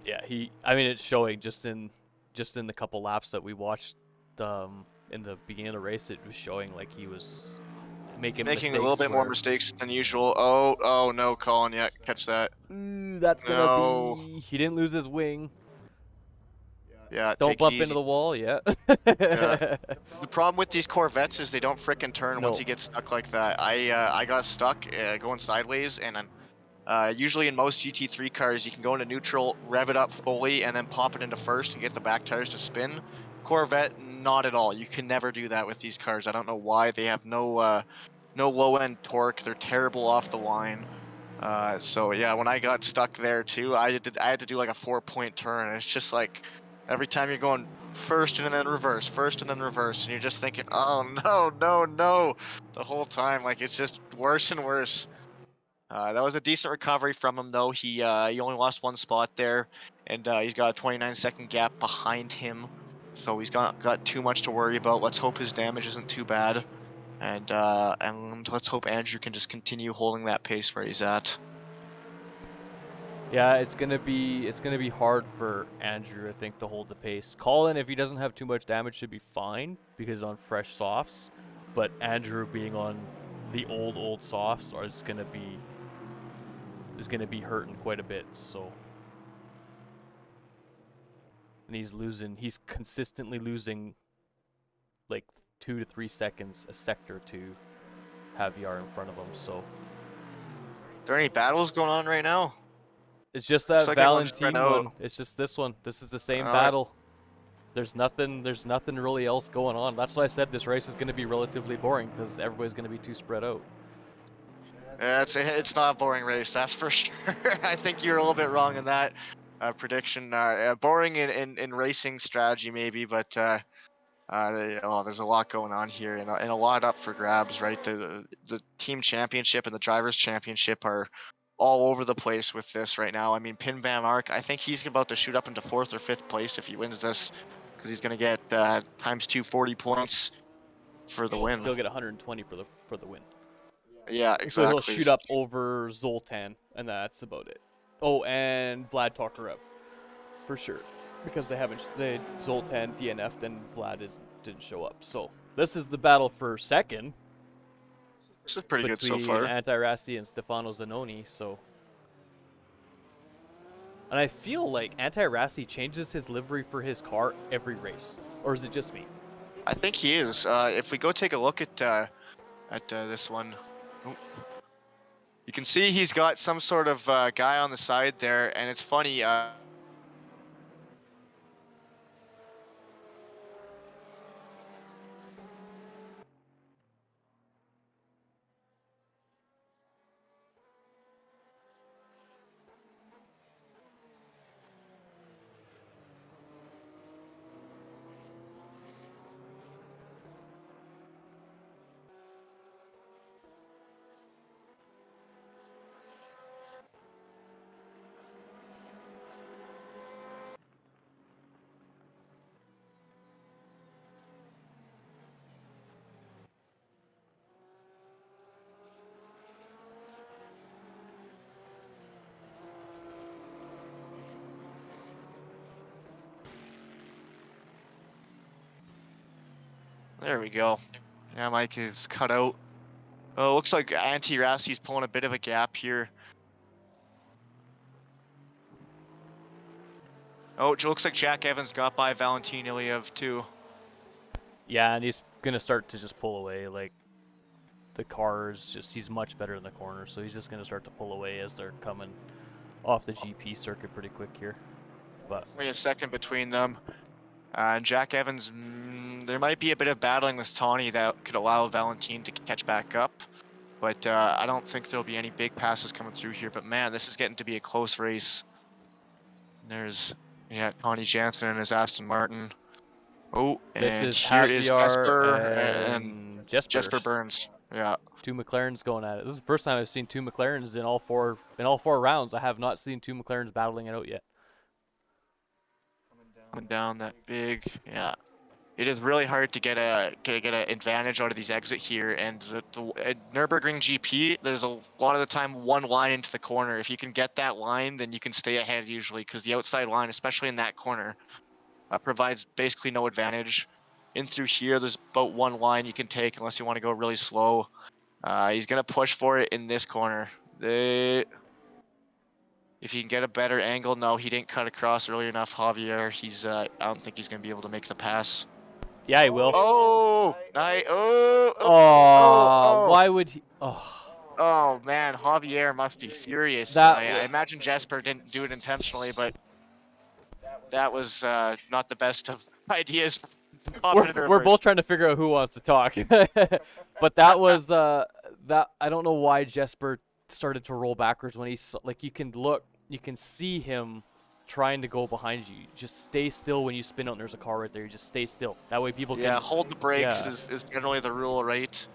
Yeah, I mean, it's showing just in the couple laps that we watched in the beginning of the race. It was showing like he was making a little bit more mistakes than usual. Oh no, Colin, yeah, catch that. That's gonna be. He didn't lose his wing. Yeah, don't bump into the wall, yeah. Yeah. The problem with these Corvettes is they don't frickin' turn once you get stuck like that. I got stuck going sideways, and usually in most GT3 cars, you can go into neutral, rev it up fully, and then pop it into first and get the back tires to spin. Corvette, not at all. You can never do that with these cars. I don't know why. They have no low-end torque. They're terrible off the line. So yeah, when I got stuck there too, I had to do like a 4-point turn, and it's just like. Every time you're going first and then reverse, and you're just thinking, oh, no, the whole time. Like, it's just worse and worse. That was a decent recovery from him, though. He only lost 1 spot there, and he's got a 29-second gap behind him. So he's got too much to worry about. Let's hope his damage isn't too bad. And let's hope Andrew can just continue holding that pace where he's at. Yeah, it's gonna be hard for Andrew, I think, to hold the pace. Colin, if he doesn't have too much damage, should be fine because he's on fresh softs. But Andrew being on the old softs is gonna be hurting quite a bit. So, and he's consistently losing like 2 to 3 seconds a sector to Javier in front of him. So Are there any battles going on right now? it's just Looks that like everyone's spread Valentine out. one. It's just this one. This is the same Alright. battle. There's nothing really else going on. That's why I said this race is going to be relatively boring because everybody's going to be too spread out. Yeah, it's not a boring race, that's for sure. I think you're a little bit wrong in that prediction. Boring in racing strategy maybe, but there's a lot going on here and a lot up for grabs, right? The team championship and the drivers championship are all over the place with this right now. I mean, Pin Van Ark, I think he's about to shoot up into 4th or 5th place if he wins this, because he's going to get times 240 points for the win. He'll get 120 for the win. Yeah, So exactly. he'll shoot up over Zoltan, and that's about it. Oh, and Vlad Tokarev, for sure, because Zoltan DNF'd and Vlad didn't show up. So this is the battle for second. This is pretty good so Between far. Antirassi and Stefano Zanoni. So, and I feel like Antirassi changes his livery for his car every race, or is it just me? I think he is. If we go take a look at this one, you can see he's got some sort of guy on the side there, and it's funny. There we go. Yeah, Mike is cut out. Oh, looks like Anti-Rassi's pulling a bit of a gap here. Oh, it looks like Jack Evans got by Valentin Iliev too. Yeah, and he's gonna start to just pull away. Like the he's much better in the corner, so he's just gonna start to pull away as they're coming off the GP circuit pretty quick here. But Only a second between them. And Jack Evans, there might be a bit of battling with Tawny that could allow Valentin to catch back up. But I don't think there'll be any big passes coming through here. But man, this is getting to be a close race. There's, Tawny Jansen and his Aston Martin. Oh, this and is here is Jesper and Jesper Burns. Yeah. 2 McLarens going at it. This is the first time I've seen 2 McLarens in all four rounds. I have not seen 2 McLarens battling it out yet. Coming down that big, yeah. It is really hard to get an advantage out of these exit here, and at Nürburgring GP, there's a lot of the time one line into the corner. If you can get that line, then you can stay ahead usually, because the outside line, especially in that corner, provides basically no advantage. In through here, there's about one line you can take unless you want to go really slow. He's gonna push for it in this corner. If he can get a better angle, no, he didn't cut across early enough. Javier, I don't think he's gonna be able to make the pass. Yeah, he will. Oh, Why would he? Oh man, Javier must be furious. I imagine Jesper didn't do it intentionally, but that was not the best of ideas. We're both trying to figure out who wants to talk, but that was that. I don't know why Jesper started to roll backwards when he's like, you can see him trying to go behind you. Just stay still when you spin out and there's a car right there. You just stay still. That way people can... hold the brakes is generally the rule, right?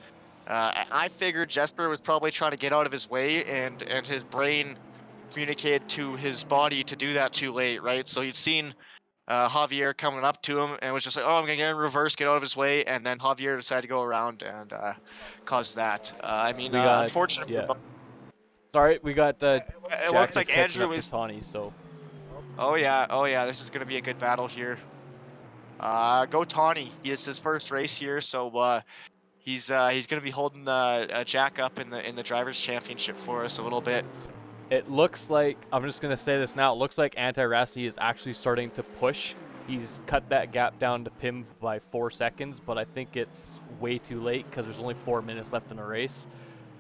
I figured Jesper was probably trying to get out of his way, and his brain communicated to his body to do that too late, right? So he'd seen Javier coming up to him and was just like, oh, I'm going to get in reverse, get out of his way, and then Javier decided to go around and cause that. Unfortunately... Yeah. Sorry, we got it looks like Andrew is Tawny, so... Oh yeah, this is going to be a good battle here. Go Tawny. He is his first race here, so He's going to be holding Jack up in the drivers' championship for us a little bit. It looks like, I'm just going to say this now, it looks like Anti-Rassi is actually starting to push. He's cut that gap down to Pim by 4 seconds, but I think it's way too late because there's only 4 minutes left in the race.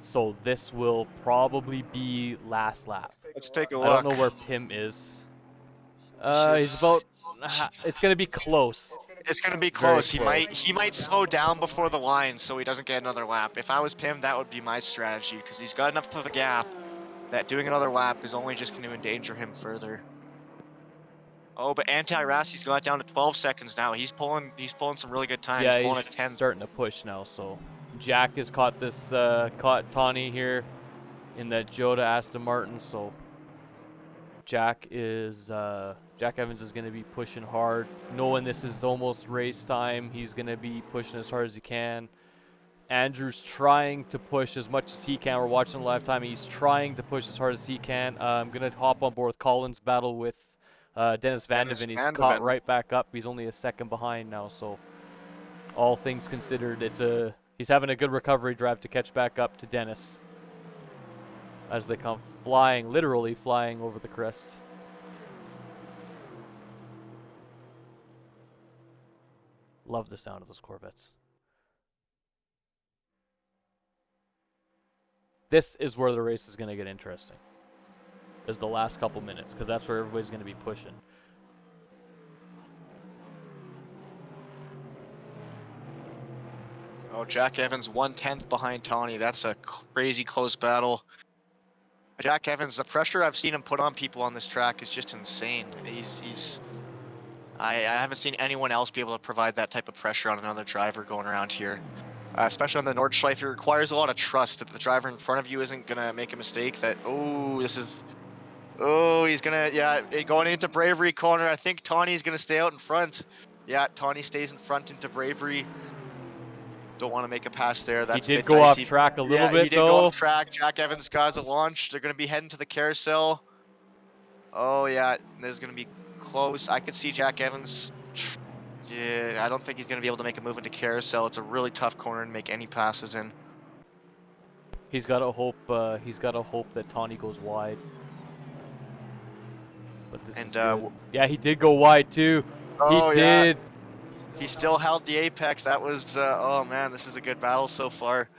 So this will probably be last lap. Let's take a I look. don't know where Pim is. He's about, it's going to be close. It's going to be Very close. close. He might slow down before the line so he doesn't get another lap. If I was Pim, that would be my strategy because he's got enough of a gap that doing another lap is only just going to endanger him further. Oh, but Anti-Rassi's got down to 12 seconds now. He's pulling some really good times. Yeah, He's pulling he's a 10. starting to push now. So Jack has caught this, caught Tawny here in that Jota Aston Martin. So Jack Evans is going to be pushing hard, knowing this is almost race time. He's going to be pushing as hard as he can. Andrew's trying to push as much as he can. We're watching live time. He's trying to push as hard as he can. I'm going to hop on board with Colin's battle with Dennis Van de Ven. He's caught right back up. He's only a second behind now. So all things considered, he's having a good recovery drive to catch back up to Dennis as they come flying, literally flying over the crest. Love the sound of those Corvettes. This is where the race is going to get interesting, is the last couple minutes, because that's where everybody's going to be pushing. Oh, Jack Evans 1/10 behind Tawny. That's a crazy close battle. Jack Evans, the pressure I've seen him put on people on this track is just insane. I haven't seen anyone else be able to provide that type of pressure on another driver going around here. Especially on the Nordschleife, it requires a lot of trust that the driver in front of you isn't going to make a mistake. He's going to, going into Bravery corner. I think Tawny's going to stay out in front. Yeah, Tawny stays in front into Bravery. Don't want to make a pass there. He did go off track a little bit, he did though. go off track. Jack Evans got a launch. They're going to be heading to the carousel. Oh, yeah, this is going to be close. I could see Jack Evans. Yeah, I don't think he's going to be able to make a move into carousel. It's a really tough corner to make any passes in. He's got to hope. He's got to hope that Tawny goes wide. But this is good. Yeah, he did go wide too. Oh, he did. He still held the apex. That was. Oh man, this is a good battle so far.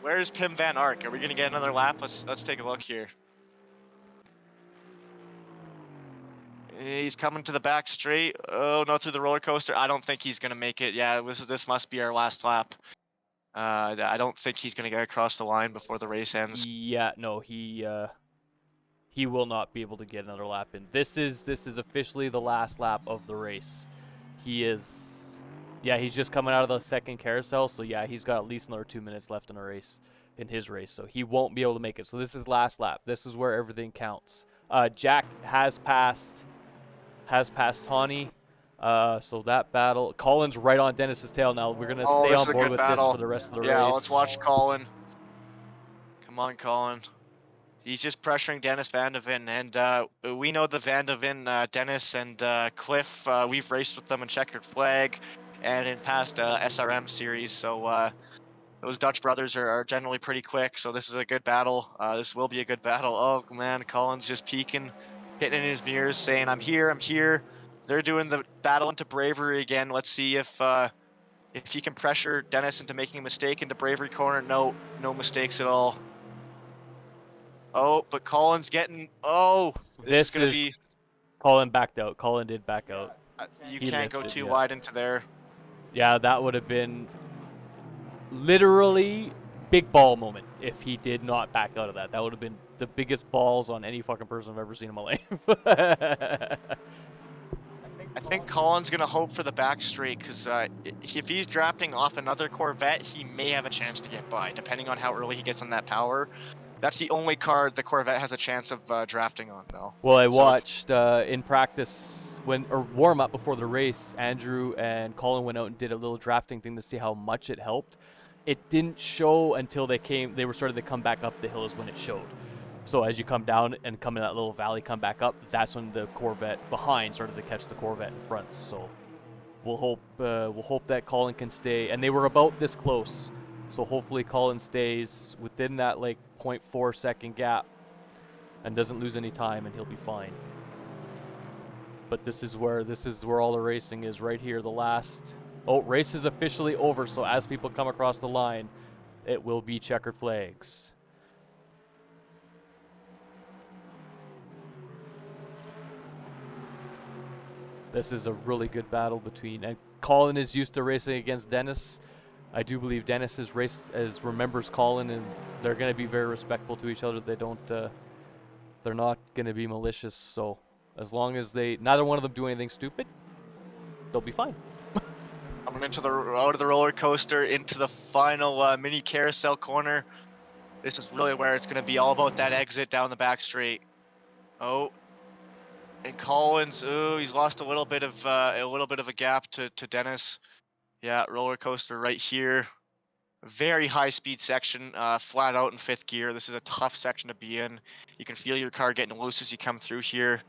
Where's Pim Van Ark? Are we going to get another lap? Let's take a look here. He's coming to the back straight. Oh no, through the roller coaster. I don't think he's gonna make it. Yeah, this must be our last lap. I don't think he's gonna get across the line before the race ends. Yeah, no, he will not be able to get another lap in. This is officially the last lap of the race. He's just coming out of the second carousel, so yeah, he's got at least another 2 minutes left in his race, so he won't be able to make it. So this is last lap. This is where everything counts. Jack has passed Tawny. So that battle, Colin's right on Dennis's tail now. We're gonna stay on board with this for the rest of the race. Yeah, let's watch Colin. Come on, Colin. He's just pressuring Dennis Van de Ven, and we know the Van de Ven, Dennis and Cliff. We've raced with them in Checkered Flag and in past SRM series. So those Dutch brothers are generally pretty quick. So this is a good battle. This will be a good battle. Oh man, Colin's just peeking, hitting in his mirrors, saying, "I'm here, I'm here." They're doing the battle into Bravery again. Let's see if he can pressure Dennis into making a mistake into Bravery corner. No mistakes at all. Oh, but Colin's getting. Oh, this is gonna be. Colin backed out. Colin did back out. You can't go too wide into there. Yeah, that would have been literally big ball moment if he did not back out of that. That would have been the biggest balls on any fucking person I've ever seen in my life. I think Colin's going to hope for the back straight because if he's drafting off another Corvette, he may have a chance to get by, depending on how early he gets on that power. That's the only card the Corvette has a chance of drafting on, though. Well, I watched in practice or warm up before the race, Andrew and Colin went out and did a little drafting thing to see how much it helped. It didn't show until they started to come back up the hill is when it showed. So as you come down and come in that little valley, come back up, that's when the Corvette behind started to catch the Corvette in front. So we'll hope that Colin can stay. And they were about this close, so hopefully Colin stays within that like 0.4 second gap and doesn't lose any time, and he'll be fine. But this is where all the racing is, right here. The last race is officially over. So as people come across the line, it will be checkered flags. This is a really good battle between, and Colin is used to racing against Dennis. I do believe Dennis is remembers Colin, and they're going to be very respectful to each other. They don't, they're not going to be malicious. So as long as neither one of them do anything stupid, they'll be fine. Coming out of the roller coaster into the final mini carousel corner. This is really where it's going to be all about that exit down the back straight. Oh, and Collins, he's lost a little bit of a gap to Dennis. Yeah, roller coaster right here. Very high speed section, flat out in 5th gear. This is a tough section to be in. You can feel your car getting loose as you come through here.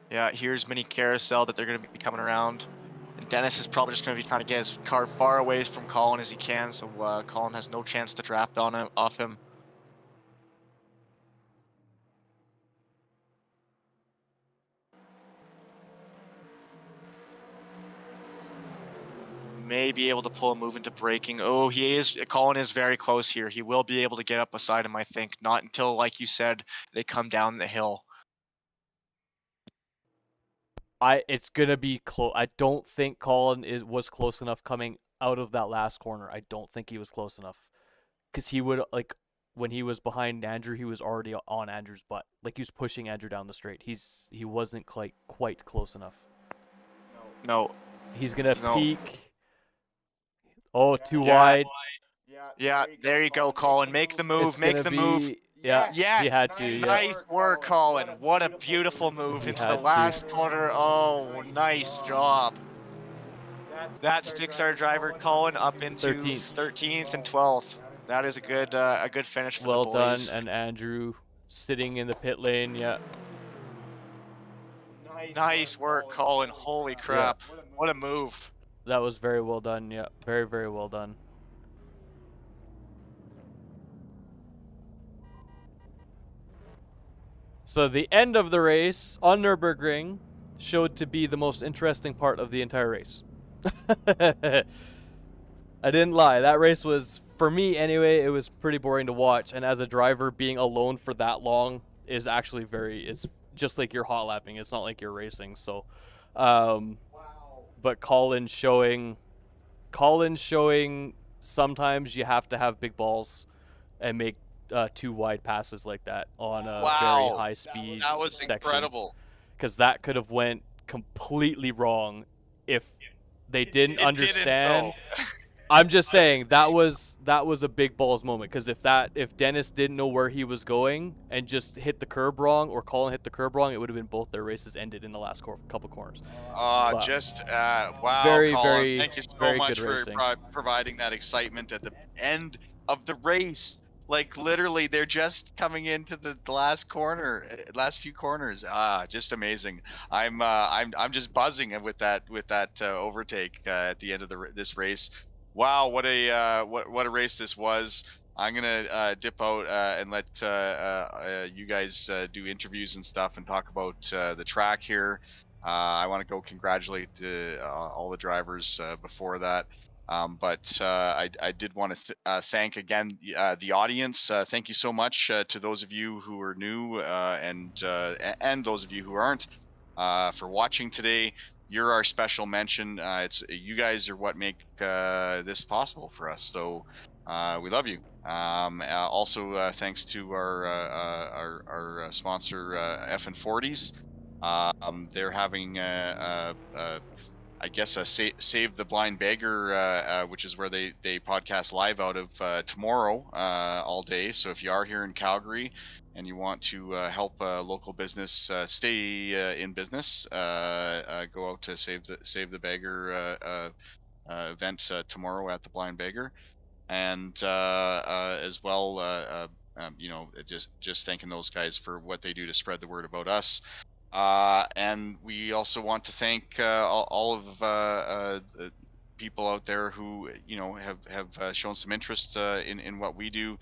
Yeah, here's mini carousel that they're going to be coming around. And Dennis is probably just going to be trying to get his car far away from Colin as he can, so Colin has no chance to draft off him. May be able to pull a move into braking. Oh, Colin is very close here. He will be able to get up beside him, I think. Not until, like you said, they come down the hill. It's gonna be close. I don't think Colin was close enough coming out of that last corner. I don't think he was close enough, because he would, like, when he was behind Andrew, he was already on Andrew's butt. Like, he was pushing Andrew down the straight. He wasn't quite close enough. No. He's gonna No. peak. Oh, too Yeah. wide. Yeah, there you go, Colin. Make the move. Make the move. Yeah, Yes. he had to. Yeah. Nice work, Colin. What a beautiful move into the last corner. Oh, nice job. That 6-star driver, Colin, up into 13th and 12th. That is a good finish for the boys. Well done, and Andrew sitting in the pit lane. Yeah. Nice work, Colin. Holy crap. Yeah. What a move. That was very well done. Yeah, very, very well done. So the end of the race on Nürburgring showed to be the most interesting part of the entire race. I didn't lie. That race was, for me anyway, it was pretty boring to watch. And as a driver, being alone for that long is actually it's just like you're hot lapping. It's not like you're racing. So, but Colin showing sometimes you have to have big balls and make 2 wide passes like that on a very high speed. That was incredible. Because that could have went completely wrong if they didn't understand. I'm just saying that was a big balls moment, because if Dennis didn't know where he was going and just hit the curb wrong, or Colin hit the curb wrong, it would have been both their races ended in the last couple corners. Wow, very, Colin, very, thank you so very much good for racing. providing that excitement at the end of the race. Like, literally, they're just coming into the last few corners. Just amazing. I'm just buzzing with that overtake at the end of this race. Wow, what a race this was. I'm gonna dip out and let you guys do interviews and stuff and talk about the track here. I want to go congratulate all the drivers before that. But I did want to thank again the audience. Thank you so much to those of you who are new and those of you who aren't for watching today. You're our special mention. You guys are what make this possible for us. So we love you. Also, thanks to our sponsor FN40s. They're having I guess Save the Blind Beggar, which is where they podcast live out of tomorrow all day. So if you are here in Calgary and you want to help a local business stay in business, go out to Save the Beggar event tomorrow at the Blind Beggar, and as well, just thanking those guys for what they do to spread the word about us. And we also want to thank all of the people out there who have shown some interest in what we do.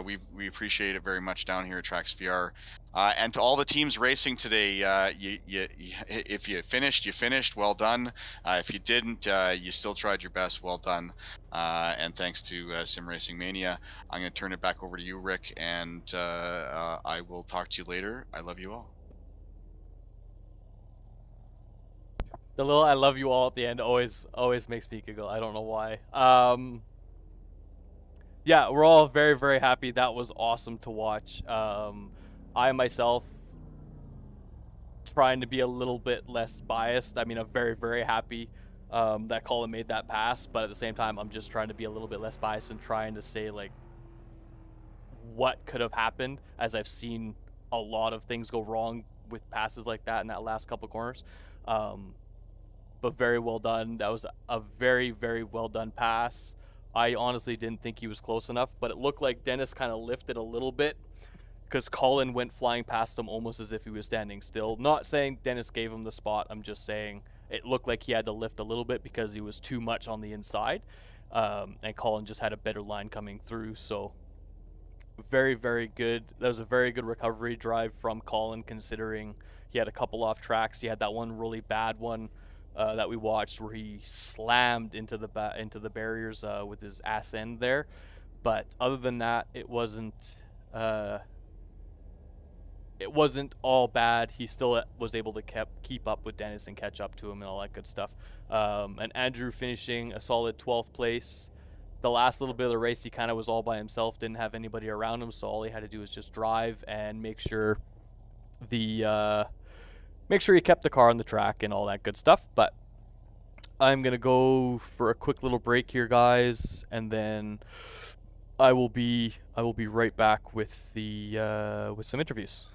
We appreciate it very much down here at TracksVR. And to all the teams racing today, if you finished, you finished. Well done. If you didn't, you still tried your best. Well done. And thanks to SimRacingMania. I'm going to turn it back over to you, Rick, and I will talk to you later. I love you all. The little "I love you all" at the end always makes me giggle. I don't know why. Yeah, we're all very, very happy. That was awesome to watch. I myself trying to be a little bit less biased. I mean, I'm very, very happy that Colin made that pass, but at the same time, I'm just trying to be a little bit less biased and trying to say like what could have happened, as I've seen a lot of things go wrong with passes like that in that last couple corners. But very well done. That was a very, very well done pass. I honestly didn't think he was close enough, but it looked like Dennis kind of lifted a little bit because Colin went flying past him almost as if he was standing still. Not saying Dennis gave him the spot. I'm just saying it looked like he had to lift a little bit because he was too much on the inside. And Colin just had a better line coming through. So very, very good. That was a very good recovery drive from Colin, considering he had a couple off tracks. He had that one really bad one that we watched where he slammed into the barriers with his ass end there. But other than that, it wasn't all bad. He still was able to keep up with Dennis and catch up to him and all that good stuff. And Andrew finishing a solid 12th place. The last little bit of the race, he kind of was all by himself, didn't have anybody around him, so all he had to do was just drive and make sure he kept the car on the track and all that good stuff. But I'm gonna go for a quick little break here, guys, and then I will be right back with with some interviews.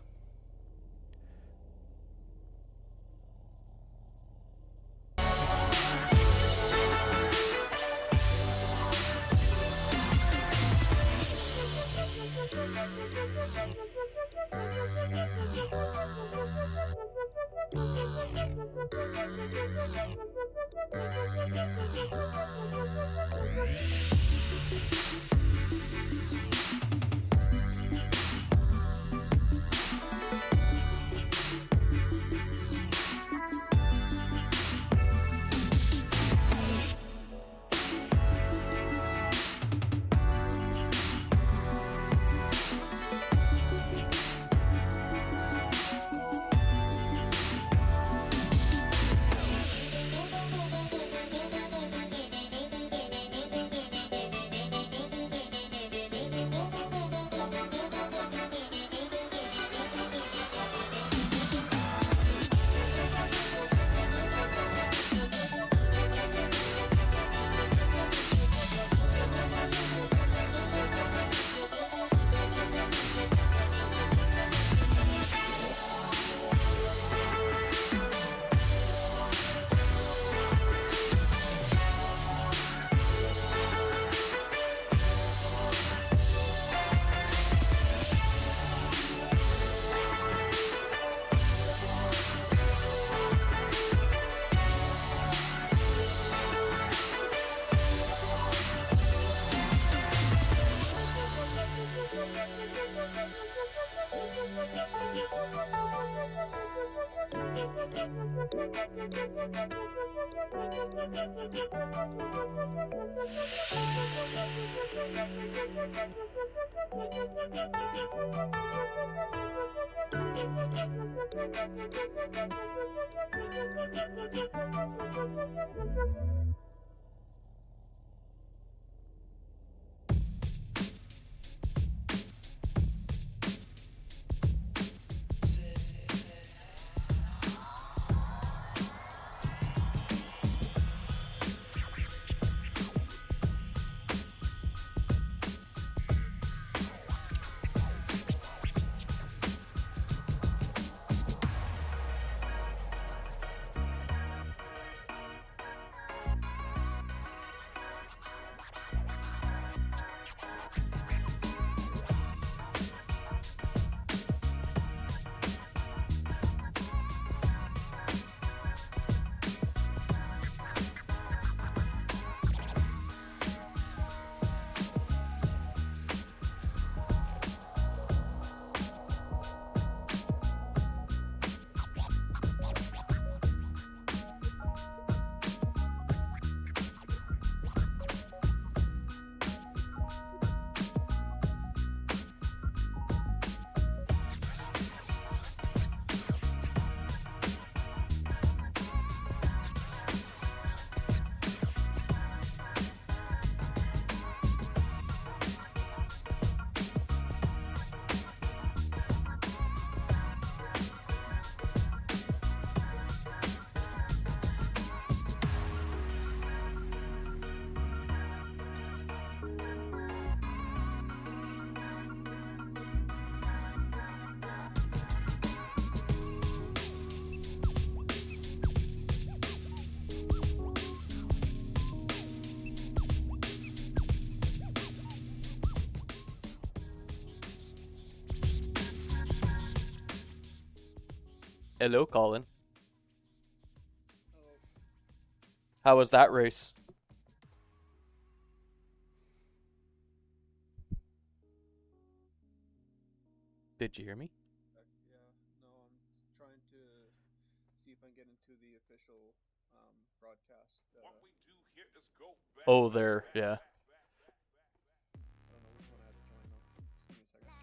Hello, Colin. How was that race? Did you hear me? Yeah, no, I'm trying to see if I can get into the official broadcast. What we do here is go back. Oh, there, yeah. I don't know which one I have to join though. Just give me a second.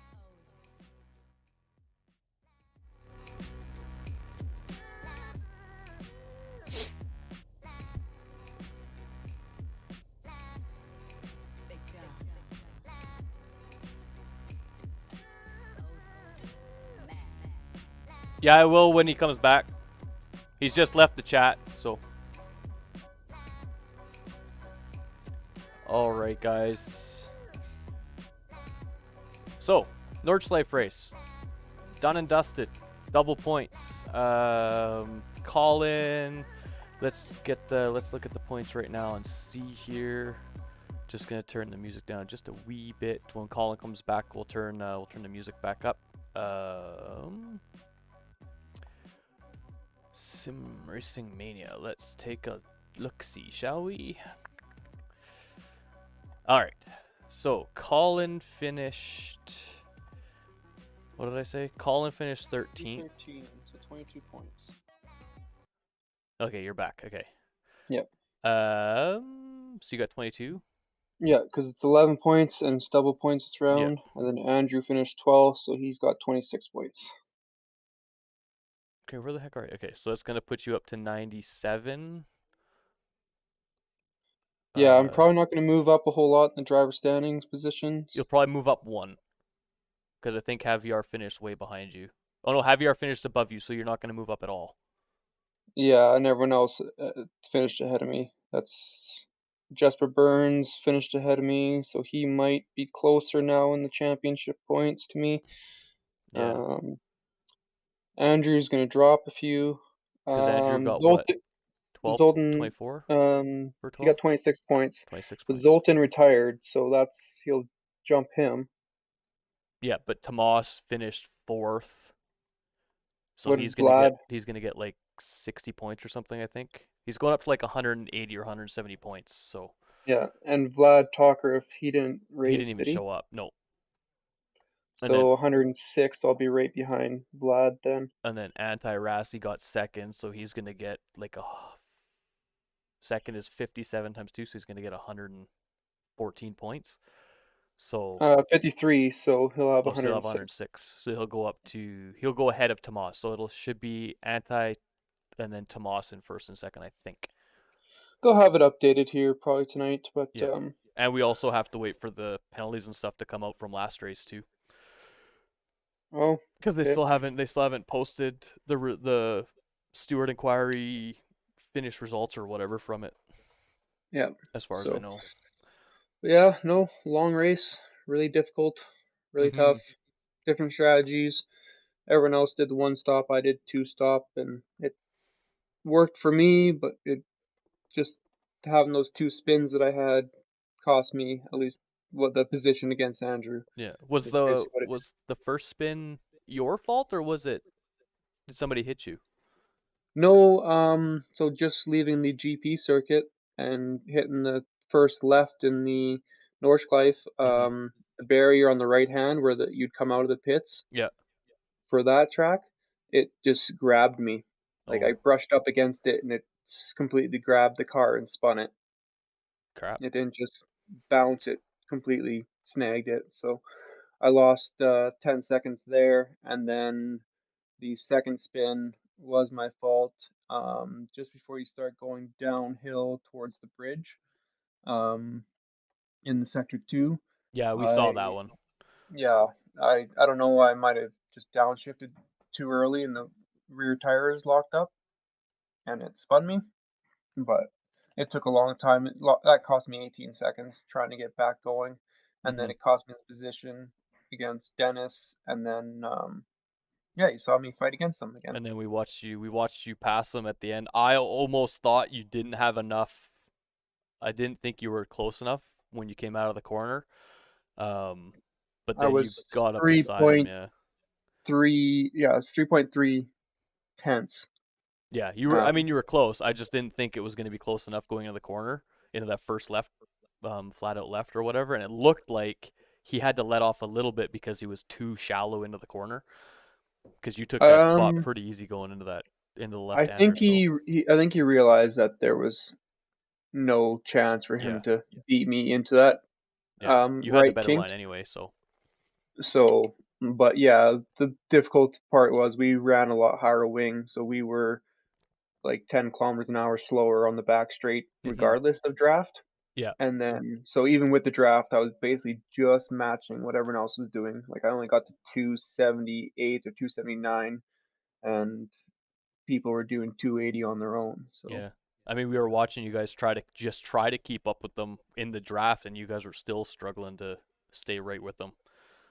Yeah, I will when he comes back. He's just left the chat, so. Alright, guys. So, Nordschleife race. Done and dusted. Double points. Colin. Let's look at the points right now and see here. Just gonna turn the music down just a wee bit. When Colin comes back, we'll turn the music back up. SimRacingMania. Let's take a look-see, shall we? Alright. So, Colin finished... What did I say? Colin finished 13th. 13, so 22 points. Okay, you're back. Okay. Yep. So you got 22? Yeah, because it's 11 points and it's double points this round. And then Andrew finished 12, so he's got 26 points. Okay, where the heck are you? Okay, so that's going to put you up to 97. Yeah, I'm probably not going to move up a whole lot in the driver standings positions. You'll probably move up one. Because I think Javier finished way behind you. Oh no, Javier finished above you, so you're not going to move up at all. Yeah, and everyone else finished ahead of me. That's Jesper Burns finished ahead of me, so he might be closer now in the championship points to me. Yeah. Andrew's going to drop a few. Because Andrew got what? 12? Zoltan, 24? he got 26 points. 26 But points. Zoltan retired, so he'll jump him. Yeah, but Tomas finished 4th. So What he's did gonna get like 60 points or something, I think. He's going up to like 180 or 170 points, so. Yeah, and Vlad Tokarev, he didn't race, he didn't even show up, no. So 106, I'll be right behind Vlad then. And then Anti-Rassi got 2nd, so he's gonna get like a... Second is 57 times 2, so he's gonna get 114 points. So 53, so he'll have 106. So he'll have 106. So he'll go ahead of Tomas. So should be Anti and then Tomas in 1st and 2nd, I think. They'll have it updated here probably tonight, but yeah. And we also have to wait for the penalties and stuff to come out from last race too. Oh, because they still haven't posted the steward inquiry finish results or whatever from it. Yeah. As far as I know. Yeah, no, long race, really difficult, really tough, different strategies. Everyone else did the 1 stop, I did 2 stop, and it worked for me, but it just having those 2 spins that I had cost me at least the position against Andrew. Yeah. Was the first spin your fault, or did somebody hit you? No, so just leaving the GP circuit and hitting the first left in the Nordschleife, the barrier on the right hand where you'd come out of the pits. Yeah. For that track, it just grabbed me. Like I brushed up against it and it completely grabbed the car and spun it. Crap. It didn't just bounce, it completely snagged it. So I lost 10 seconds there, and then the second spin was my fault. Just before you start going downhill towards the bridge, in the sector 2. Yeah, we saw that one. Yeah, I don't know. I might have just downshifted too early, and the rear tires locked up, and it spun me. But it took a long time. That cost me 18 seconds trying to get back going, and then it cost me the position against Dennis, and then yeah, you saw me fight against them again. And then we watched you pass them at the end. I almost thought you didn't have enough. I didn't think you were close enough when you came out of the corner. But then you got up beside him, yeah. 3.3 tenths. Yeah, you were. I mean, Um, you were close. I just didn't think it was going to be close enough going into the corner, into that first left, flat out left or whatever. And it looked like he had to let off a little bit because he was too shallow into the corner. Because you took that spot um, pretty easy going into the I left-hander. think So I think he realized that there was no chance for him yeah, to beat me into that yeah, you had the right better kink. line anyway. So So, but yeah, the difficult part was we ran a lot higher wing, so we were like 10 kilometers an hour slower on the back straight, hmm regardless of draft. yeah, And then, so even with the draft, I was basically just matching what everyone else was doing. Like I only got to 278 or 279, and people were doing 280 on their own. So yeah. I mean, we were watching you guys try to keep up with them in the draft, and you guys were still struggling to stay right with them,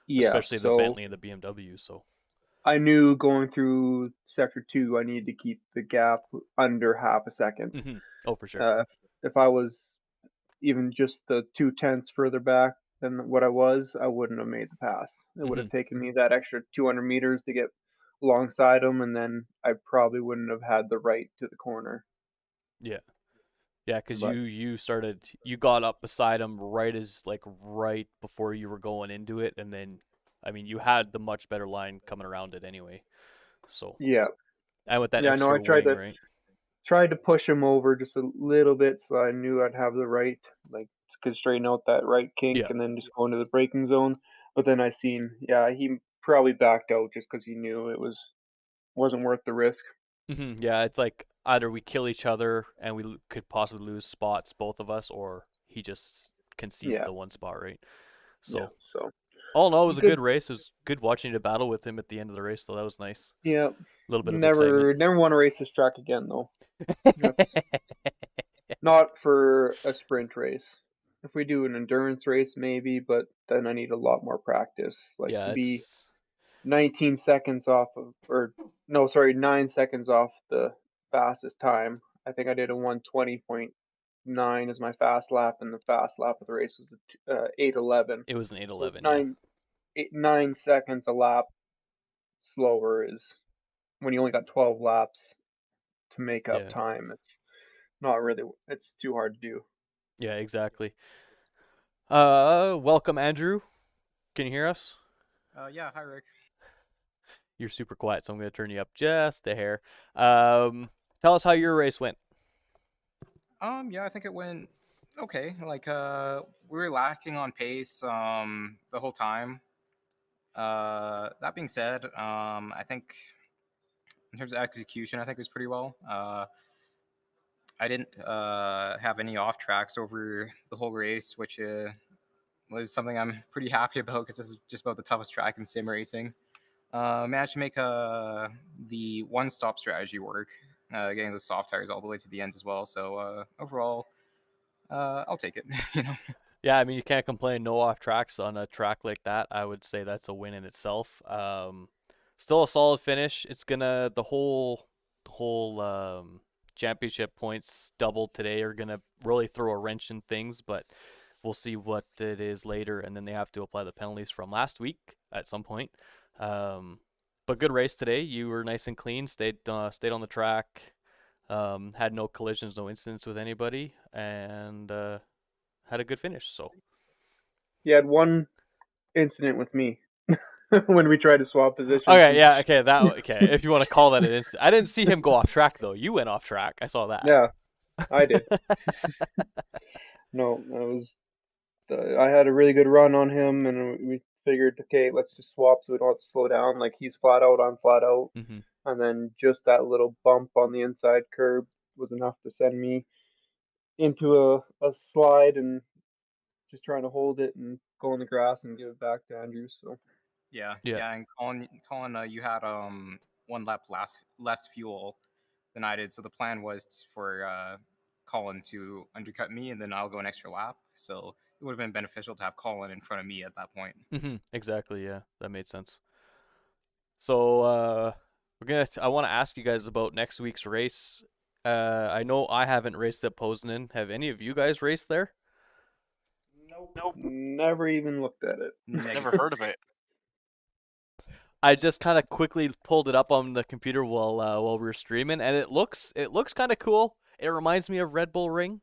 yeah, especially the so Bentley and the BMW. So I knew going through sector 2, I needed to keep the gap under half a second. oh, for sure. Uh, if I was even just the 2 tenths further back than what I was, I wouldn't have made the pass. It would have taken me that extra 200 meters to get alongside him, and then I probably wouldn't have had the right to the corner. Yeah. Yeah, because But you got up beside him right before you were going into it, and then, I mean, you had the much better line coming around it anyway. So, yeah, and with that yeah, no, I extra wing, right? tried to push him over just a little bit so I knew I'd have the right, like could straighten out that right kink Yeah. and then just go into the braking zone. But then I seen, yeah, he probably backed out just because he knew it wasn't worth the risk. Yeah, it's like either we kill each other and we could possibly lose spots, both of us, or he just concedes Yeah, the one spot, right? yeah. So, So all in all, it was a good. good race. It was good watching you battle with him at the end of the race, though. That was nice. Yeah, A little bit of excitement. never want to race this track again though. That's not for a sprint race. If we do an endurance race, maybe, but then I need a lot more practice. Like Yeah, to be it's 19 seconds off of, or no, sorry, 9 seconds off the fastest time. I think I did a 120.9 as my fast lap, and the fast lap of the race was 8:11. it was an So 8:11, yeah. 9 seconds a lap slower is when you only got 12 laps to make up Yeah. time. It's not really. It's too hard to do. Yeah, exactly. Welcome, Andrew. Can you hear us? Yeah, hi Rick. You're super quiet, so I'm going to turn you up just a hair. Tell us how your race went. Yeah, I think it went okay. Like, we were lacking on pace, the whole time. That being said, I think in terms of execution, I think it was pretty well. I didn't have any off tracks over the whole race, which was something I'm pretty happy about because this is just about the toughest track in sim racing. Managed to make the one stop strategy work, getting the soft tires all the way to the end as well. So overall, I'll take it. you know. Yeah, I mean, you can't complain. No off tracks on a track like that. I would say that's a win in itself. Still a solid finish. It's gonna the whole championship points doubled today are gonna really throw a wrench in things, but we'll see what it is later. And then they have to apply the penalties from last week at some point. But good race today. You were nice and clean. Stayed on the track. Had no collisions, no incidents with anybody, and had a good finish. So You had one incident with me when we tried to swap positions. okay, yeah, okay. If you want to call that an incident, I didn't see him go off track though. You went off track. I saw that. Yeah, I did. No, that was. I had a really good run on him, and we figured, okay, let's just swap so we don't have to slow down. Like he's flat out, I'm flat out, hmm and then just that little bump on the inside curb was enough to send me into a slide and just trying to hold it and go in the grass and give it back to Andrew. So Yeah, Yeah. yeah, and Colin, you had one lap less fuel than I did, so the plan was for Colin to undercut me, and then I'll go an extra lap. So it would have been beneficial to have Colin in front of me at that point. Exactly. Yeah, that made sense. So I want to ask you guys about next week's race. I know I haven't raced at Poznan. Have any of you guys raced there? Nope. never even looked at it. Never Negative. heard of it. I just kind of quickly pulled it up on the computer while we were streaming, and it looks kind of cool. It reminds me of Red Bull Ring.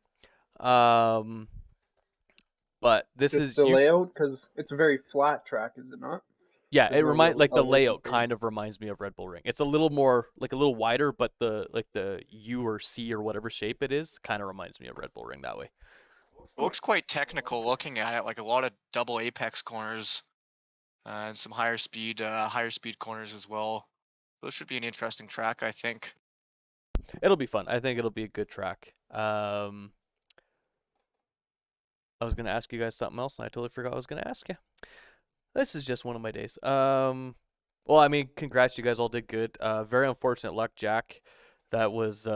Um, but this Just is the you. layout, because it's a very flat track, is it not? Yeah, There's it no remind like the elevation layout change. kind of reminds me of Red Bull Ring. It's a little more like a little wider, but the U or C or whatever shape it is kind of reminds me of Red Bull Ring that way. It looks quite technical looking at it, like a lot of double apex corners and some higher speed corners as well. This should be an interesting track, I think. It'll be fun. I think it'll be a good track. I was gonna ask you guys something else, and I totally forgot I was gonna ask you. This is just one of my days. Well, I mean, congrats, you guys all did good. Very unfortunate luck, Jack. That was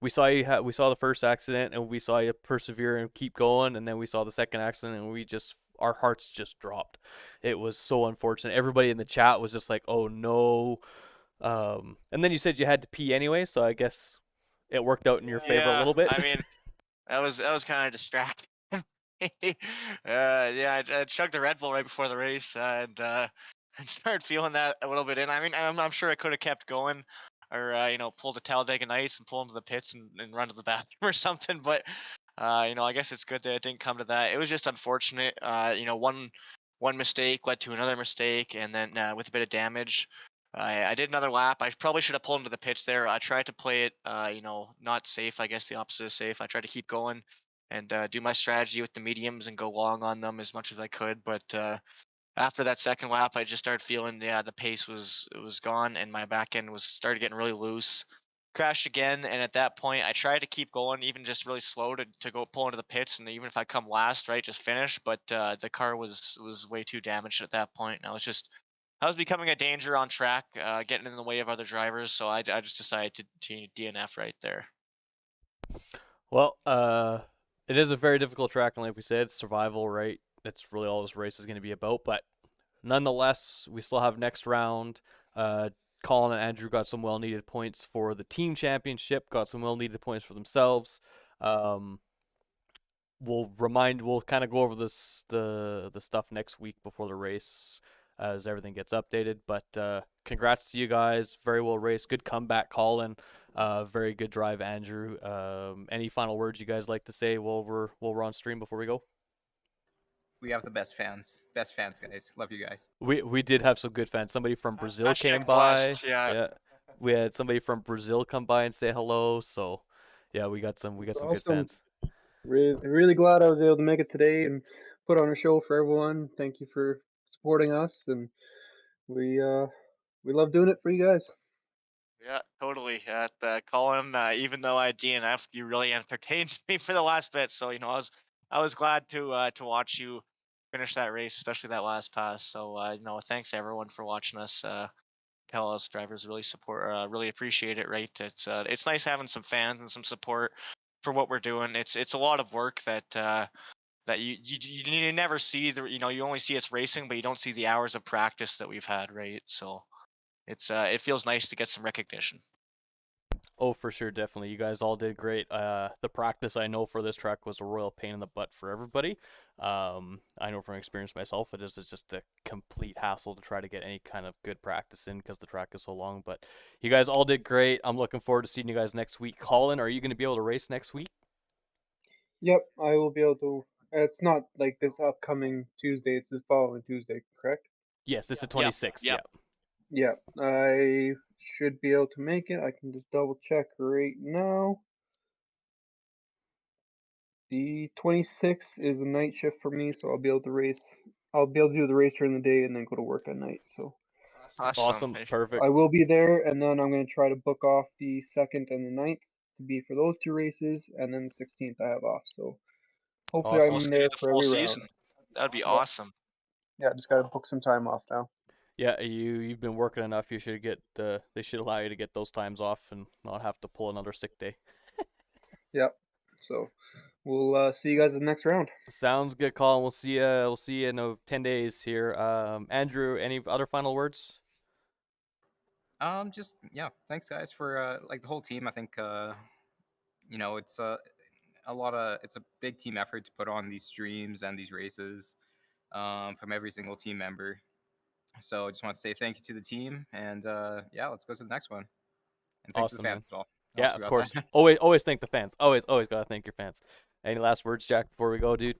we saw we saw the first accident, and we saw you persevere and keep going, and then we saw the second accident, and our hearts just dropped. It was so unfortunate. Everybody in the chat was just like, "Oh no." And then you said you had to pee anyway, so I guess it worked out in your favor a little bit. I mean, that was kind of distracting. Yeah, I chugged the Red Bull right before the race and started feeling that a little bit. And I mean, I'm sure I could have kept going, or pulled a Talladega Nights and pull into the pits and run to the bathroom or something. But I guess it's good that it didn't come to that. It was just unfortunate. One mistake led to another mistake, and then with a bit of damage. I did another lap. I probably should have pulled into the pits there. I tried to play it, not safe. I guess the opposite of safe. I tried to keep going and do my strategy with the mediums and go long on them as much as I could. But after that second lap, I just started feeling, the pace was gone, and my back end was started getting really loose. Crashed again, and at that point, I tried to keep going, even just really slow to go pull into the pits, and even if I come last, right, just finish. But the car was way too damaged at that point, and I was becoming a danger on track, getting in the way of other drivers. So I just decided to DNF right there. Well, it is a very difficult track, and like we said, survival, right? That's really all this race is going to be about. But nonetheless, we still have next round. Colin and Andrew got some well-needed points for the team championship. Got some well-needed points for themselves. We'll kind of go over the stuff next week before the race as everything gets updated. But congrats to you guys. Very well raced. Good comeback, Colin. Very good drive, Andrew. Any final words you guys like to say while we're on stream before we go? We have the best fans. Best fans, guys. Love you guys. We did have some good fans. Somebody from Brazil came Hashtag by. blessed, yeah. We had somebody from Brazil come by and say hello. So yeah, we got some good Awesome. fans. Really glad I was able to make it today and put on a show for everyone. Thank you for supporting us, and we love doing it for you guys. Yeah, totally. Colin, even though I DNF'd, you really entertained me for the last bit. So I was glad to watch you finish that race, especially that last pass. So thanks everyone for watching us. Tell us drivers really appreciate it. Right? It's nice having some fans and some support for what we're doing. It's a lot of work that you never see. You only see us racing, but you don't see the hours of practice that we've had. Right? So it feels nice to get some recognition. Oh, for sure, definitely. You guys all did great. The practice I know for this track was a royal pain in the butt for everybody. I know from experience myself, it's just a complete hassle to try to get any kind of good practice in because the track is so long. But you guys all did great. I'm looking forward to seeing you guys next week. Colin, are you going to be able to race next week? Yep, I will be able to. It's not like this upcoming Tuesday. It's the following Tuesday, correct? Yes, it's the 26th. Yep. Yeah, I should be able to make it. I can just double check right now. The 26th is a night shift for me, so I'll be able to race. I'll be able to do the race during the day and then go to work at night. So Awesome. Perfect. I will be there, and then I'm going to try to book off the 2nd and the 9th to be for those two races, and then the 16th I have off. So hopefully Awesome. I'm there The for full every season. round. That'd be Yeah. awesome. Yeah, just got to book some time off now. Yeah, you've been working enough. You should get they should allow you to get those times off and not have to pull another sick day. Yep. So we'll see you guys in the next round. Sounds good, Colin. We'll see you in 10 days here. Andrew, any other final words? Just yeah, thanks guys for like the whole team. I think it's it's a big team effort to put on these streams and these races from every single team member. So I just want to say thank you to the team, and yeah, let's go to the next one. And thanks to Awesome, the fans man. as well. I Yeah, also of forgot course. that. Always thank the fans. Always gotta thank your fans. Any last words, Jack, before we go, dude?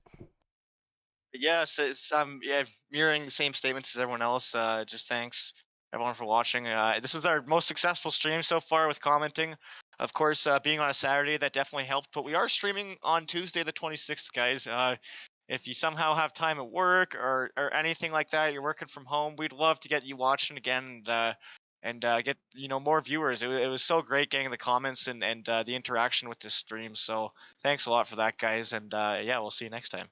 Yes, it's yeah, mirroring the same statements as everyone else. Just thanks everyone for watching. This was our most successful stream so far with commenting. Of course, being on a Saturday that definitely helped. But we are streaming on Tuesday the 26th, guys. If you somehow have time at work or anything like that, you're working from home, we'd love to get you watching again and get more viewers. It was so great getting the comments and the interaction with this stream. So thanks a lot for that, guys. And yeah, we'll see you next time.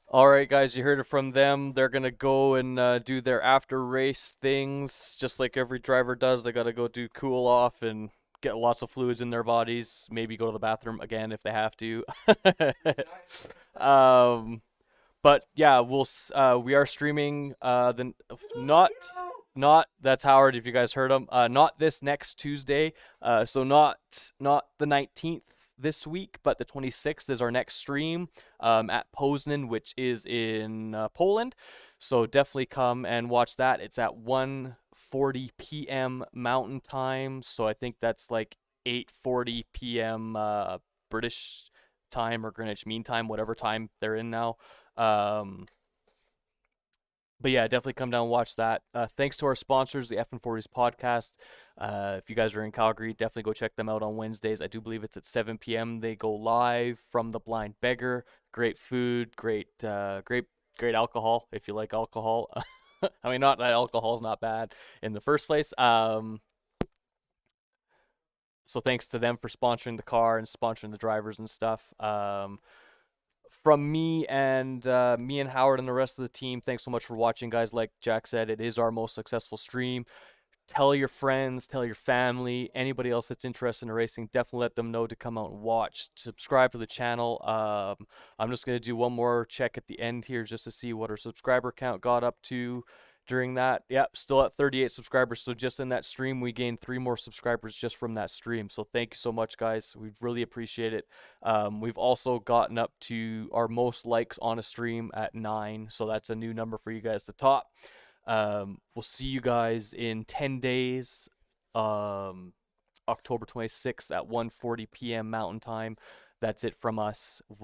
All right, guys, you heard it from them. They're gonna go and do their after race things, just like every driver does. They gotta go do cool off and get lots of fluids in their bodies. Maybe go to the bathroom again if they have to. But yeah, we are streaming. Not that's Howard. If you guys heard him, not this next Tuesday. So not the 19th this week, but the 26th is our next stream at Poznan, which is in Poland. So definitely come and watch that. It's at 1:40 p.m. Mountain Time. So I think that's like 8:40 p.m. British time or Greenwich Mean Time, whatever time they're in now. But yeah, definitely come down and watch that. Thanks to our sponsors, the F140s podcast. If you guys are in Calgary, definitely go check them out on Wednesdays. I do believe it's at 7 p.m. They go live from the Blind Beggar. Great food, great alcohol if you like alcohol. I mean, not that alcohol's not bad in the first place. So thanks to them for sponsoring the car and sponsoring the drivers and stuff. From me and Howard and the rest of the team, thanks so much for watching, guys. Like Jack said, it is our most successful stream. Tell your friends, tell your family, anybody else that's interested in racing, definitely let them know to come out and watch. Subscribe to the channel. I'm just going to do one more check at the end here just to see what our subscriber count got up to during that. Yep, still at 38 subscribers. So just in that stream, we gained 3 more subscribers just from that stream. So thank you so much, guys. We really appreciate it. We've also gotten up to our most likes on a stream at 9. So that's a new number for you guys to top. We'll see you guys in 10 days, October 26th at 1:40 p.m. Mountain Time. That's it from us.